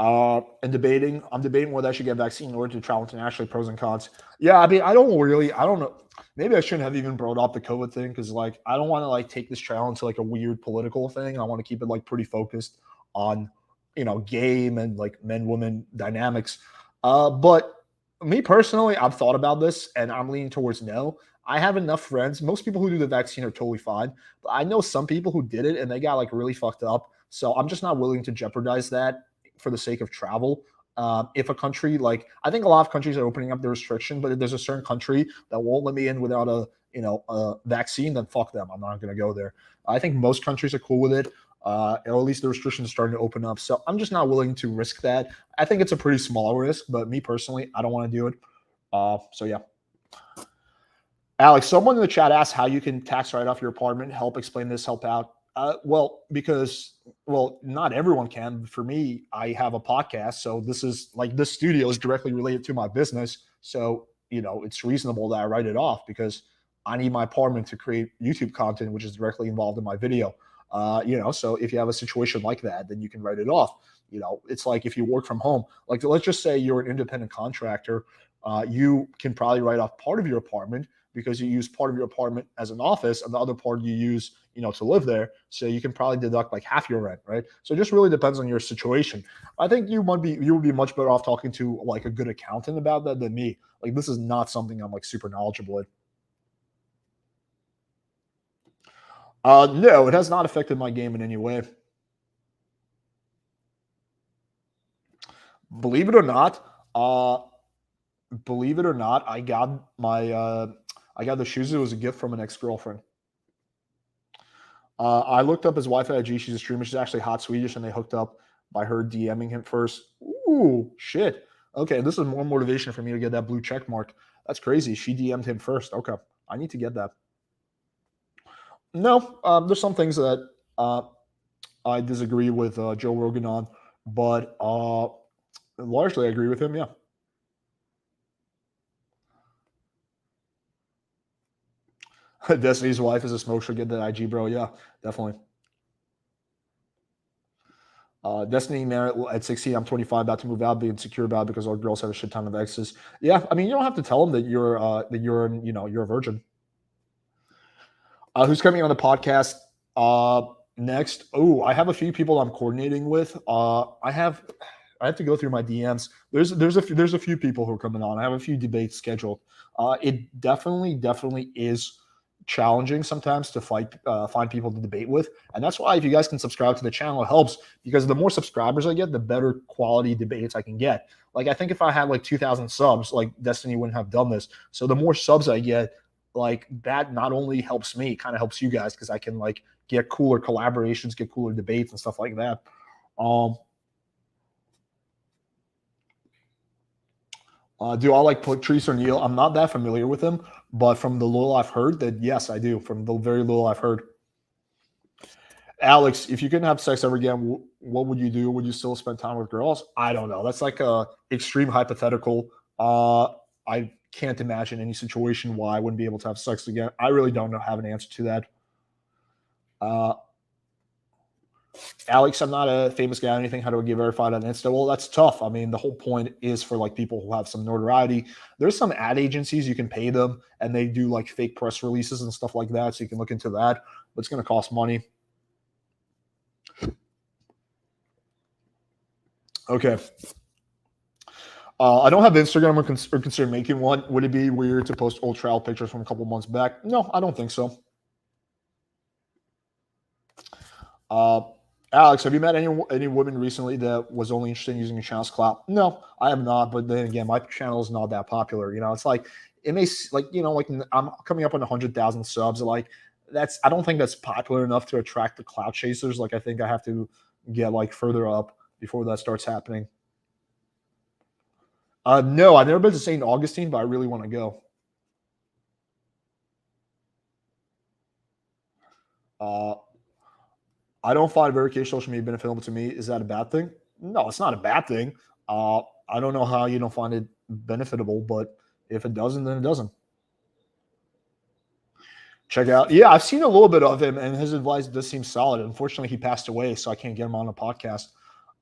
I'm debating whether I should get a vaccine in order to travel internationally, pros and cons. Yeah, I mean, I don't know. Maybe I shouldn't have even brought up the COVID thing because, like, I don't want to, like, take this channel into, like, a weird political thing. I want to keep it, like, pretty focused on, game and, like, men-women dynamics. But me personally, I've thought about this, and I'm leaning towards no. I have enough friends. Most people who do the vaccine are totally fine. But I know some people who did it, and they got, like, really fucked up. So I'm just not willing to jeopardize that for the sake of travel. If a country, like, I think a lot of countries are opening up the restriction, but if there's a certain country that won't let me in without a vaccine, then fuck them. I'm not going to go there. I think most countries are cool with it, or at least the restrictions are starting to open up. So I'm just not willing to risk that. I think it's a pretty small risk, but me personally, I don't want to do it. So yeah. Alex, someone in the chat asked how you can tax write off your apartment. Help explain this. Help out. Because not everyone can. For me, I have a podcast, so this studio is directly related to my business. So, it's reasonable that I write it off because I need my apartment to create YouTube content, which is directly involved in my video. So if you have a situation like that, then you can write it off. It's like if you work from home, like let's just say you're an independent contractor, you can probably write off part of your apartment because you use part of your apartment as an office and the other part you use, to live there. So you can probably deduct like half your rent, right? So it just really depends on your situation. I think you would be much better off talking to like a good accountant about that than me. Like this is not something I'm like super knowledgeable in. No, it has not affected my game in any way. Believe it or not, I got the shoes. It was a gift from an ex-girlfriend. I looked up his wife at IG. She's a streamer. She's actually hot Swedish, and they hooked up by her DMing him first. Ooh, shit. Okay, this is more motivation for me to get that blue check mark. That's crazy. She DM'd him first. Okay, I need to get that. No, there's some things that I disagree with Joe Rogan on, but largely I agree with him, yeah. Destiny's wife is a smoke. She'll get that IG, bro. Yeah, definitely. Destiny married at 16. I'm 25, about to move out, being insecure about it because all girls have a shit ton of exes. Yeah, I mean, you don't have to tell them that you're a virgin. Who's coming on the podcast next? Oh, I have a few people I'm coordinating with. I have to go through my DMs. There's a few people who are coming on. I have a few debates scheduled. It definitely is challenging sometimes to find people to debate with, and that's why if you guys can subscribe to the channel, it helps because the more subscribers I get, the better quality debates I can get. Like I think if I had like 2,000 subs, like Destiny wouldn't have done this. So the more subs I get, like that not only helps me, kind of helps you guys because I can like get cooler collaborations, get cooler debates and stuff like that. Do I like Patrice O'Neal? I'm not that familiar with him, but from the little I've heard, that yes, I do. From the very little I've heard. Alex, if you couldn't have sex ever again, what would you do? Would you still spend time with girls? I don't know. That's like a extreme hypothetical. I can't imagine any situation why I wouldn't be able to have sex again. I really don't have an answer to that. Alex, I'm not a famous guy or anything. How do I get verified on Insta? Well, that's tough. I mean, the whole point is for like people who have some notoriety. There's some ad agencies you can pay them, and they do like fake press releases and stuff like that. So you can look into that, but it's going to cost money. Okay. I don't have Instagram or consider making one. Would it be weird to post old trial pictures from a couple months back? No, I don't think so. Alex, have you met any women recently that was only interested in using your channel's clout? No, I have not. But then again, my channel is not that popular. It's like it may like like I'm coming up on 100,000 subs. Like I don't think that's popular enough to attract the clout chasers. Like I think I have to get like further up before that starts happening. No, I've never been to St. Augustine, but I really want to go. Uh, I don't find verification social media beneficial to me. Is that a bad thing? No, it's not a bad thing. I don't know how you don't find it benefitable, but if it doesn't, then it doesn't. Check out. Yeah, I've seen a little bit of him, and his advice does seem solid. Unfortunately, he passed away, so I can't get him on a podcast.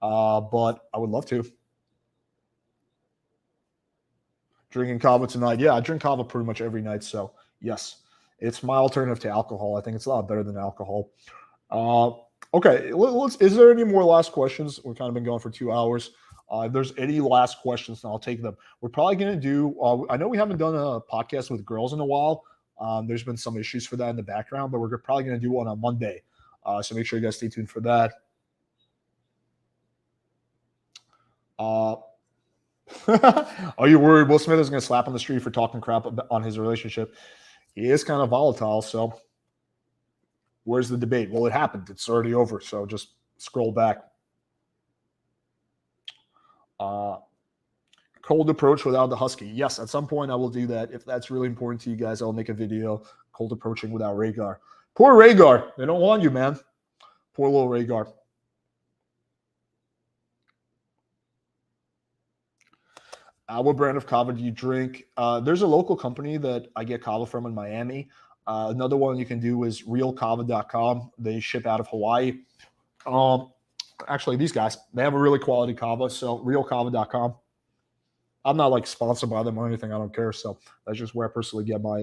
But I would love to. Drinking kava tonight. Yeah, I drink kava pretty much every night. So yes, it's my alternative to alcohol. I think it's a lot better than alcohol. Okay, is there any more last questions? We've kind of been going for 2 hours. If there's any last questions, then I'll take them. We're probably going to do, I know we haven't done a podcast with girls in a while. There's been some issues for that in the background, but we're probably going to do one on Monday. So make sure you guys stay tuned for that. Are you worried Will Smith is going to slap on the street for talking crap on his relationship? He is kind of volatile, so where's the debate? Well, it happened. It's already over, so just scroll back. Cold approach without the husky. Yes, at some point I will do that. If that's really important to you guys, I'll make a video cold approaching without Rhaegar. Poor Rhaegar. They don't want you, man. Poor little Rhaegar. What brand of kava do you drink? There's a local company that I get kava from in Miami. Another one you can do is realkava.com. They ship out of Hawaii. Actually, these guys, they have a really quality kava. So realkava.com. I'm not like sponsored by them or anything. I don't care. So that's just where I personally get my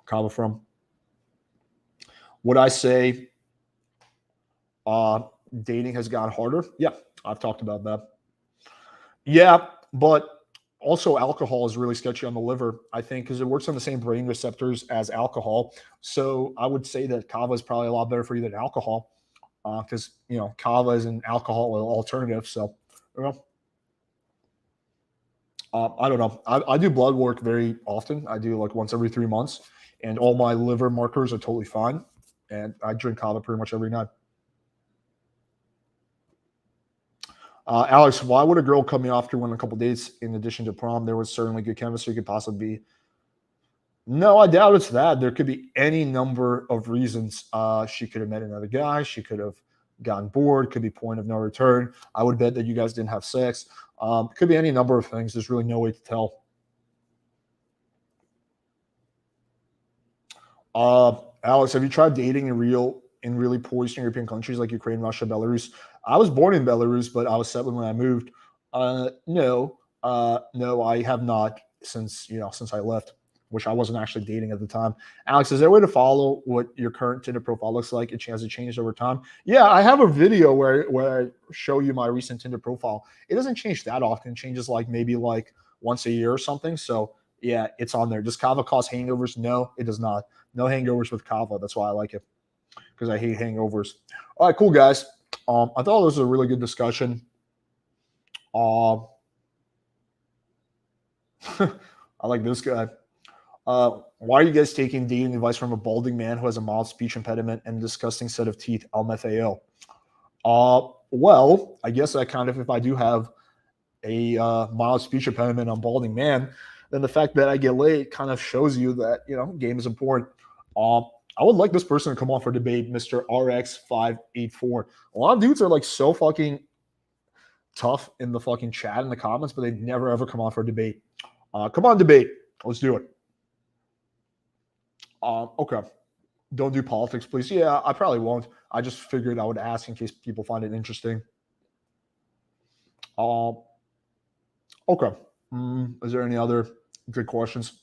kava from. Would I say dating has gotten harder? Yeah, I've talked about that. Yeah, but also alcohol is really sketchy on the liver, I think, because it works on the same brain receptors as alcohol. So I would say that kava is probably a lot better for you than alcohol, because kava is an alcohol alternative. So I don't know. I do blood work very often. I do like once every 3 months, and all my liver markers are totally fine. And I drink kava pretty much every night. Alex, why would a girl cut me off to win a couple dates in addition to prom? There was certainly good chemistry. Could possibly be. No, I doubt it's that. There could be any number of reasons. She could have met another guy. She could have gotten bored. Could be point of no return. I would bet that you guys didn't have sex. Could be any number of things. There's really no way to tell. Alex, have you tried dating in really poor Eastern European countries like Ukraine, Russia, Belarus? I was born in Belarus, but I was 7 when I moved. No, I have not since I left, which I wasn't actually dating at the time. Alex, is there a way to follow what your current Tinder profile looks like? Has it changed over time? Yeah, I have a video where I show you my recent Tinder profile. It doesn't change that often. It changes maybe once a year or something. So yeah, it's on there. Does kava cause hangovers? No, it does not. No hangovers with kava. That's why I like it, because I hate hangovers. All right, cool, guys. I thought this was a really good discussion. I like this guy. Why are you guys taking dating advice from a balding man who has a mild speech impediment and a disgusting set of teeth? LMFAO. Well, I guess that kind of, if I do have a mild speech impediment, I'm a balding man, then the fact that I get laid kind of shows you that, game is important. I would like this person to come on for debate, Mr. RX584. A lot of dudes are so fucking tough in the fucking chat in the comments, but they never ever come on for a debate. Come on, debate. Let's do it. Okay. Don't do politics, please. Yeah, I probably won't. I just figured I would ask in case people find it interesting. Okay. Is there any other good questions?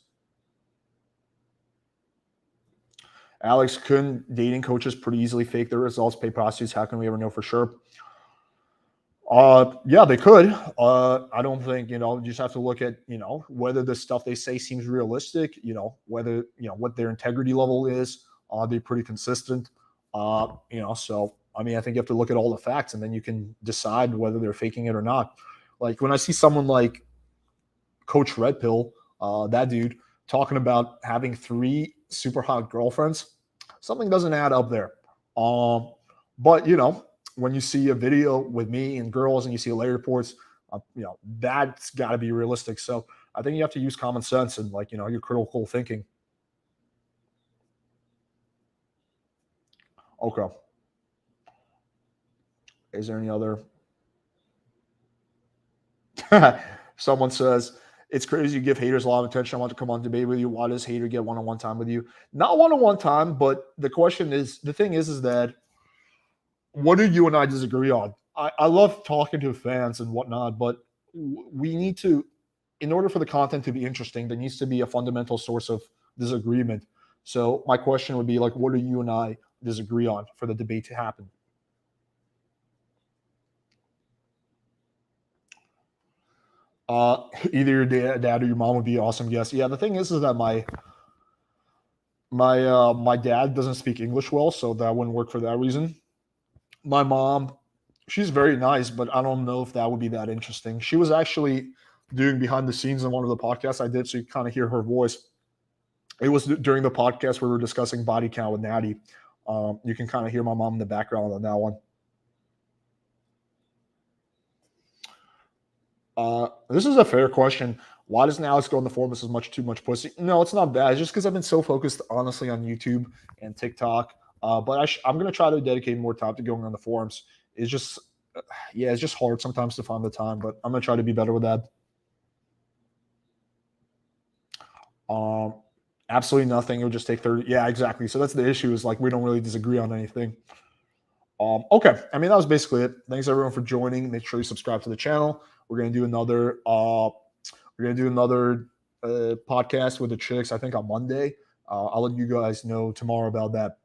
Alex, couldn't dating coaches pretty easily fake their results, pay prostitutes? How can we ever know for sure? Yeah, they could. I don't think, you just have to look at, whether the stuff they say seems realistic, whether, what their integrity level is. Are they pretty consistent? So, I think you have to look at all the facts and then you can decide whether they're faking it or not. Like when I see someone like Coach Redpill, that dude, talking about having 3 super hot girlfriends, something doesn't add up there. But, when you see a video with me and girls and you see lay reports, that's got to be realistic. So I think you have to use common sense and your critical thinking. Okay. Is there any other? Someone says, it's crazy you give haters a lot of attention. I want to come on debate with you. Why does hater get one-on-one time with you? Not one-on-one time, but the question is, the thing is that what do you and I disagree on? I love talking to fans and whatnot, but we need to, in order for the content to be interesting, there needs to be a fundamental source of disagreement. So my question would be like, what do you and I disagree on for the debate to happen? Either your dad or your mom would be an awesome guest. Yeah, the thing is that my dad doesn't speak English well, so that wouldn't work for that reason. My mom, she's very nice, but I don't know if that would be that interesting. She was actually doing behind the scenes in one of the podcasts I did, so you kind of hear her voice. It was during the podcast where we were discussing body count with Natty. You can kind of hear my mom in the background on that one. This is a fair question. Why doesn't Alex go on the forums as too much pussy? No, it's not bad. It's just because I've been so focused, honestly, on YouTube and TikTok. But I'm going to try to dedicate more time to going on the forums. It's just, yeah, it's just hard sometimes to find the time, but I'm going to try to be better with that. Absolutely nothing. It would just take 30. Yeah, exactly. So that's the issue, is like we don't really disagree on anything. Okay. I mean, that was basically it. Thanks everyone for joining. Make sure you subscribe to the channel. We're gonna do another podcast with the chicks, I think on Monday. I'll let you guys know tomorrow about that.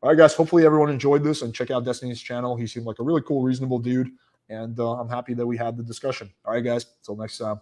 All right, guys. Hopefully everyone enjoyed this, and check out Destiny's channel. He seemed like a really cool, reasonable dude, and I'm happy that we had the discussion. All right, guys. Until next time.